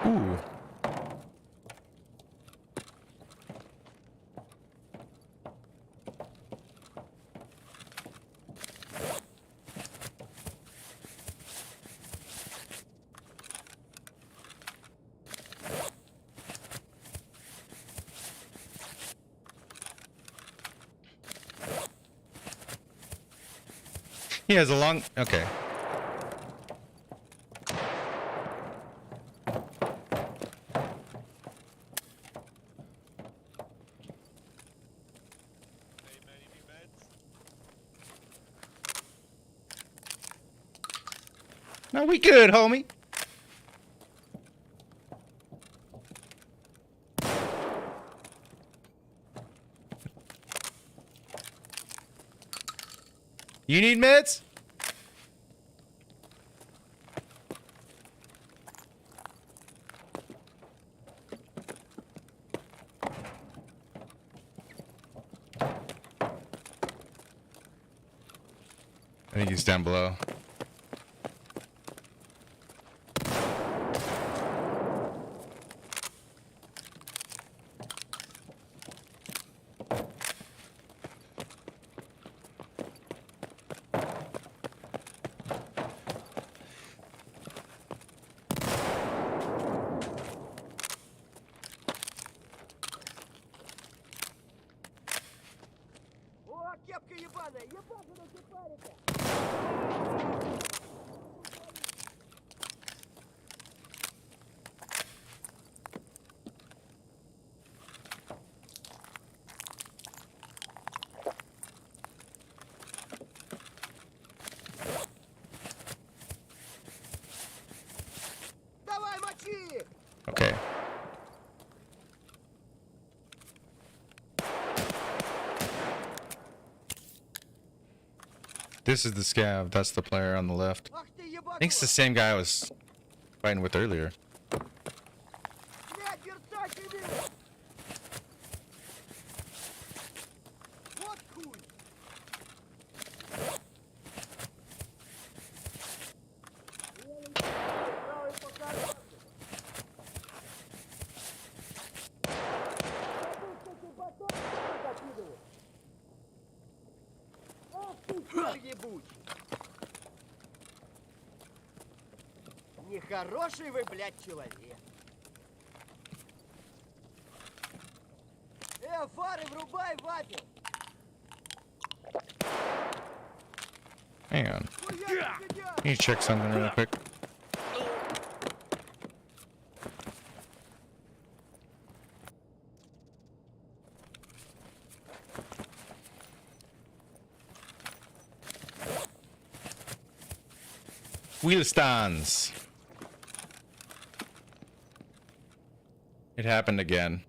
Ooh. He has a long... Okay. No, we good, homie. You need meds? I think he's down below. О, кепка ебаная! Ебаная на кипарика! Давай, мочи! Okay. This is the scav. That's the player on the left. Ах ты I think it's the ебанула! same guy I was fighting with earlier. Блядь, вертатель! Вот хуй! Правый по карману. Кстати, батон закидываю. Ах ты, хер ебучий! Нехороший вы, блядь, человек. Фары врубай, вапер! Hang on. Хуя тебя! I need to check something real quick. Wheel stands. It happened again.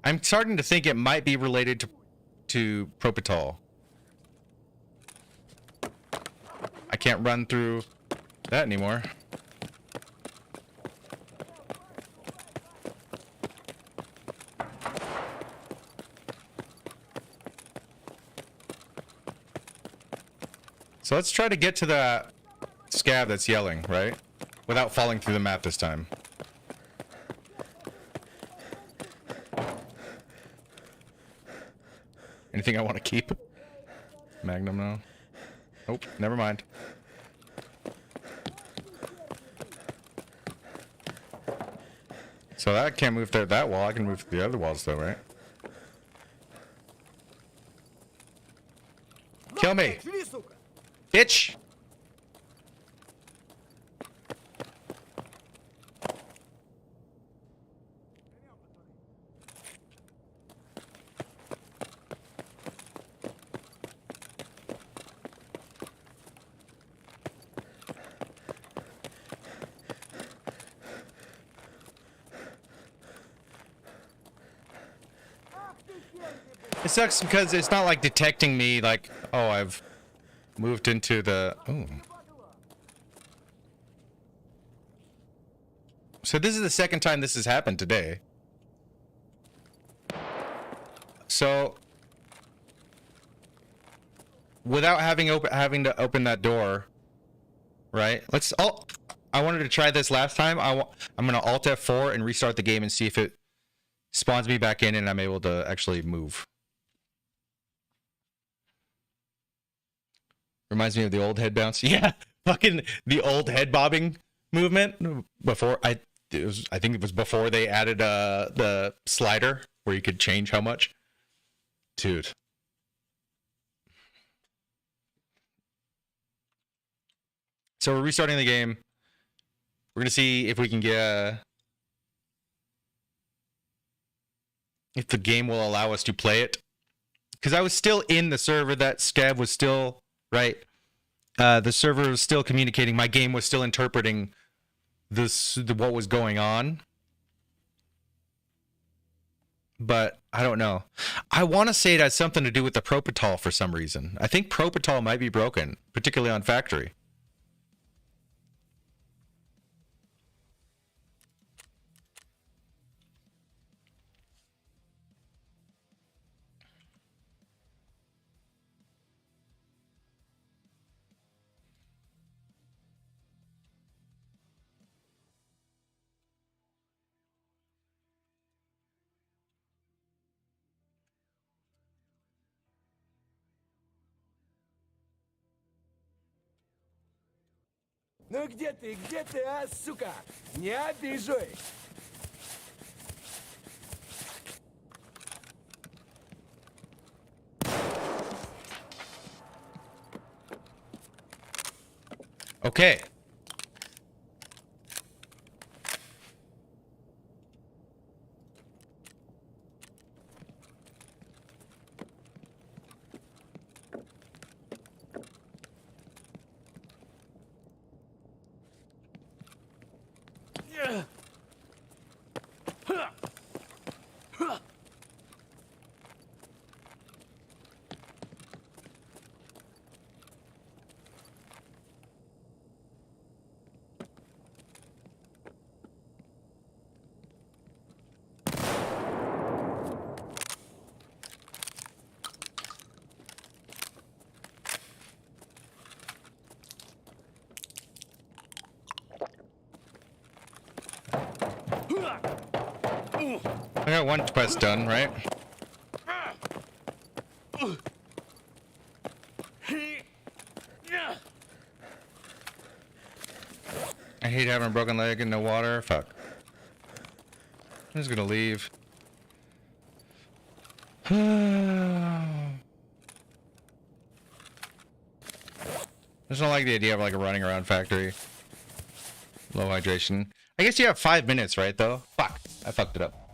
I'm starting to think it might be related to Propital. I can't run through that anymore. So let's try to get to the scav that's yelling, right? Without falling through the map this time. Anything I want to keep? Magnum, no. Nope, never mind. So that can't move through that wall. I can move through the other walls though, right? Kill me, Жри, сука! bitch! It sucks because it's not like detecting me like, oh, I've moved into the... Ooh. So this is the second time this has happened today. So without having to open that door, right? I wanted to try this last time. I'm gonna Alt F4 and restart the game and see if it spawns me back in and I'm able to actually move. Reminds me of the old head bounce. Yeah, fucking the old head bobbing movement before I think it was before they added the slider where you could change how much. Dude. So we're restarting the game. We're gonna see if we can get if the game will allow us to play it. Because I was still in the server that Scav was still right. The server was still communicating. My game was still interpreting what was going on. But I don't know. I want to say it has something to do with the Propital for some reason. I think Propital might be broken, particularly on factory. Ну где ты, а, сука? Не обижай! Okay. I got one quest done, right? I hate having a broken leg in the water. Fuck. I'm just gonna leave. I just don't like the idea of like running around factory. Low hydration. I guess you have 5 minutes, right, though? Fuck. I fucked it up.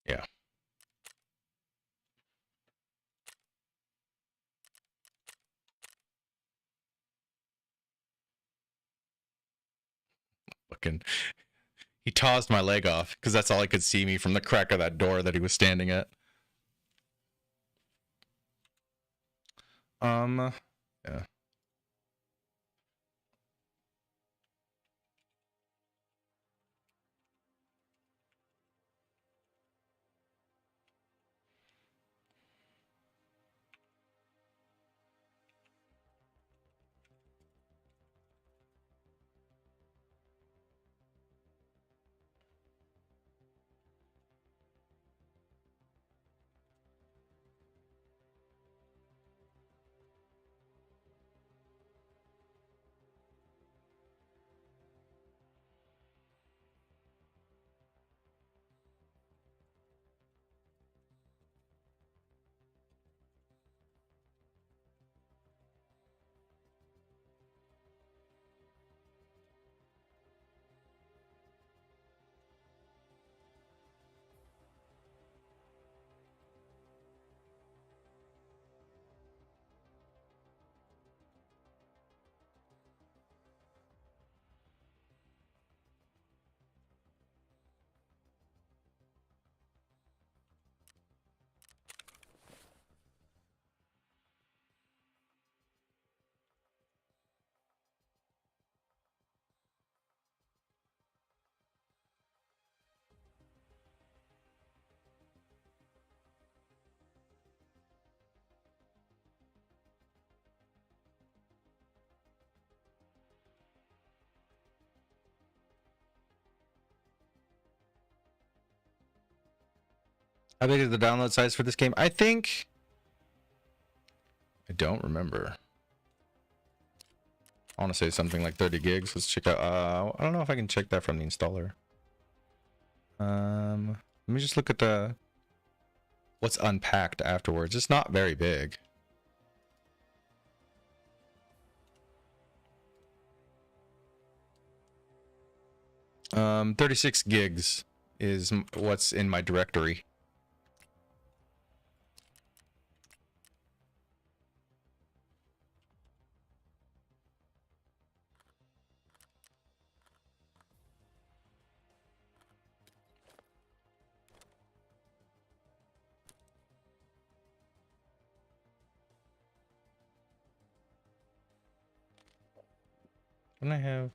Yeah. Fucking. He tossed my leg off because that's all I could see me from the crack of that door that he was standing at. Yeah. How big is the download size for this game? I think... I don't remember. I want to say something like 30 gigs. Let's check out... I don't know if I can check that from the installer. Let me just look at the... what's unpacked afterwards. It's not very big. 36 gigs is what's in my directory. And I have...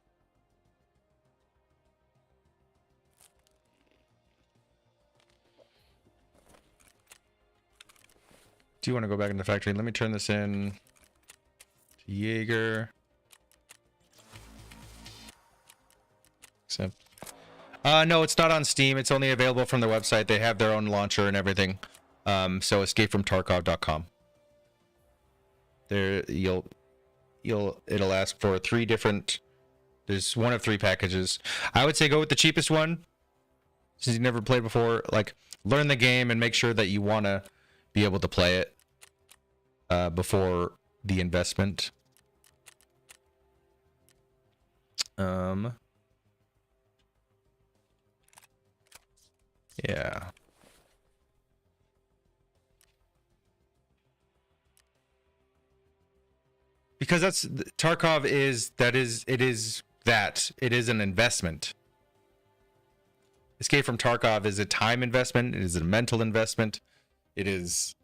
Do you want to go back in the factory? Let me turn this in to Jaeger. Except, no, it's not on Steam. It's only available from their website. They have their own launcher and everything. So escapefromtarkov.com. There, it'll ask for 3 different. There's one of 3 packages. I would say go with the cheapest one, since you've never played before. Like, learn the game and make sure that you want to be able to play it before the investment. Yeah. Because that's Tarkov is that it is an investment. Escape from Tarkov is a time investment, it is a mental investment. It is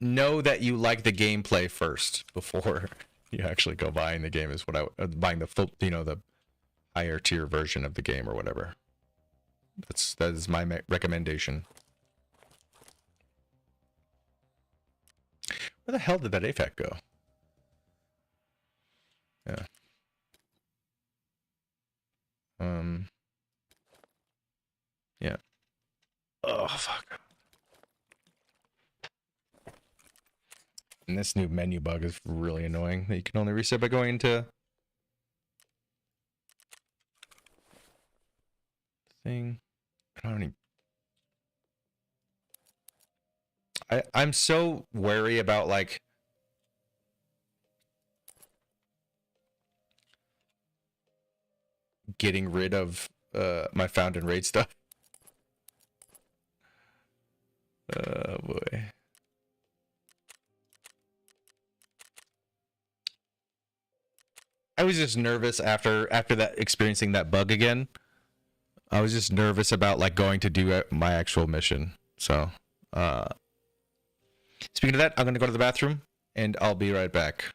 know that you like the gameplay first before you actually go buying the game is what I buying the full, the higher tier version of the game or whatever. That is my recommendation. Where the hell did that AFAC go? Yeah. Yeah. Oh, fuck. And this new menu bug is really annoying. That you can only reset by going into thing. I don't even... I'm so wary about like getting rid of my found and raid stuff. Oh boy. I was just nervous after that, experiencing that bug again. I was just nervous about like going to do my actual mission. So, speaking of that, I'm gonna go to the bathroom and I'll be right back.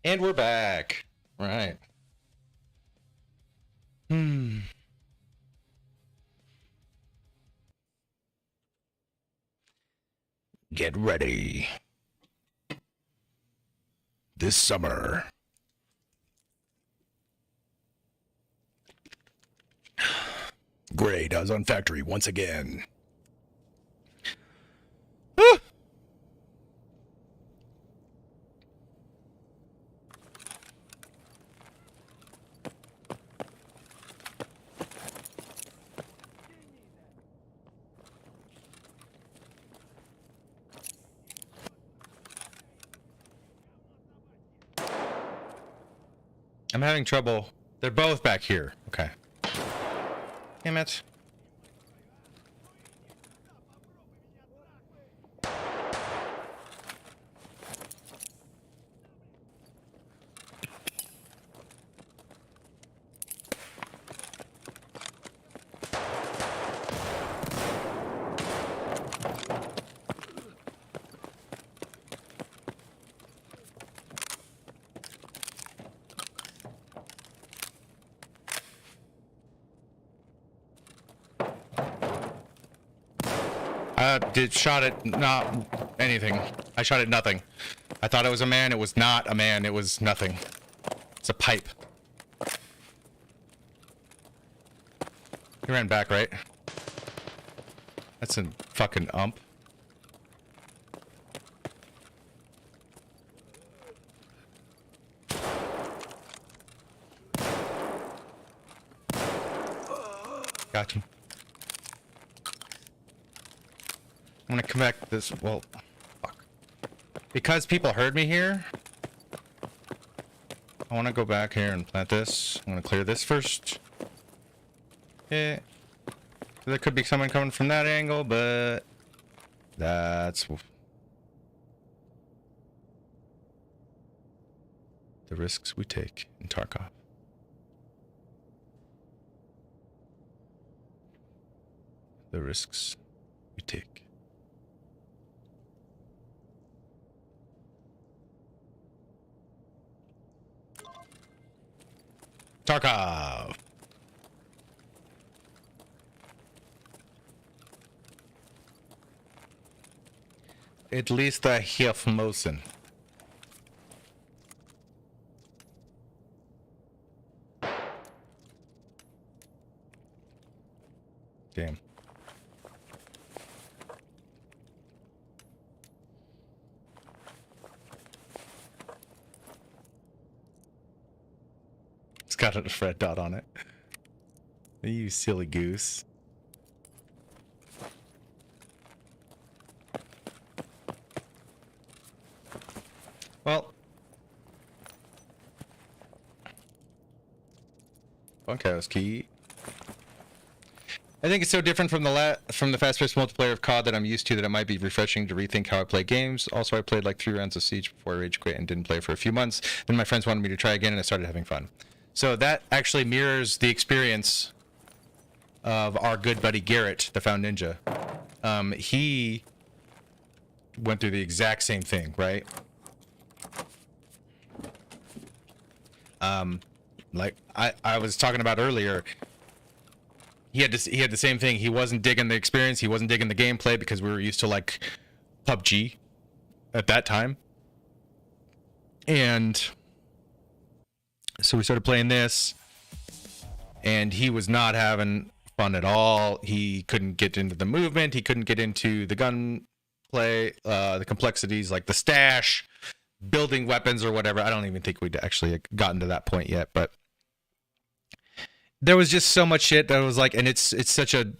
And we're back. All right. Get ready. This summer. Gray does on factory once again. Ah! I'm having trouble. They're both back here. Okay. Damn it. Shot it, not anything. I shot at nothing. I thought it was a man. It was not a man. It was nothing. It's a pipe. He ran back, right? That's a fucking ump. Got him. I'm gonna connect this. Well, fuck. Because people heard me here, I want to go back here and plant this. I'm gonna clear this first. Yeah. There could be someone coming from that angle, but that's the risks we take in Tarkov. The risks we take. Tarkov. At least I hear from Mosen. Damn. It's got a red dot on it. You silly goose. Well. Bunkhouse key. I think it's so different from the fast-paced multiplayer of COD that I'm used to that it might be refreshing to rethink how I play games. Also, I played like 3 rounds of Siege before I rage quit and didn't play for a few months. Then my friends wanted me to try again and I started having fun. So that actually mirrors the experience of our good buddy Garrett, the Found Ninja. He went through the exact same thing, right? Like I was talking about earlier, he had the same thing. He wasn't digging the experience. He wasn't digging the gameplay because we were used to like PUBG at that time. And so we started playing this, and he was not having fun at all. He couldn't get into the movement. He couldn't get into the gunplay, the complexities like the stash, building weapons or whatever. I don't even think we'd actually gotten to that point yet, but there was just so much shit that was like, and it's such a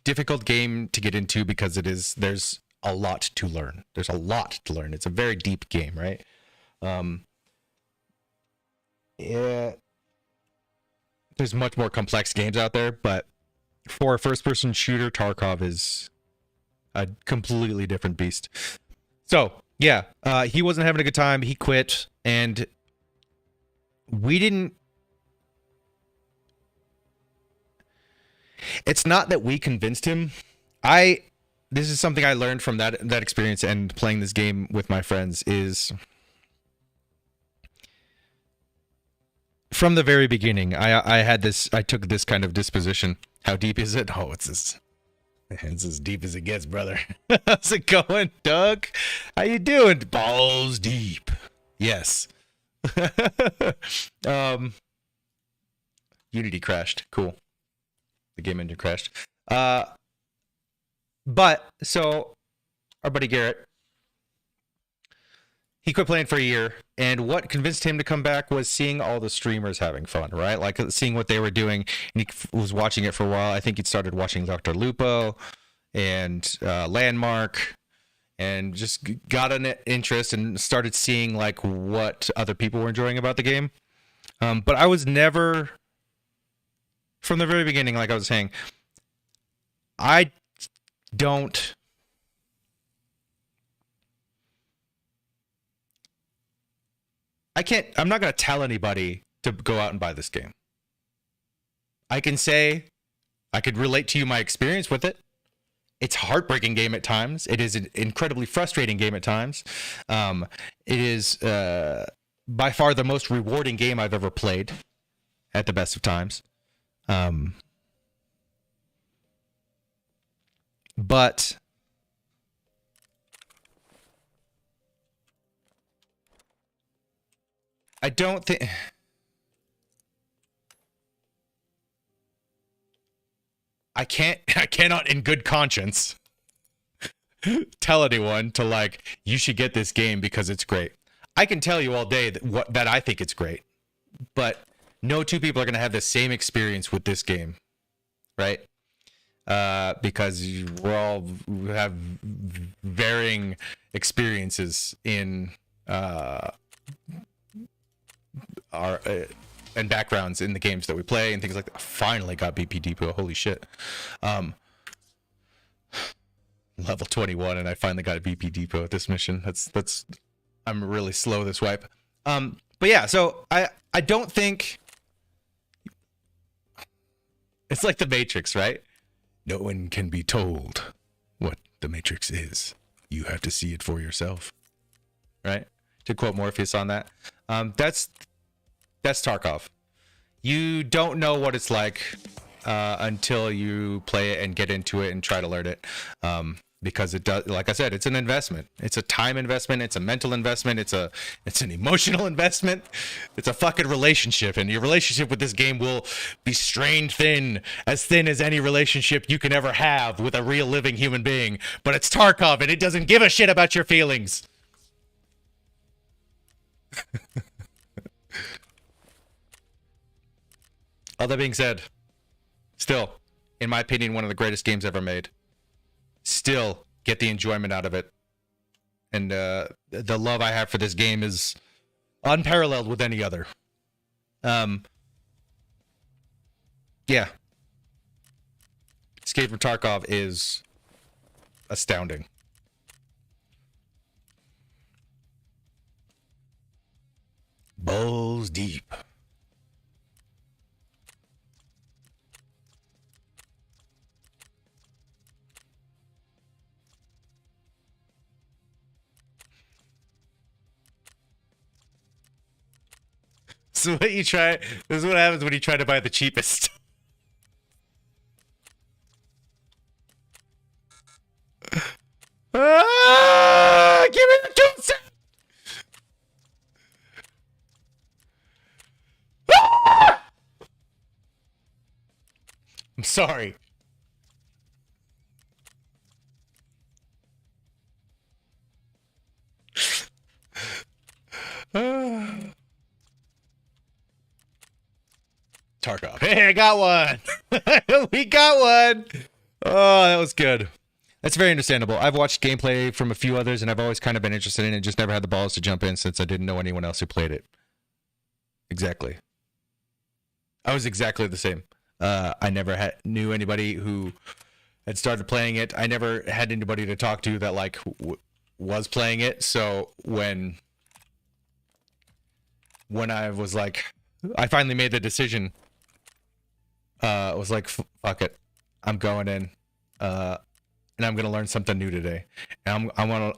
difficult game to get into because there's a lot to learn. There's a lot to learn. It's a very deep game, right? Yeah, there's much more complex games out there, but for a first-person shooter, Tarkov is a completely different beast. So, yeah, he wasn't having a good time. He quit, and we didn't... It's not that we convinced him. This is something I learned from that experience and playing this game with my friends is... from the very beginning, I took this kind of disposition. How deep is it? Oh, it's as deep as it gets, brother. How's it going, Doug? How you doing? Balls deep. Yes. Unity crashed. Cool. The game engine crashed. But so our buddy Garrett, he quit playing for a year, and what convinced him to come back was seeing all the streamers having fun, right? Like seeing what they were doing, and he was watching it for a while. I think he'd started watching Dr. Lupo and Landmark, and just got an interest and started seeing like what other people were enjoying about the game. But I was never, from the very beginning, like I was saying, I'm not going to tell anybody to go out and buy this game. I can say, I could relate to you my experience with it. It's a heartbreaking game at times. It is an incredibly frustrating game at times. It is by far the most rewarding game I've ever played at the best of times. But I don't think I cannot in good conscience tell anyone to like, you should get this game because it's great. I can tell you all day that I think it's great, but no two people are going to have the same experience with this game, right? Because we have varying experiences in our and backgrounds in the games that we play and things like that. I finally got BP Depot. Holy shit. Level 21 and I finally got a BP Depot at this mission. That's I'm really slow this wipe. But yeah, so I don't think it's like the Matrix, right? No one can be told what the Matrix is. You have to see it for yourself. Right? To quote Morpheus on that. That's Tarkov. You don't know what it's like until you play it and get into it and try to learn it. Because it does, like I said, it's an investment. It's a time investment. It's a mental investment. It's an emotional investment. It's a fucking relationship. And your relationship with this game will be strained thin as any relationship you can ever have with a real living human being. But it's Tarkov and it doesn't give a shit about your feelings. All that being said, still, in my opinion, one of the greatest games ever made. Still get the enjoyment out of it. And the love I have for this game is unparalleled with any other. Yeah. Escape from Tarkov is astounding. Balls deep. This is what happens when you try to buy the cheapest. Give me the 2 cents! I'm sorry. Tarkov. Hey, I got one. We got one. Oh, that was good. That's very understandable. I've watched gameplay from a few others, and I've always kind of been interested in it, just never had the balls to jump in since I didn't know anyone else who played it. Exactly. I was exactly the same. I never knew anybody who had started playing it. I never had anybody to talk to that like was playing it. So when I was like, I finally made the decision. I was like, fuck it, I'm going in, and I'm gonna learn something new today. And I'm gonna.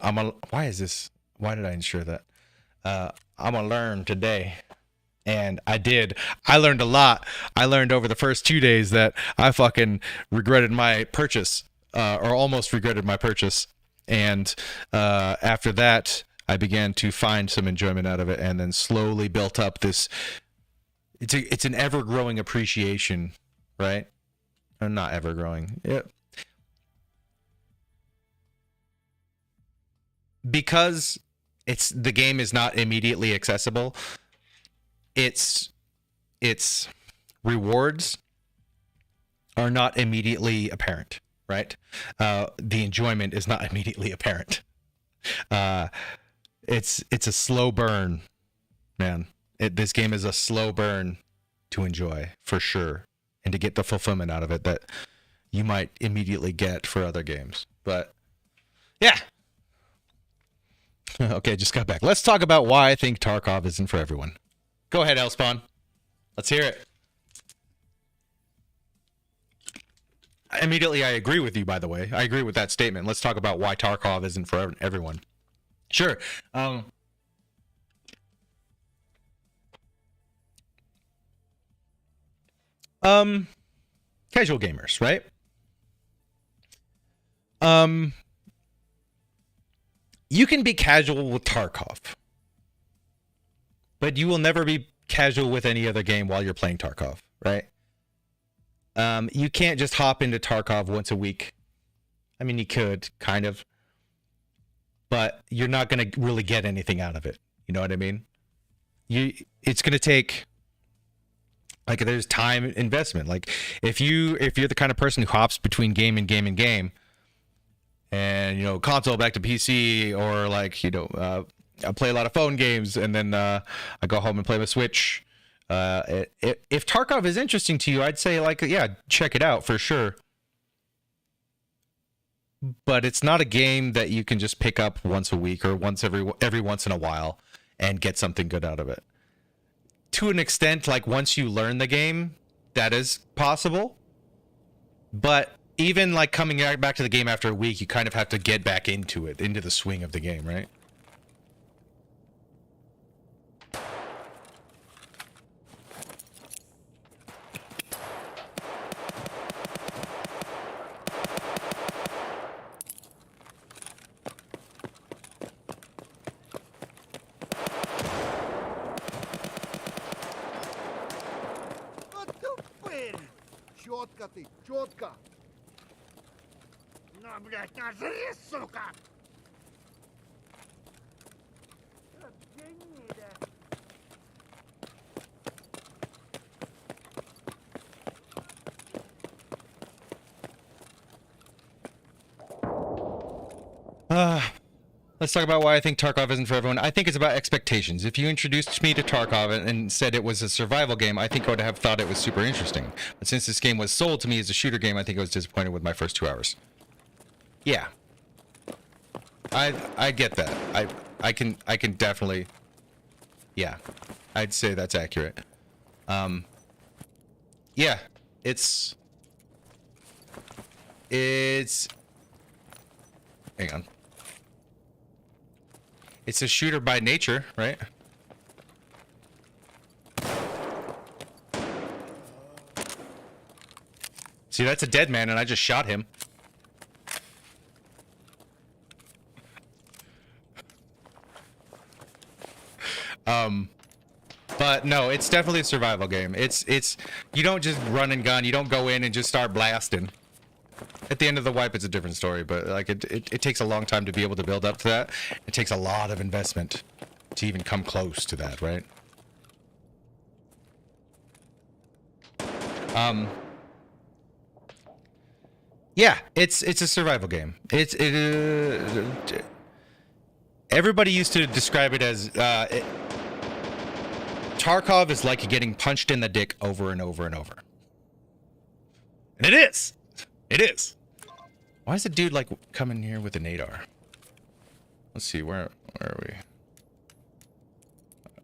Why is this? Why did I ensure that? I'm gonna learn today. And I did. I learned a lot. I learned over the first 2 days that I fucking regretted my purchase, or almost regretted my purchase. And after that, I began to find some enjoyment out of it, and then slowly built up this. It's an ever growing appreciation, right? Or not ever growing. Yeah. Because the game is not immediately accessible. Its rewards are not immediately apparent, right? The enjoyment is not immediately apparent. It's a slow burn, man. This game is a slow burn to enjoy, for sure, and to get the fulfillment out of it that you might immediately get for other games. But yeah. Okay, just got back. Let's talk about why I think Tarkov isn't for everyone. Go ahead, Elspawn. Let's hear it. Immediately, I agree with you, by the way. I agree with that statement. Let's talk about why Tarkov isn't for everyone. Sure. Casual gamers, right? You can be casual with Tarkov, but you will never be casual with any other game while you're playing Tarkov, right? You can't just hop into Tarkov once a week. I mean, you could, kind of, but you're not going to really get anything out of it. You know what I mean? It's going to take, like, there's time investment. Like, if you're the kind of person who hops between game and game and game, and, you know, console back to PC, or, like, you know, I play a lot of phone games, and then I go home and play my Switch. If Tarkov is interesting to you, I'd say, like, yeah, check it out for sure. But it's not a game that you can just pick up once a week or every once in a while and get something good out of it. To an extent, like, once you learn the game, that is possible. But even, like, coming back to the game after a week, you kind of have to get back into it, into the swing of the game, right? Четко ты, четко. На, блядь, нажри, сука! Let's talk about why I think Tarkov isn't for everyone. I think it's about expectations. If you introduced me to Tarkov and said it was a survival game, I think I would have thought it was super interesting. But since this game was sold to me as a shooter game, I think I was disappointed with my first 2 hours. Yeah. I get that. I can definitely, yeah. I'd say that's accurate. Yeah. It's hang on. It's a shooter by nature, right? See, that's a dead man, and I just shot him. But no, it's definitely a survival game. It's you don't just run and gun. You don't go in and just start blasting. At the end of the wipe, it's a different story, but like it takes a long time to be able to build up to that. It takes a lot of investment to even come close to that, right? Yeah, it's a survival game. Everybody used to describe it as Tarkov is like getting punched in the dick over and over and over. And it is. It is. Why is the dude like coming here with a nadar? Let's see, where are we?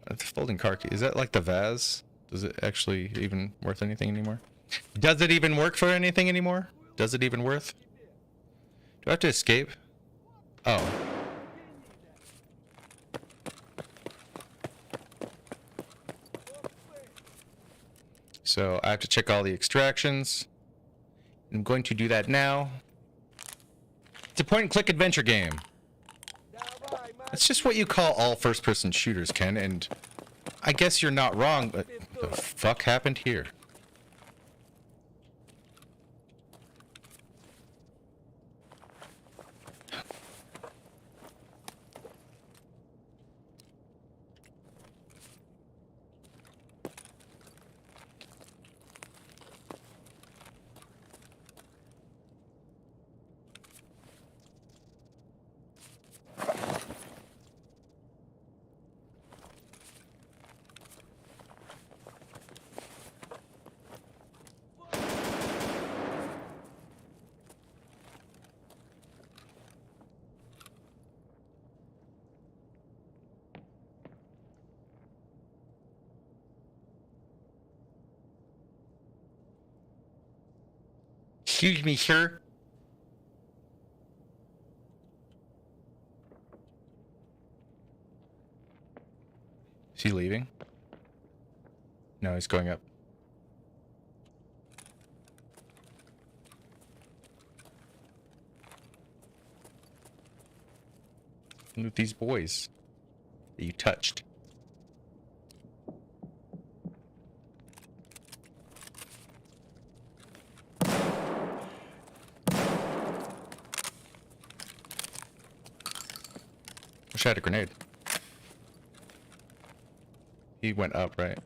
It's folding car key. Is that like the Vaz? Does it actually even worth anything anymore? Does it even work for anything anymore? Does it even worth? Do I have to escape? Oh. So I have to check all the extractions. I'm going to do that now. It's a point-and-click adventure game. That's just what you call all first-person shooters, Ken, and I guess you're not wrong, but what the fuck happened here? Excuse me, sir. Is he leaving? No, he's going up. Look at these boys that you touched. Wish I had a grenade. He went up, right?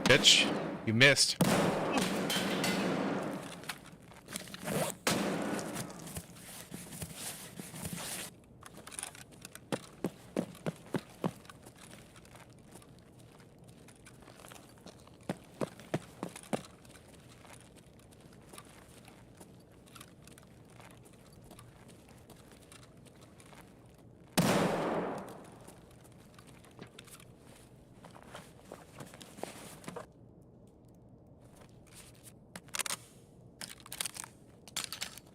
Bitch, you missed.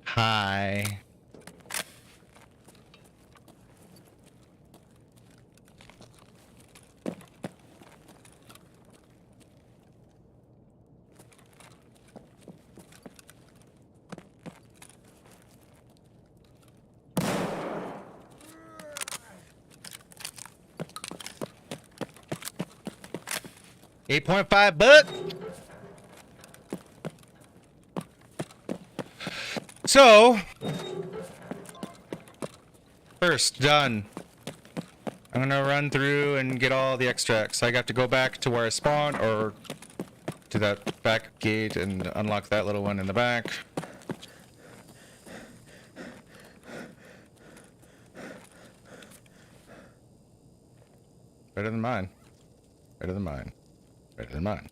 Hi. $8.5. So, first, done. I'm gonna run through and get all the extracts. I got to go back to where I spawned, or to that back gate and unlock that little one in the back. Better than mine. Better than mine. Better than mine.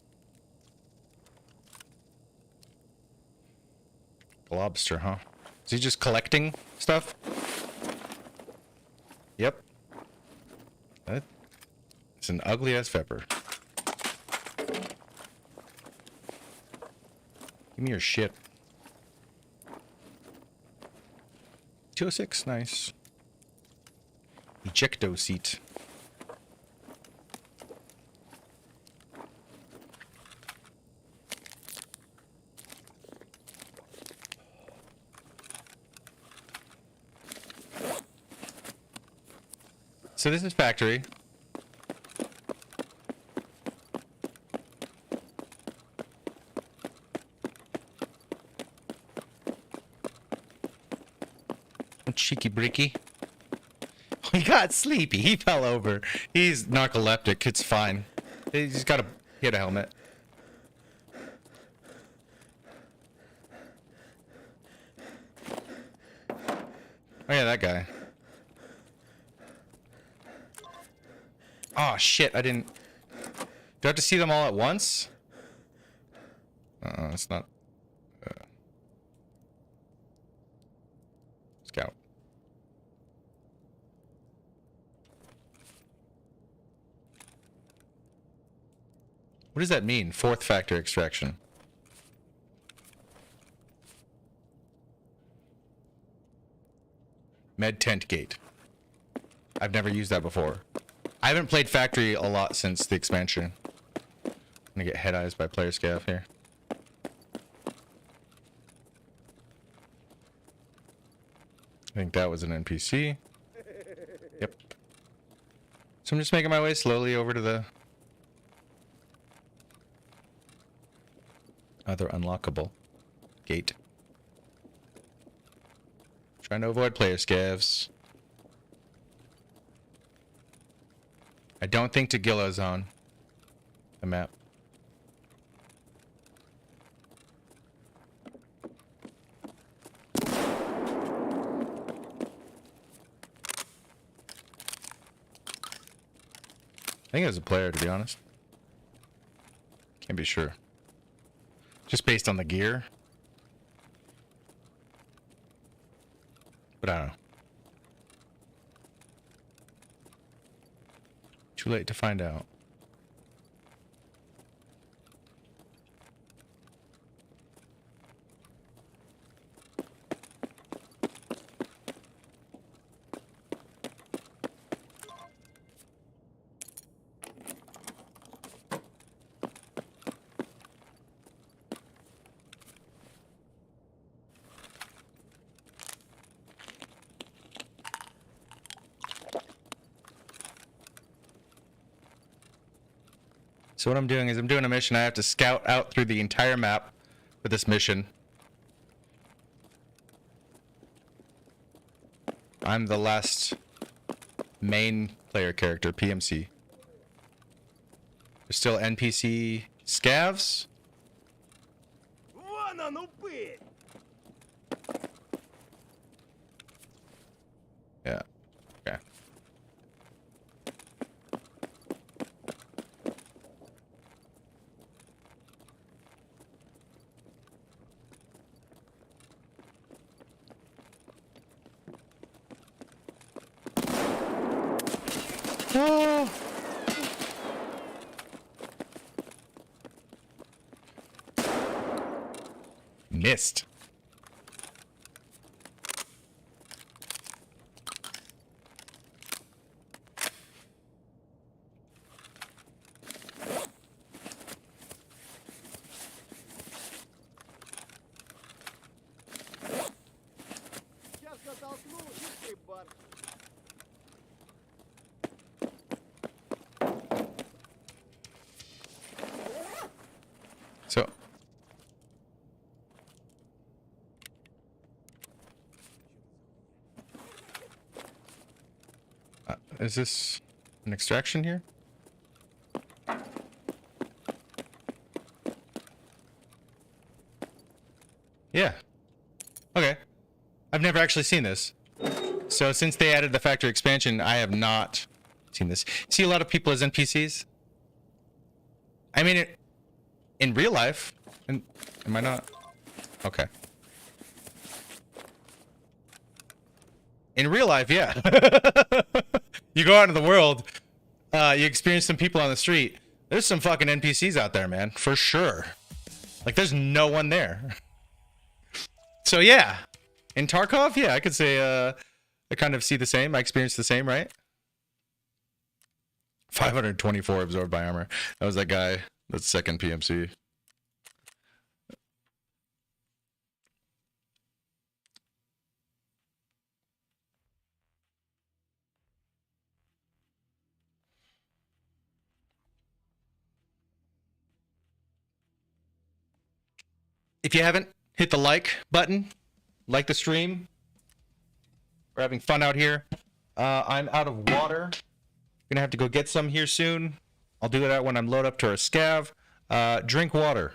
Lobster, huh? Is he just collecting stuff? Yep. It's an ugly ass pepper. Give me your shit. 206, nice. Ejecto seat. So this is factory. Cheeky bricky. He got sleepy. He fell over. He's narcoleptic. It's fine. He's got he had a helmet. Oh yeah, that guy. Oh shit, I didn't... Do I have to see them all at once? It's not... Scout. What does that mean? Fourth factor extraction. Med tent gate. I've never used that before. I haven't played Factory a lot since the expansion. I'm gonna get head eyes by player scav here. I think that was an NPC. Yep. So I'm just making my way slowly over to the other unlockable gate. Trying to avoid player scavs. I don't think Tagilla's on the map. I think it was a player, to be honest. Can't be sure. Just based on the gear. But I don't know. Too late to find out. So what I'm doing is I'm doing a mission. I have to scout out through the entire map for this mission. I'm the last main player character, PMC. There's still NPC scavs. Вон он, упырь! Yeah. Okay. Oh. Missed. Сейчас затолкну, и ты бар. So. Is this an extraction here? Yeah. Okay. I've never actually seen this. So since they added the factory expansion, I have not seen this. See a lot of people as NPCs? I mean, in real life, am I not? Okay. In real life, yeah. You go out into the world, you experience some people on the street. There's some fucking NPCs out there, man, for sure. Like, there's no one there. So yeah, in Tarkov, yeah, I could say I kind of see the same. I experienced the same, right? 524 absorbed by armor. That was that guy. That's second PMC. If you haven't, hit the like button. Like the stream. We're having fun out here. I'm out of water. Gonna have to go get some here soon. I'll do that when I'm loaded up to our scav. Drink water.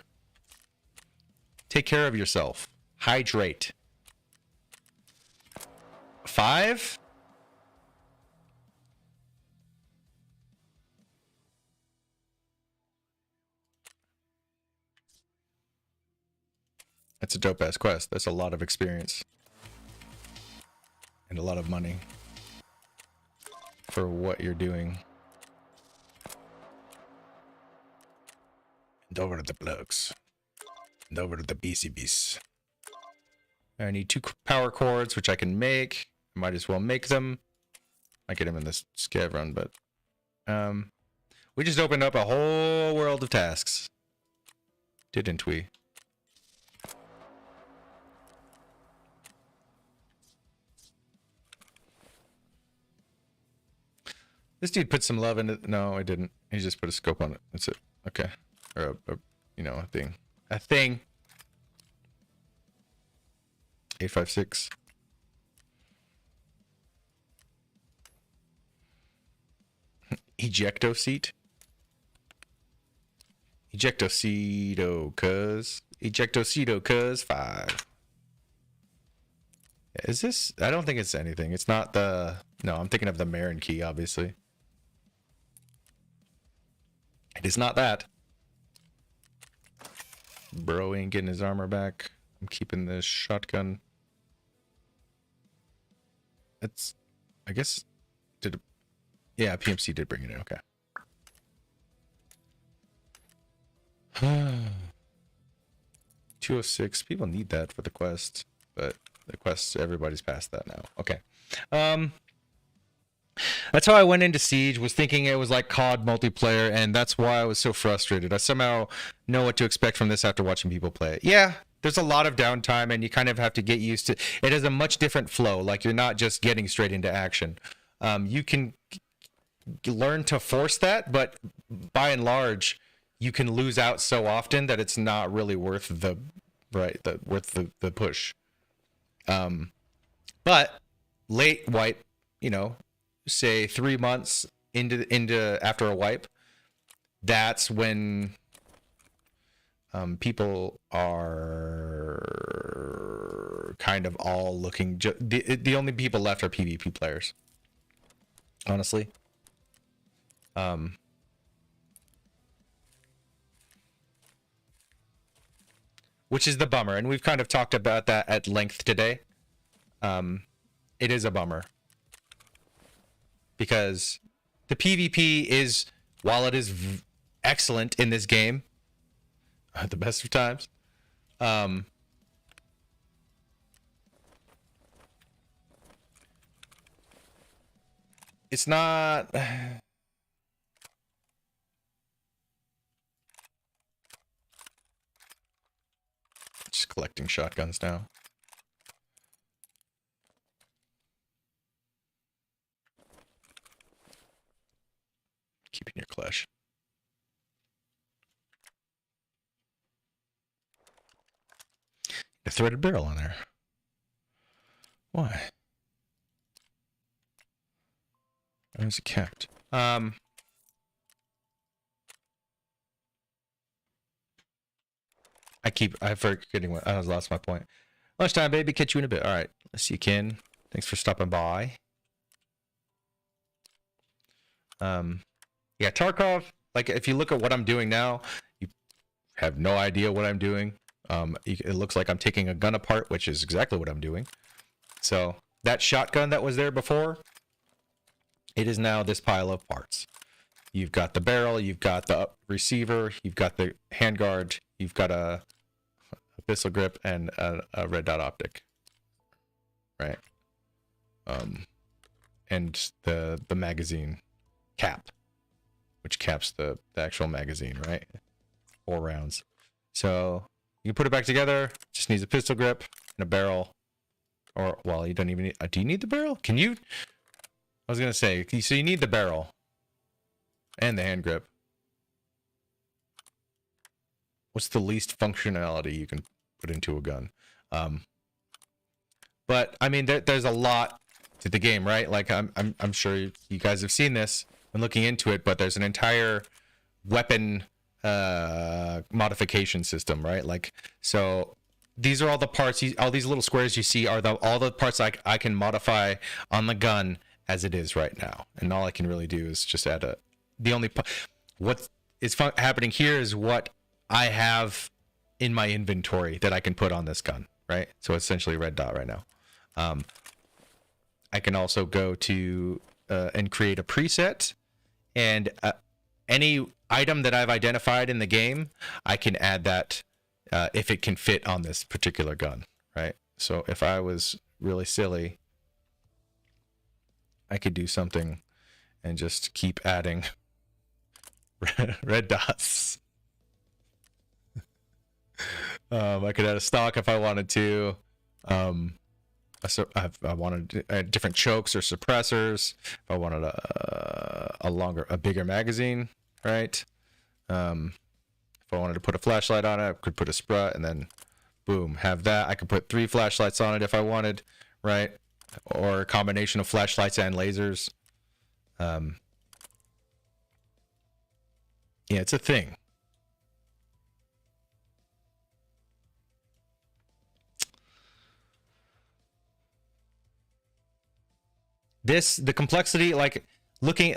Take care of yourself. Hydrate. 5? That's a dope ass quest. That's a lot of experience. And a lot of money. For what you're doing. And over to the plugs. And over to the BCBs. I need 2 power cords, which I can make. I might as well make them. Might get him in this scav run, but we just opened up a whole world of tasks, didn't we? This dude put some love into it. No, I didn't. He just put a scope on it. That's it. Okay. Or a thing. A thing. 856. Ejecto seat. Ejectocito, cuz 5. Is this? I don't think it's anything. It's not the. No, I'm thinking of the Marin key, obviously. It is not that. Bro ain't getting his armor back. I'm keeping this shotgun. It's. I guess. Yeah, PMC did bring it in. Okay. 206. People need that for the quest, but the quest, everybody's past that now. Okay. That's how I went into Siege, was thinking it was like COD multiplayer, and that's why I was so frustrated. I somehow know what to expect from this after watching people play it. Yeah, there's a lot of downtime, and you kind of have to get used to it. It has a much different flow. Like, you're not just getting straight into action. You can learn to force that, but by and large, you can lose out so often that it's not really worth the push. But late wipe, say 3 months into after a wipe, that's when people are kind of all looking. The only people left are PvP players, honestly. Which is the bummer, and we've kind of talked about that at length today. It is a bummer, because the PvP is, while it is excellent in this game, at the best of times, it's not. Just collecting shotguns now. Keeping your clash. A threaded barrel on there. Why? Where is it kept? I'm forgetting what I lost my point. Lunchtime, baby. Catch you in a bit. All right. Let's see you, Ken. Thanks for stopping by. Yeah, Tarkov. Like, if you look at what I'm doing now, you have no idea what I'm doing. It looks like I'm taking a gun apart, which is exactly what I'm doing. So that shotgun that was there before, it is now this pile of parts. You've got the barrel, you've got the receiver, you've got the handguard, you've got a pistol grip, and a red dot optic, right? And the magazine cap, which caps the actual magazine, right? 4 rounds. So you can put it back together. Just needs a pistol grip and a barrel. Or, well, you don't even need... do you need the barrel? Can you... I was going to say, so you need the barrel and the hand grip. What's the least functionality you can put into a gun? But, I mean, there's a lot to the game, right? Like, I'm sure you guys have seen this and looking into it, but there's an entire weapon modification system, right? Like, so these are all the parts, all these little squares you see are all the parts I can modify on the gun as it is right now. And all I can really do is just add what is happening here is what I have in my inventory that I can put on this gun, right? So essentially red dot right now. I can also go to and create a preset, and any item that I've identified in the game, I can add that if it can fit on this particular gun, right? So if I was really silly, I could do something and just keep adding red dots. I could add a stock if I wanted to. I wanted different chokes or suppressors. If I wanted a bigger magazine, right? If I wanted to put a flashlight on it, I could put a sprut and then boom, have that. I could put 3 flashlights on it if I wanted, right? Or a combination of flashlights and lasers. Yeah, it's a thing. The complexity, like looking,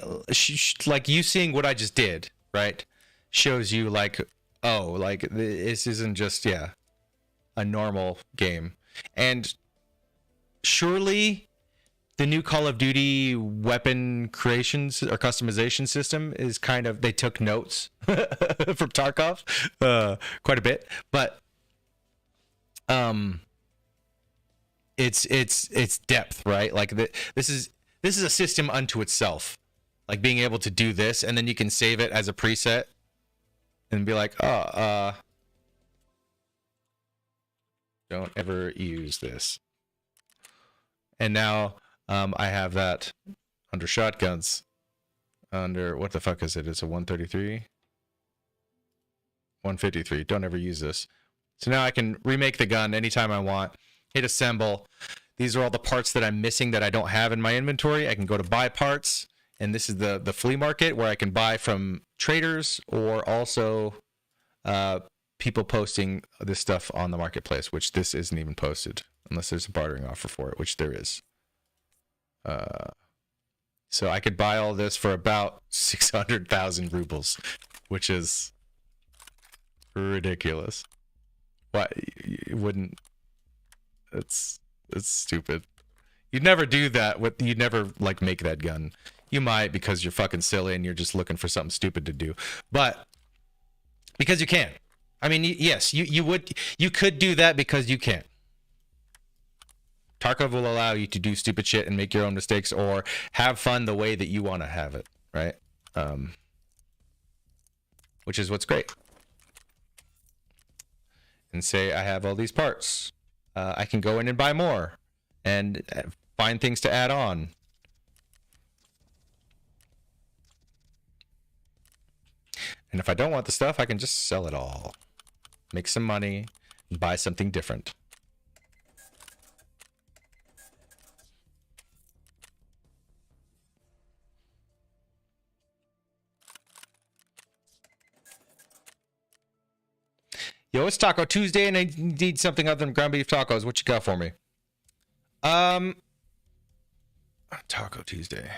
like you seeing what I just did, right? Shows you like, oh, like this isn't just, yeah, a normal game. And surely the new Call of Duty weapon creations or customization system is kind of, they took notes from Tarkov quite a bit, but it's depth, right? Like this is a system unto itself, like being able to do this, and then you can save it as a preset and be like, oh, don't ever use this. And now I have that under shotguns, under, what the fuck is it? It's a 133, 153. Don't ever use this. So now I can remake the gun anytime I want, hit assemble. These are all the parts that I'm missing that I don't have in my inventory. I can go to buy parts, and this is the flea market where I can buy from traders or also people posting this stuff on the marketplace, which this isn't even posted unless there's a bartering offer for it, which there is. So I could buy all this for about 600,000 rubles, which is ridiculous. Why you wouldn't? It's stupid. You'd never do that. You'd never like make that gun. You might because you're fucking silly and you're just looking for something stupid to do. But because you can. I mean, yes, you could do that because you can. Tarkov will allow you to do stupid shit and make your own mistakes or have fun the way that you want to have it, right? Which is what's great. And say I have all these parts. I can go in and buy more and find things to add on. And if I don't want the stuff, I can just sell it all. Make some money and buy something different. Yo, it's Taco Tuesday and I need something other than ground beef tacos. What you got for me? Taco Tuesday.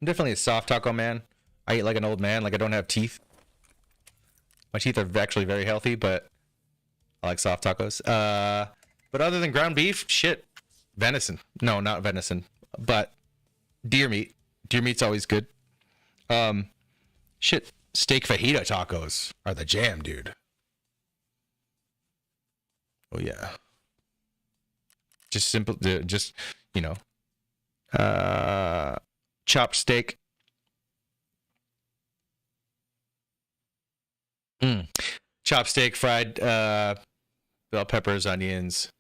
I'm definitely a soft taco man. I eat like an old man, like I don't have teeth. My teeth are actually very healthy, but I like soft tacos. But other than ground beef, shit. Venison. No, not venison, but deer meat. Deer meat's always good. Shit. Steak fajita tacos are the jam, dude. Oh yeah. Just simple, just, you know, chopped steak. Chopped steak, fried bell peppers, onions,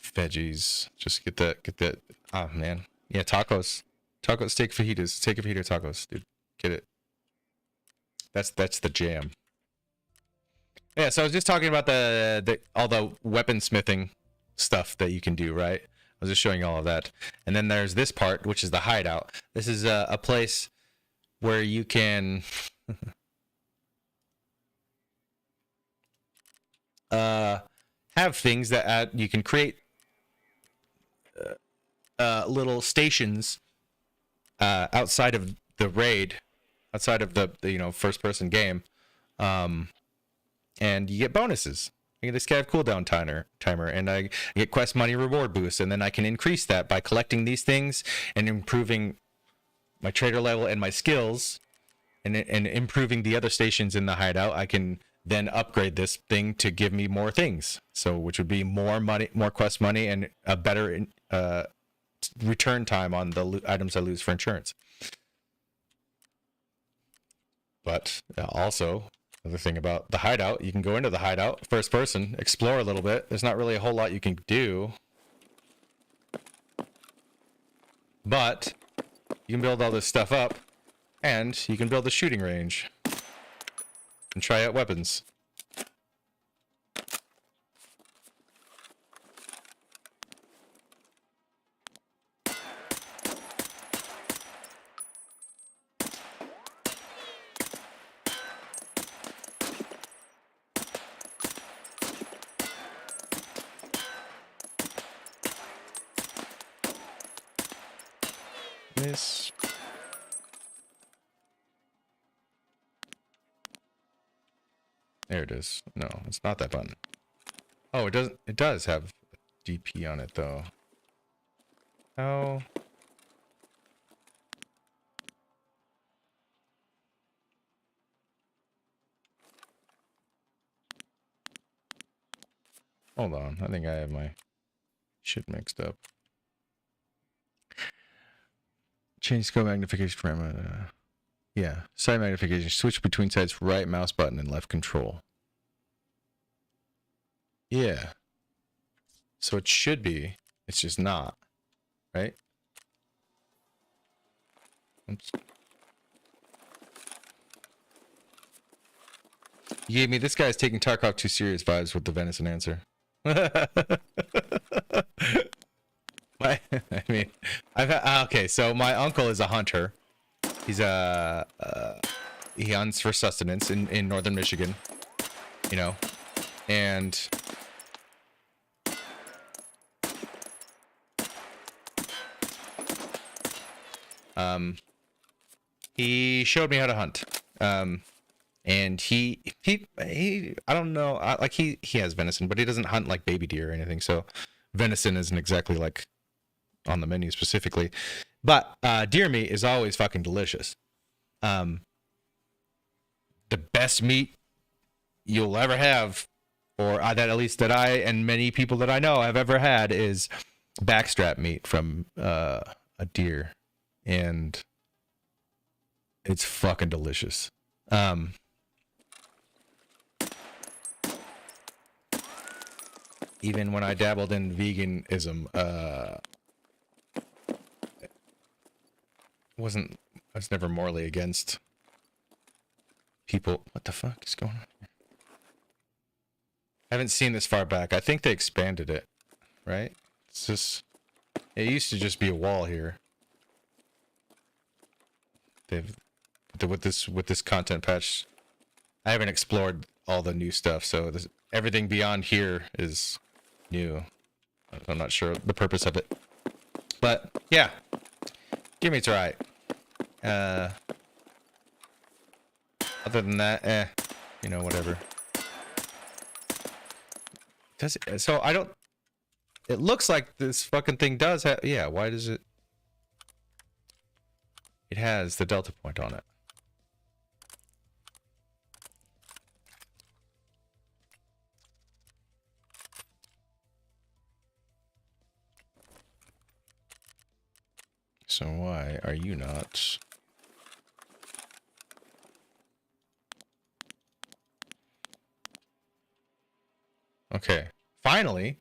veggies. Just get that. Oh man, yeah, tacos, steak fajitas, steak fajita tacos, dude. Get it. That's the jam. Yeah, so I was just talking about all the weaponsmithing stuff that you can do, right? I was just showing you all of that. And then there's this part, which is the hideout. This is a place where you can have things that you can create little stations outside of the raid, outside of the first person game, and you get bonuses. You get this kind of cooldown timer, and I get quest money reward boost, and then I can increase that by collecting these things and improving my trader level and my skills, and improving the other stations in the hideout. I can then upgrade this thing to give me more things. So, which would be more money, more quest money, and a better return time on the items I lose for insurance. But also, another thing about the hideout, you can go into the hideout, first person, explore a little bit. There's not really a whole lot you can do. But you can build all this stuff up, and you can build a shooting range and try out weapons. This. There it is. No, it's not that button. Oh, it doesn't. It does have DP on it though. How? Hold on. I think I have my shit mixed up. Change scope magnification parameter. Yeah, side magnification. Switch between sides, right mouse button and left control. Yeah. So it should be. It's just not. Right? Oops. You gave me this guy's taking Tarkov too serious vibes with the venison answer. I mean, okay, so my uncle is a hunter. He's he hunts for sustenance in northern Michigan, you know, and he showed me how to hunt. And he I don't know, like he has venison, but he doesn't hunt like baby deer or anything. So venison isn't exactly like on the menu specifically, but deer meat is always fucking delicious. The best meat you'll ever have, or that at least that I and many people that I know have ever had, is backstrap meat from a deer, and it's fucking delicious. Even when I dabbled in veganism, I was never morally against people. What the fuck is going on here? I haven't seen this far back. I think they expanded it, right? It's just, it used to just be a wall here. They've with this content patch, I haven't explored all the new stuff, so everything beyond here is new. I'm not sure the purpose of it, but yeah, deer meat's alright. Other than that, you know, whatever. So I don't. It looks like this fucking thing does have. Yeah, why does it? It has the delta point on it. So why are you not? Okay, finally.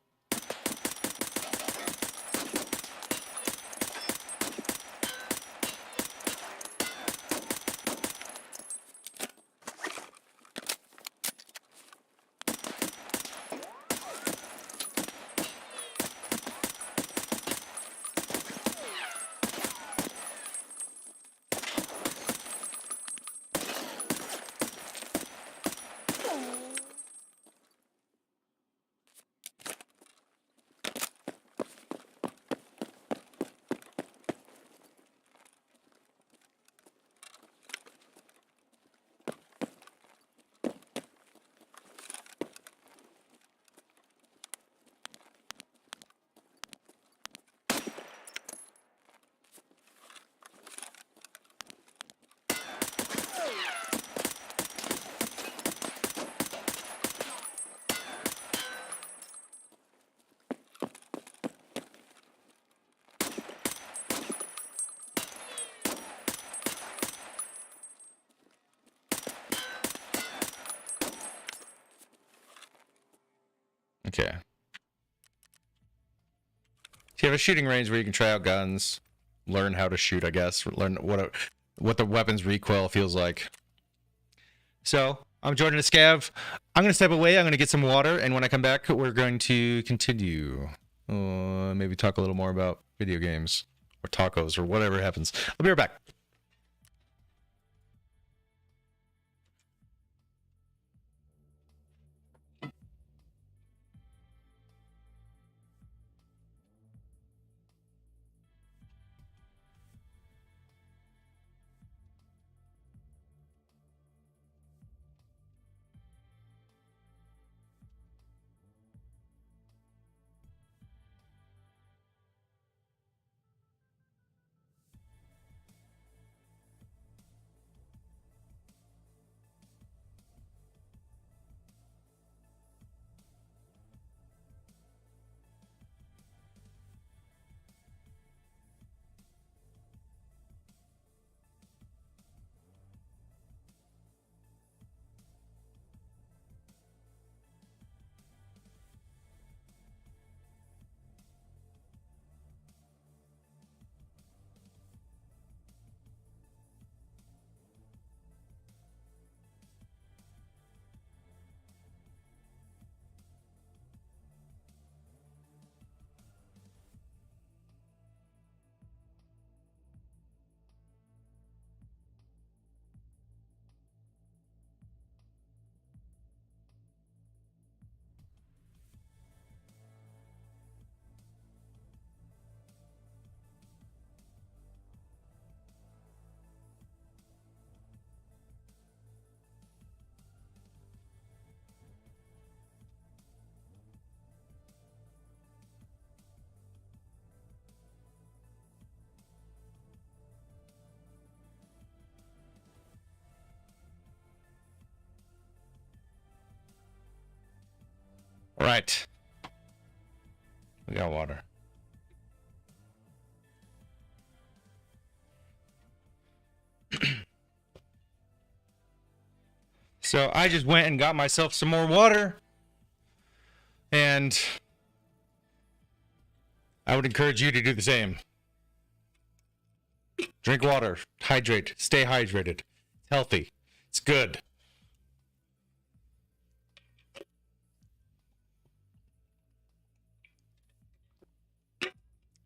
Okay. So you have a shooting range where you can try out guns, learn how to shoot, I guess, learn what the weapon's recoil feels like. So I'm Jordan Escav. I'm gonna step away. I'm gonna get some water, and when I come back, we're going to continue. Maybe talk a little more about video games or tacos or whatever happens. I'll be right back. All right. We got water. So I just went and got myself some more water. And I would encourage you to do the same. Drink water, hydrate, stay hydrated. It's healthy. It's good.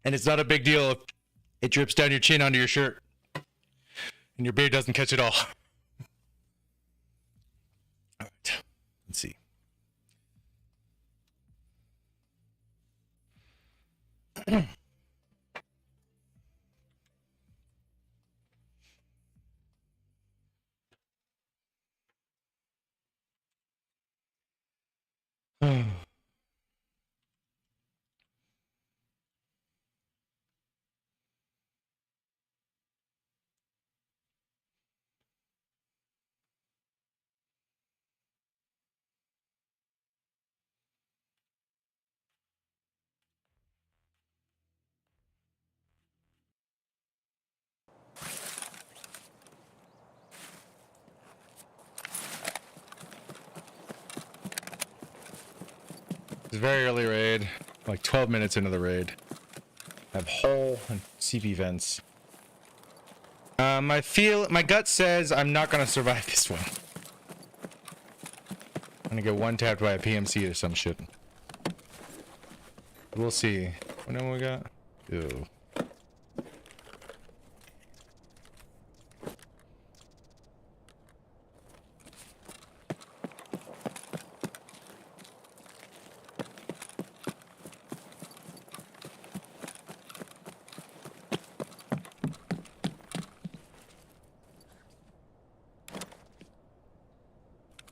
And it's not a big deal if it drips down your chin onto your shirt and your beard doesn't catch it all. All right, let's see. It's a very early raid, like 12 minutes into the raid. I have hole and CP vents. My gut says I'm not gonna survive this one. I'm gonna get one tapped by a PMC or some shit. We'll see. What number we got? Ew.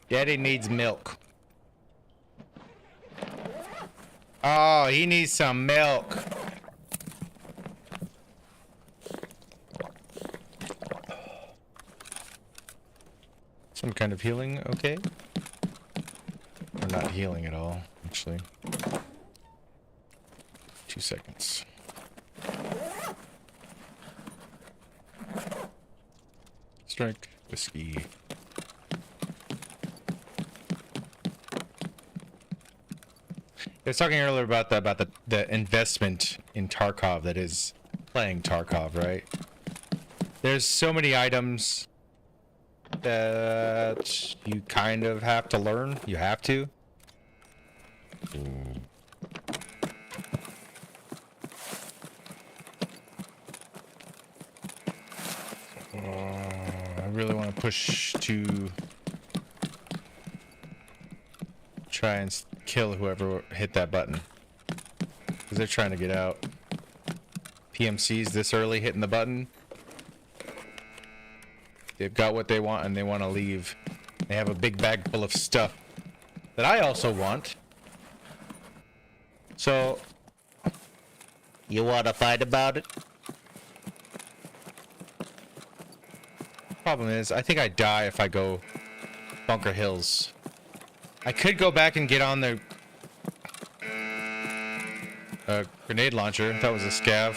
Daddy needs milk. Oh, he needs some milk. Some kind of healing, okay? Or not healing at all, actually. 2 seconds. Strike, whiskey. I was talking earlier about the investment in Tarkov that is playing Tarkov, right? There's so many items that you kind of have to learn. You have to. I really want to push to try and kill whoever hit that button, because they're trying to get out. PMCs this early hitting the button. They've got what they want and they want to leave. They have a big bag full of stuff that I also want. So, you want to fight about it? Problem is, I think I die if I go Bunker Hills. I could go back and get on the grenade launcher. That was a scav.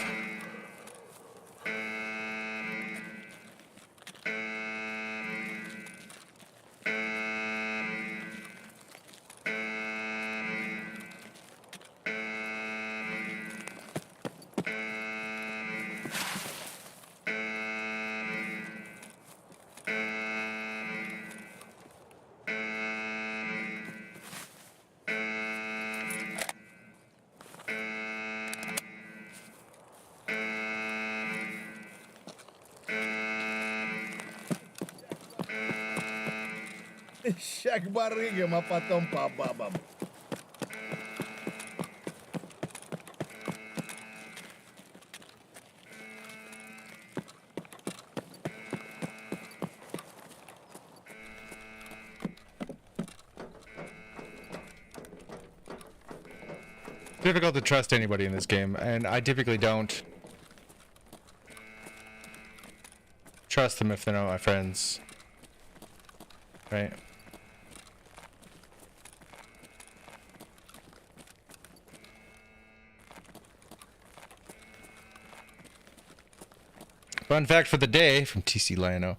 Shag barriga, mapatong pababam. Difficult to trust anybody in this game, and I typically don't trust them if they're not my friends. Right? Fun fact for the day from TC Lionel.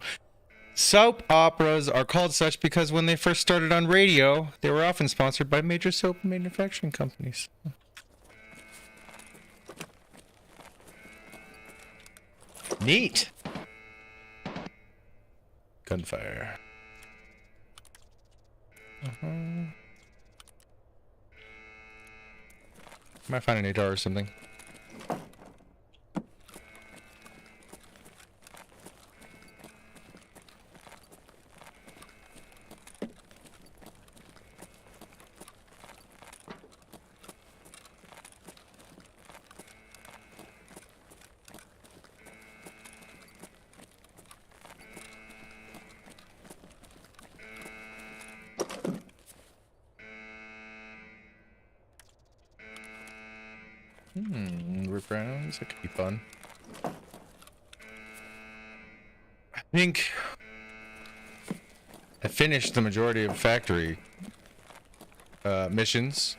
Soap operas are called such because when they first started on radio, they were often sponsored by major soap manufacturing companies. Neat. Gunfire. Might find an ADR or something. Rip rounds, that could be fun. I think I finished the majority of factory missions.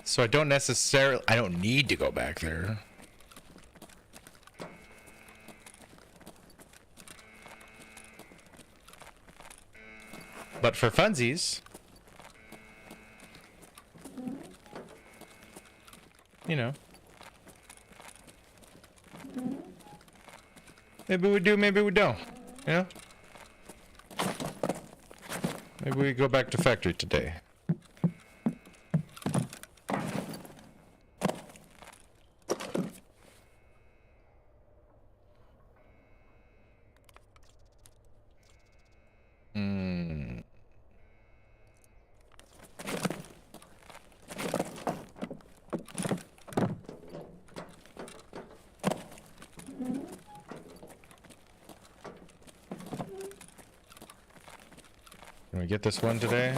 So I don't need to go back there. But for funsies, you know, maybe we do, maybe we don't, you know? Maybe we go back to factory today. Can we get this one today?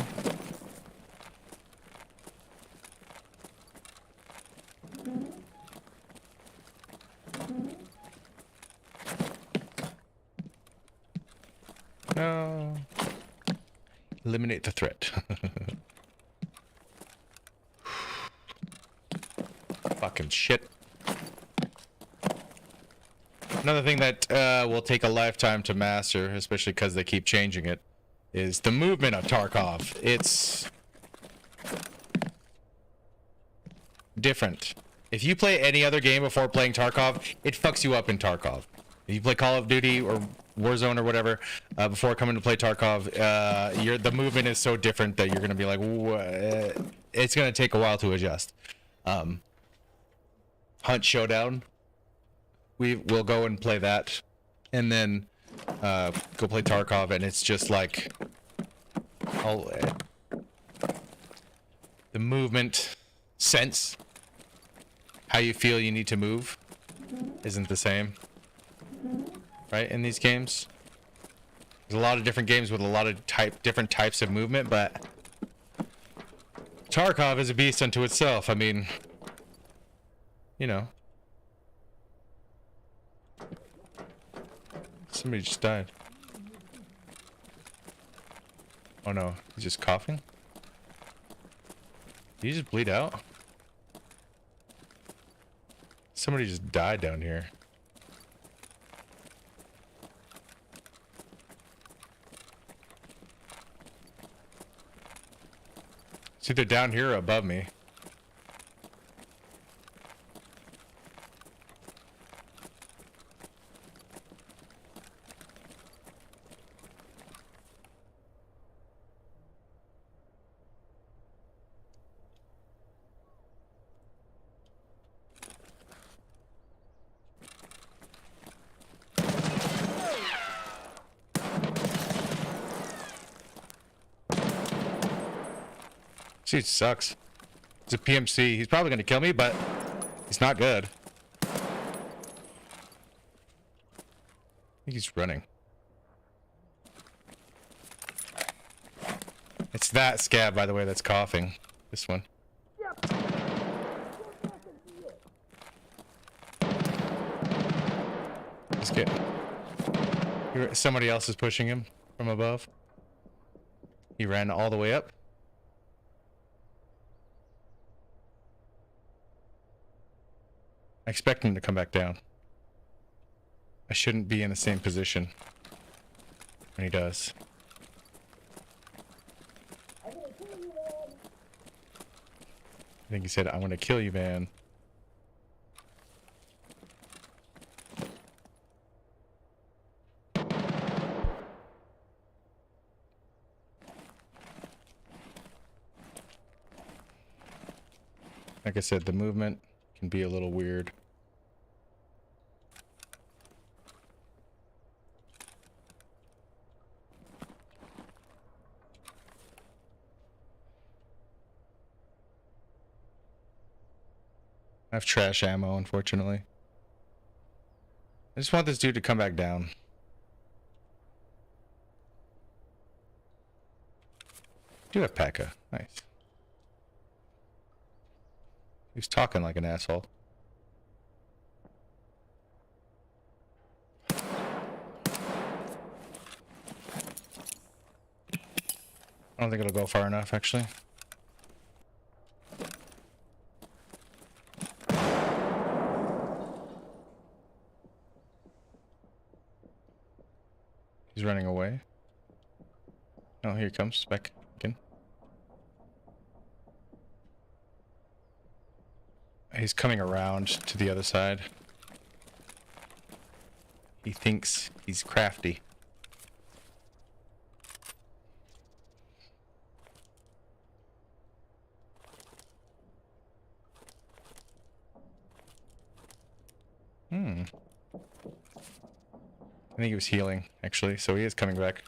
No. Eliminate the threat. Fucking shit. Another thing that will take a lifetime to master, especially because they keep changing it, is the movement of Tarkov. It's different. If you play any other game before playing Tarkov, it fucks you up in Tarkov. If you play Call of Duty or Warzone or whatever before coming to play Tarkov, the movement is so different that you're gonna be like, it's gonna take a while to adjust. Hunt Showdown, we'll go and play that, and then go play Tarkov, and it's just like the movement sense, how you feel you need to move, isn't the same, right? In these games, there's a lot of different games with a lot of different types of movement, but Tarkov is a beast unto itself. I mean, you know. Somebody just died. Oh no, he's just coughing? Did he just bleed out? Somebody just died down here. It's either down here or above me. Dude sucks. He's a PMC. He's probably gonna kill me, but he's not good. I think he's running. It's that scab, by the way, that's coughing. This one. He's good. Somebody else is pushing him from above. He ran all the way up. I expect him to come back down. I shouldn't be in the same position when he does. I think he said, "I'm gonna kill you, man." Like I said, the movement can be a little weird. I have trash ammo, unfortunately. I just want this dude to come back down. Do have P.A.K.A. Nice. He's talking like an asshole. I don't think it'll go far enough, actually. He's running away. Oh, here he comes back again. He's coming around to the other side. He thinks he's crafty. I think he was healing, actually, so he is coming back.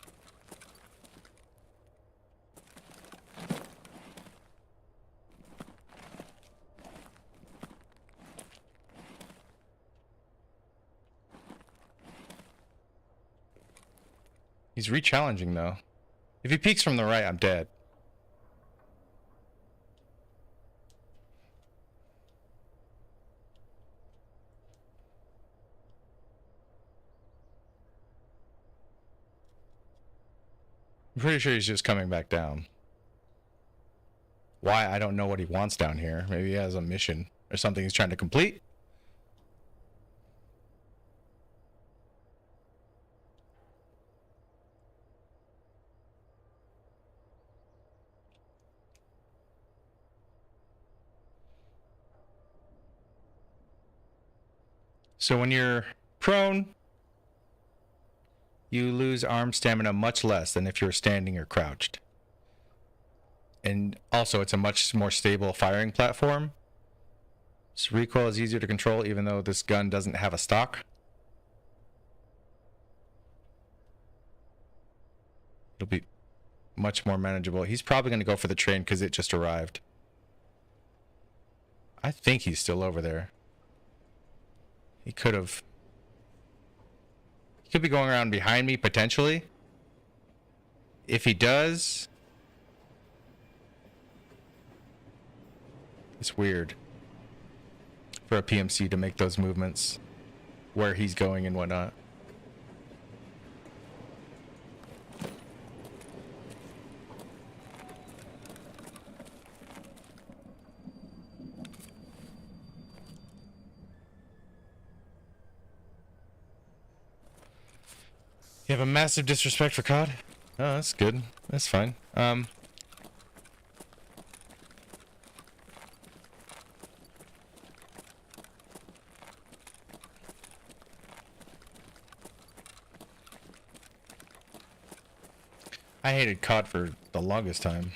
He's re-challenging, though. If he peeks from the right, I'm dead. I'm pretty sure he's just coming back down. Why? I don't know what he wants down here. Maybe he has a mission or something he's trying to complete. So when you're prone, you lose arm stamina much less than if you're standing or crouched. And also, it's a much more stable firing platform. So recoil is easier to control, even though this gun doesn't have a stock. It'll be much more manageable. He's probably going to go for the train because it just arrived. I think he's still over there. He could have... He could be going around behind me, potentially. If he does... It's weird for a PMC to make those movements where he's going and whatnot. You have a massive disrespect for COD? Oh, that's good. That's fine. I hated COD for the longest time.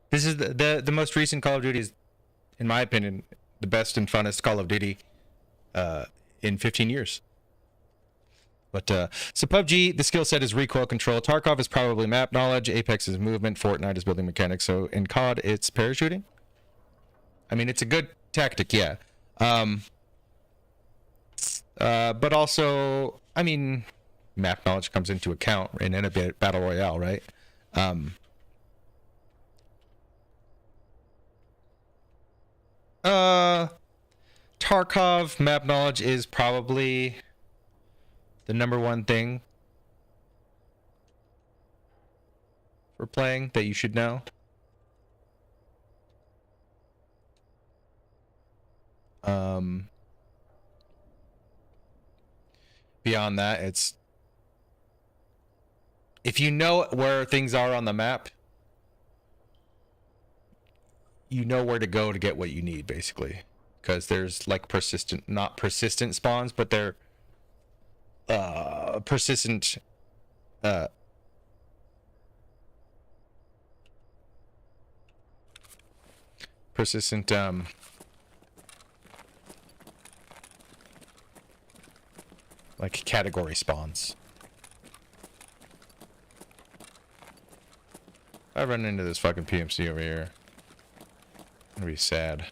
This is the most recent Call of Duty is, in my opinion, the best and funnest Call of Duty in 15 years. But so PUBG, the skill set is recoil control. Tarkov is probably map knowledge. Apex is movement. Fortnite is building mechanics. So in COD, it's parachuting. I mean, it's a good tactic, yeah. But also, I mean, map knowledge comes into account in a battle royale, right? Tarkov map knowledge is probably the #1 thing for playing that you should know. Beyond that, it's if you know where things are on the map, you know where to go to get what you need, basically. Because there's like not persistent spawns, but they're persistent like category spawns. I run into this fucking PMC over here. I'm gonna be sad.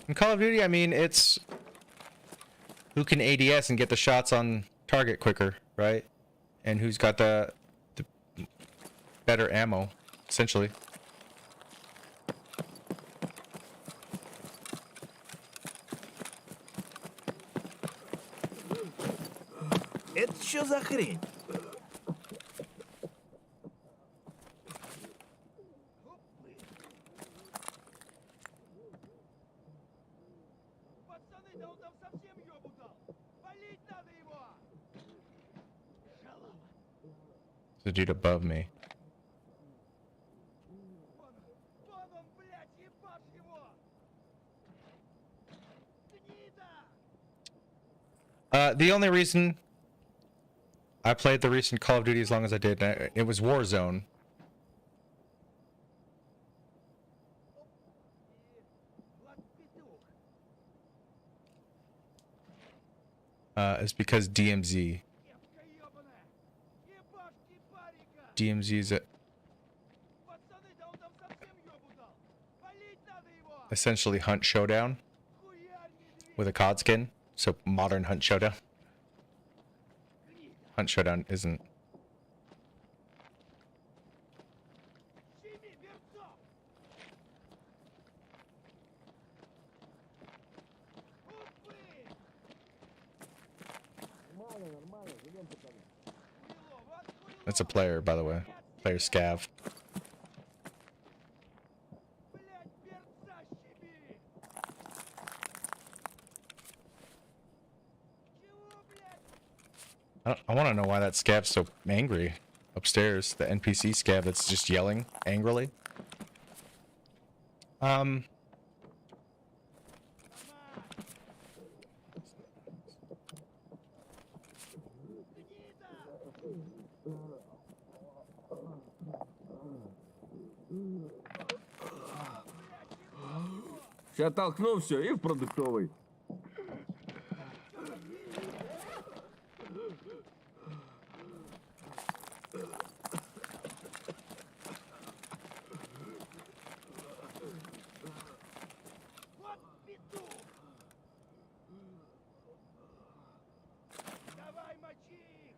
In Call of Duty, I mean, it's who can ADS and get the shots on target quicker, right? And who's got the better ammo, essentially. Это что за хрень? Пацаны, да он там совсем ёбу дал. Валить надо его. Шалава. The dude above me. Вон он, блядь, ебашь его. Гнида. The only reason I played the recent Call of Duty as long as I did, it was Warzone. Вот петух. Is because DMZ. Кепка ёбаная. Ебашь кипарика. DMZ is Пацаны, да он там совсем ёбу дал. Валить надо его. essentially Hunt Showdown Хуярь медведь. with a COD skin. So modern Hunt Showdown. Hunt Showdown isn't. Щеми берцов. Упы. Хуйло, вот хуйло. That's a player, by the way. Player Scav. Блядь, берца щеми. Чего, блядь? I want to know why that Scav's so angry upstairs. The NPC scav that's just yelling angrily. Сейчас толкну все и в продуктовый. Вот петух! Давай мочи их!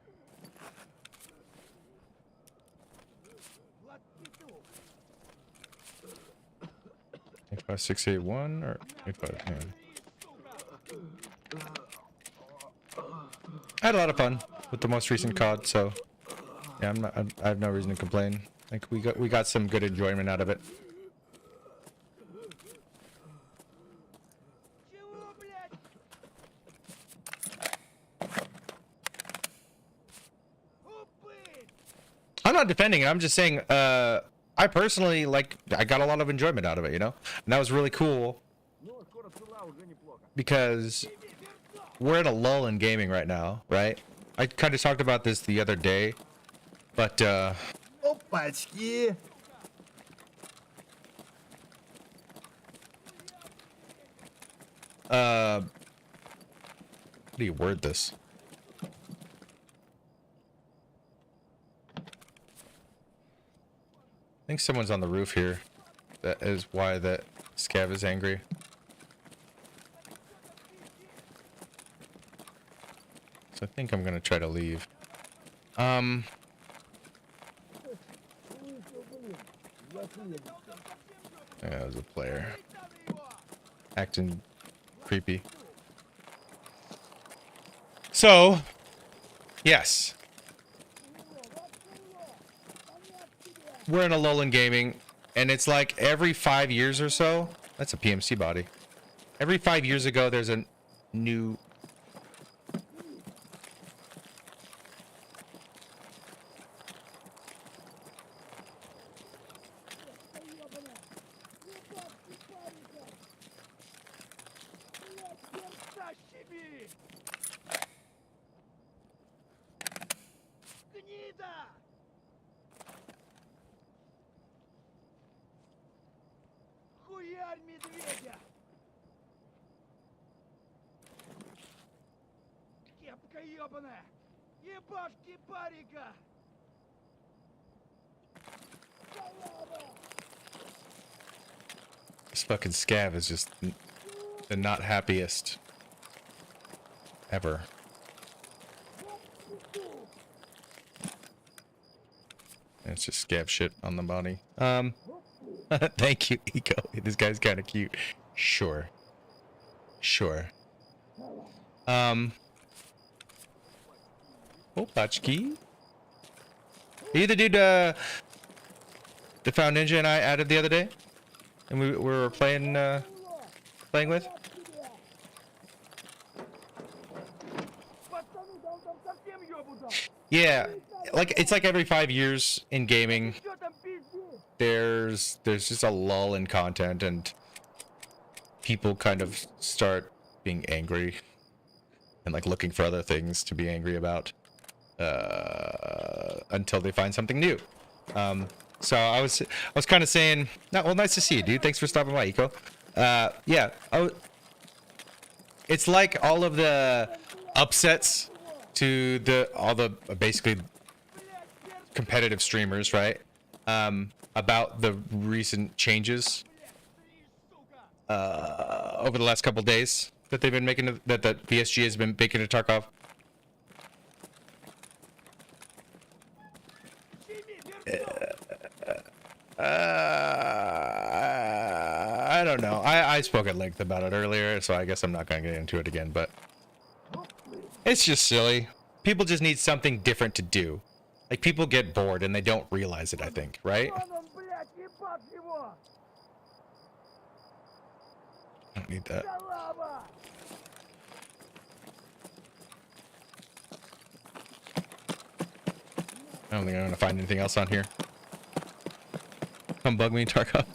Вот петух! 85681 or 85, yeah. I had a lot of fun with the most recent COD, so yeah, I have no reason to complain. Like we got some good enjoyment out of it. Чего, блядь? Упырь! I'm not defending it. I'm just saying, I personally I got a lot of enjoyment out of it, you know, and that was really cool Ну, скоро цела уже неплохо. because we're in a lull in gaming right now, right? I kind of talked about this the other day, but Опачки! how do you word this? I think someone's on the roof here. That is why that scav is angry. So I think I'm gonna try to leave. Yeah, that was a player. Acting creepy. So, yes. We're in a lull in gaming, and it's like every 5 years or so, that's a PMC body. Every 5 years ago, there's a new... Тащими! Гнида! Хуярь медведя! Кепка ебаная! Ебашь кипарика! This fucking scav is just the not happiest ever. And it's just scav shit on the body. Thank you, Eco. This guy's kind of cute. Sure. Sure. Oh, Bachki. Are you the dude the Found Ninja and I added the other day? And we were playing with? Пацаны, да он там совсем ёбу дал! Yeah. Like it's like every 5 years in gaming, Чё там пиздишь? there's just a lull in content and people kind of start being angry and like looking for other things to be angry about until they find something new. So I was kind of saying, no, well, nice to see you, dude. Thanks for stopping by, Eco. Yeah, it's like all of the upsets to all the basically competitive streamers, right? About the recent changes over the last couple days that they've been making, that VSG has been making to Tarkov. I don't know. I spoke at length about it earlier, so I guess I'm not gonna get into it again, but it's just silly. People just need something different to do. Like, people get bored and they don't realize it, I think, right? Вон он, блядь, ебать его! I don't need that. Шалава! I don't think I'm gonna find anything else on here. Come bug me, Tarkov.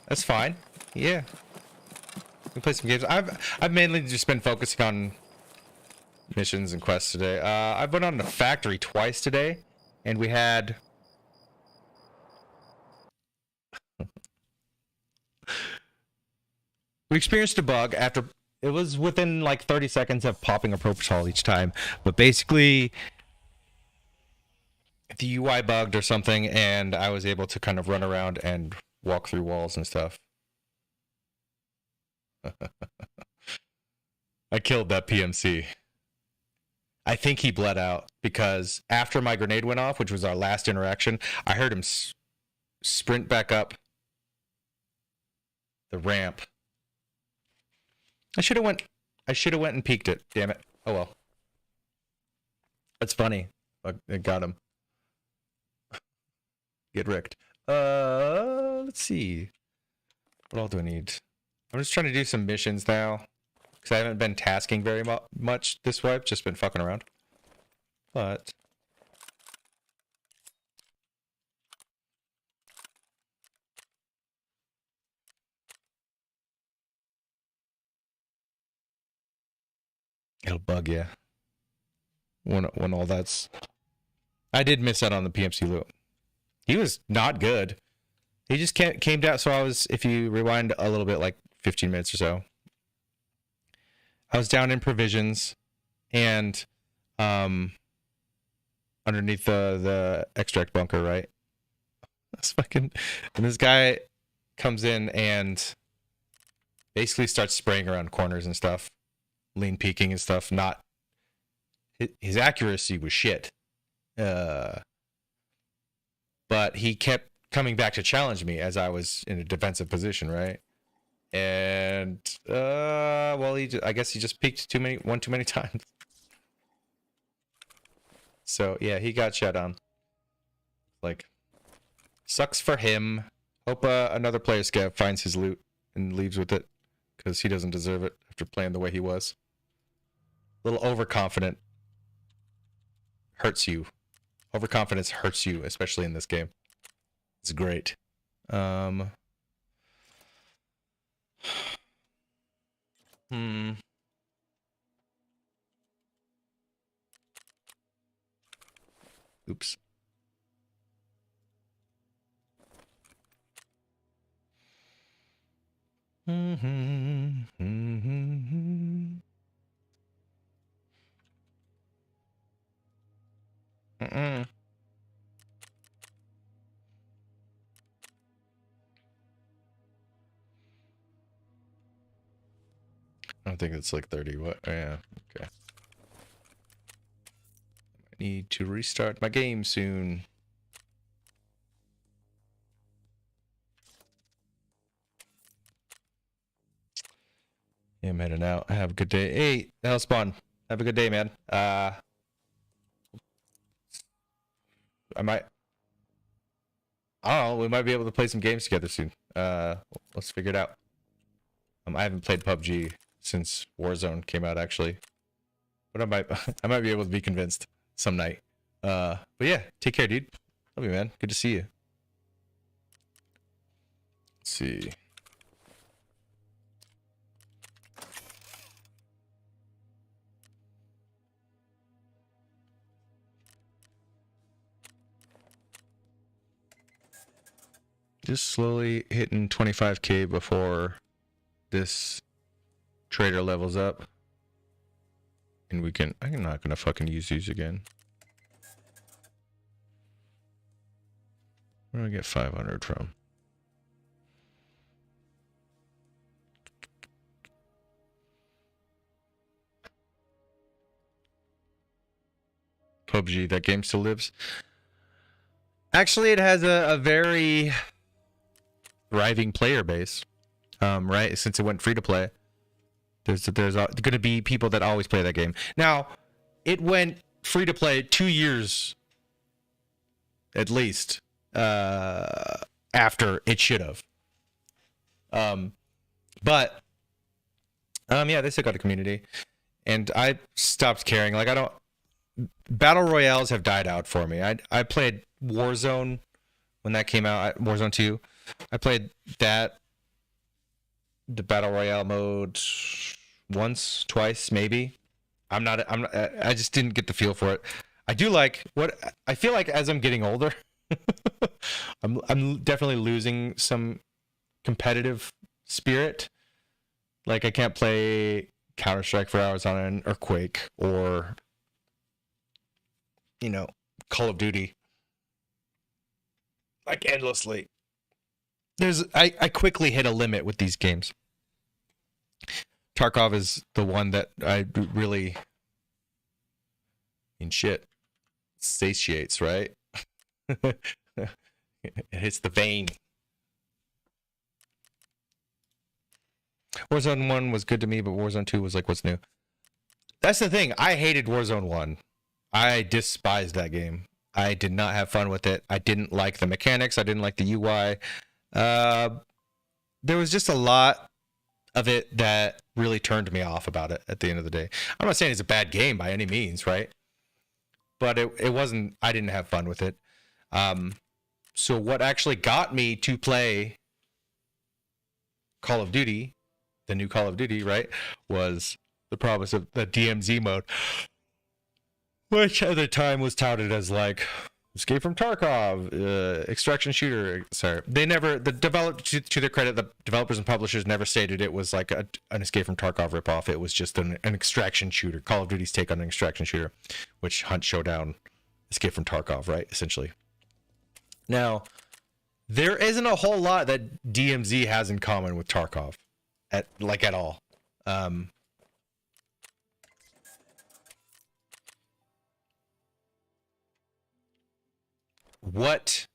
That's fine. Yeah. We can play some games. I've mainly just been focusing on missions and quests today. I've been on the factory twice today, and we had we experienced a bug after it was within like 30 seconds of popping a propofol each time, but basically the UI bugged or something, and I was able to kind of run around and walk through walls and stuff. I killed that PMC. I think he bled out because after my grenade went off, which was our last interaction, I heard him sprint back up the ramp. I should have went and peeked it. Damn it. Oh well. That's funny. I got him. Get wrecked. Let's see. What all do I need? I'm just trying to do some missions now because I haven't been tasking very much this wipe. Just been fucking around. But it'll bug you when all that's. I did miss out on the PMC loot. He was not good. He just came down. So I was, if you rewind a little bit, like 15 minutes or so, I was down in provisions and underneath the extract bunker, right? That's fucking. And this guy comes in and basically starts spraying around corners and stuff, lean peeking and stuff. Not his accuracy was shit. But he kept coming back to challenge me as I was in a defensive position, right? And well, I guess he just peeked one too many times. So yeah, he got shot on. Like, sucks for him. Hope another player scav finds his loot and leaves with it, because he doesn't deserve it after playing the way he was. A little overconfident hurts you. Overconfidence hurts you, especially in this game. It's great. Oops. I don't think it's like 30. What? Oh, yeah. Okay. I need to restart my game soon. Yeah, I'm heading out. Have a good day. Hey, Hellspawn. Have a good day, man. I don't know. We might be able to play some games together soon. Let's figure it out. I haven't played PUBG since Warzone came out, actually, but I might be able to be convinced some night. But yeah, take care, dude. Love you, man. Good to see you. Let's see. Just slowly hitting 25k before this trader levels up, and I'm not gonna fucking use these again. Where do I get 500 from? PUBG, that game still lives. Actually, it has a very thriving player base, right? Since it went free to play, there's going to be people that always play that game. Now, it went free to play 2 years at least after it should have. But yeah, they still got a community, and I stopped caring. Like I don't. Battle royales have died out for me. I played Warzone when that came out. Warzone 2. I played that, the battle royale mode, once, twice, maybe. I just didn't get the feel for it. I do like what I feel like as I'm getting older. I'm definitely losing some competitive spirit. Like I can't play Counter-Strike for hours on end, or Quake, or Call of Duty, like endlessly. I quickly hit a limit with these games. Tarkov is the one that I really, satiates, right? It hits the vein. Warzone 1 was good to me, but Warzone 2 was like, what's new? That's the thing. I hated Warzone 1. I despised that game. I did not have fun with it. I didn't like the mechanics. I didn't like the UI. There was just a lot of it that really turned me off about it at the end of the day. I'm not saying it's a bad game by any means, right? But it wasn't, I didn't have fun with it. So what actually got me to play Call of Duty, the new Call of Duty, right, was the promise of the DMZ mode, which at the time was touted as like Escape from Tarkov, extraction shooter. Sorry, to their credit, the developers and publishers never stated it was like an Escape from Tarkov ripoff. It was just an extraction shooter. Call of Duty's take on an extraction shooter, which Hunt Showdown, Escape from Tarkov, right? Essentially. Now, there isn't a whole lot that DMZ has in common with Tarkov, at all. What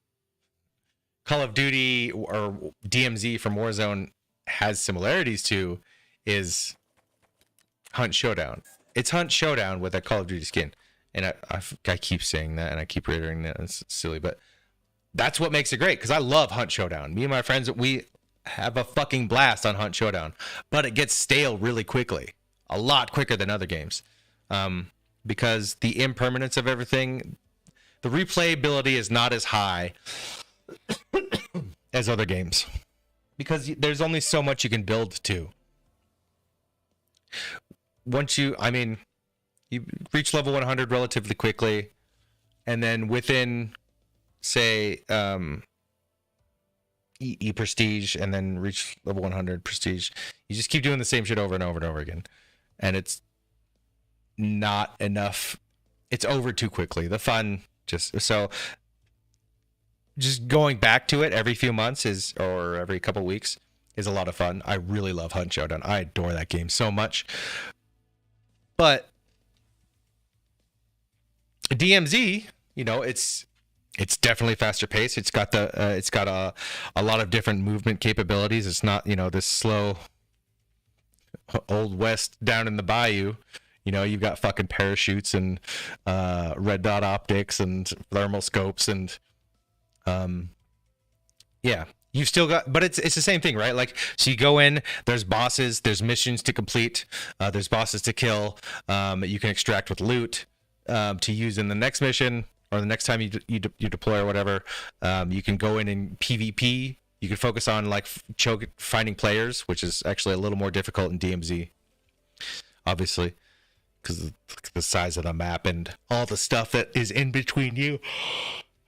Call of Duty or DMZ from Warzone has similarities to is Hunt Showdown. It's Hunt Showdown with a Call of Duty skin. And I keep saying that, and I keep reiterating that. It's silly, but that's what makes it great, because I love Hunt Showdown. Me and my friends, we have a fucking blast on Hunt Showdown. But it gets stale really quickly. A lot quicker than other games. Because the impermanence of everything, the replayability is not as high as other games, because there's only so much you can build to. Once you reach level 100 relatively quickly, and then within, say, E prestige, and then reach level 100 prestige, you just keep doing the same shit over and over and over again, and it's not enough. It's over too quickly. The fun just going back to it every few months or every couple weeks is a lot of fun. I really love Hunt Showdown. I adore that game so much. But DMZ, it's definitely faster paced. It's got a lot of different movement capabilities. It's not, this slow old west down in the bayou. You've got fucking parachutes and red dot optics and thermal scopes and you've still got, but it's the same thing, right? Like, so you go in, there's bosses, there's missions to complete, there's bosses to kill, you can extract with loot to use in the next mission or the next time you deploy or whatever. You can go in PvP. You can focus on like finding players, which is actually a little more difficult in DMZ, obviously, because of the size of the map and all the stuff that is in between you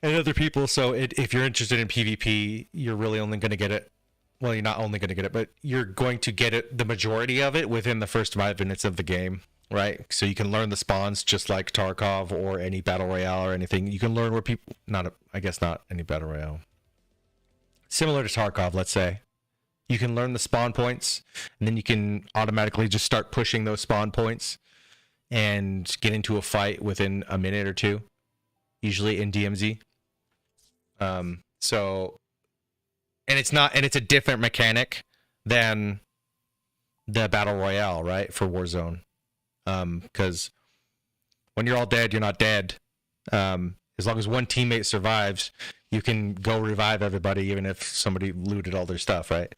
and other people. So if you're interested in PvP, you're really only going to get it. Well, you're not only going to get it, but you're going to get it, the majority of it, within the first 5 minutes of the game, right? So you can learn the spawns just like Tarkov or any battle royale or anything. You can learn where people, I guess not any battle royale. Similar to Tarkov, let's say. You can learn the spawn points, and then you can automatically just start pushing those spawn points and get into a fight within a minute or two, usually in DMZ. And it's a different mechanic than the battle royale, right, for Warzone. Because when you're all dead, you're not dead. As long as one teammate survives, you can go revive everybody, even if somebody looted all their stuff, right?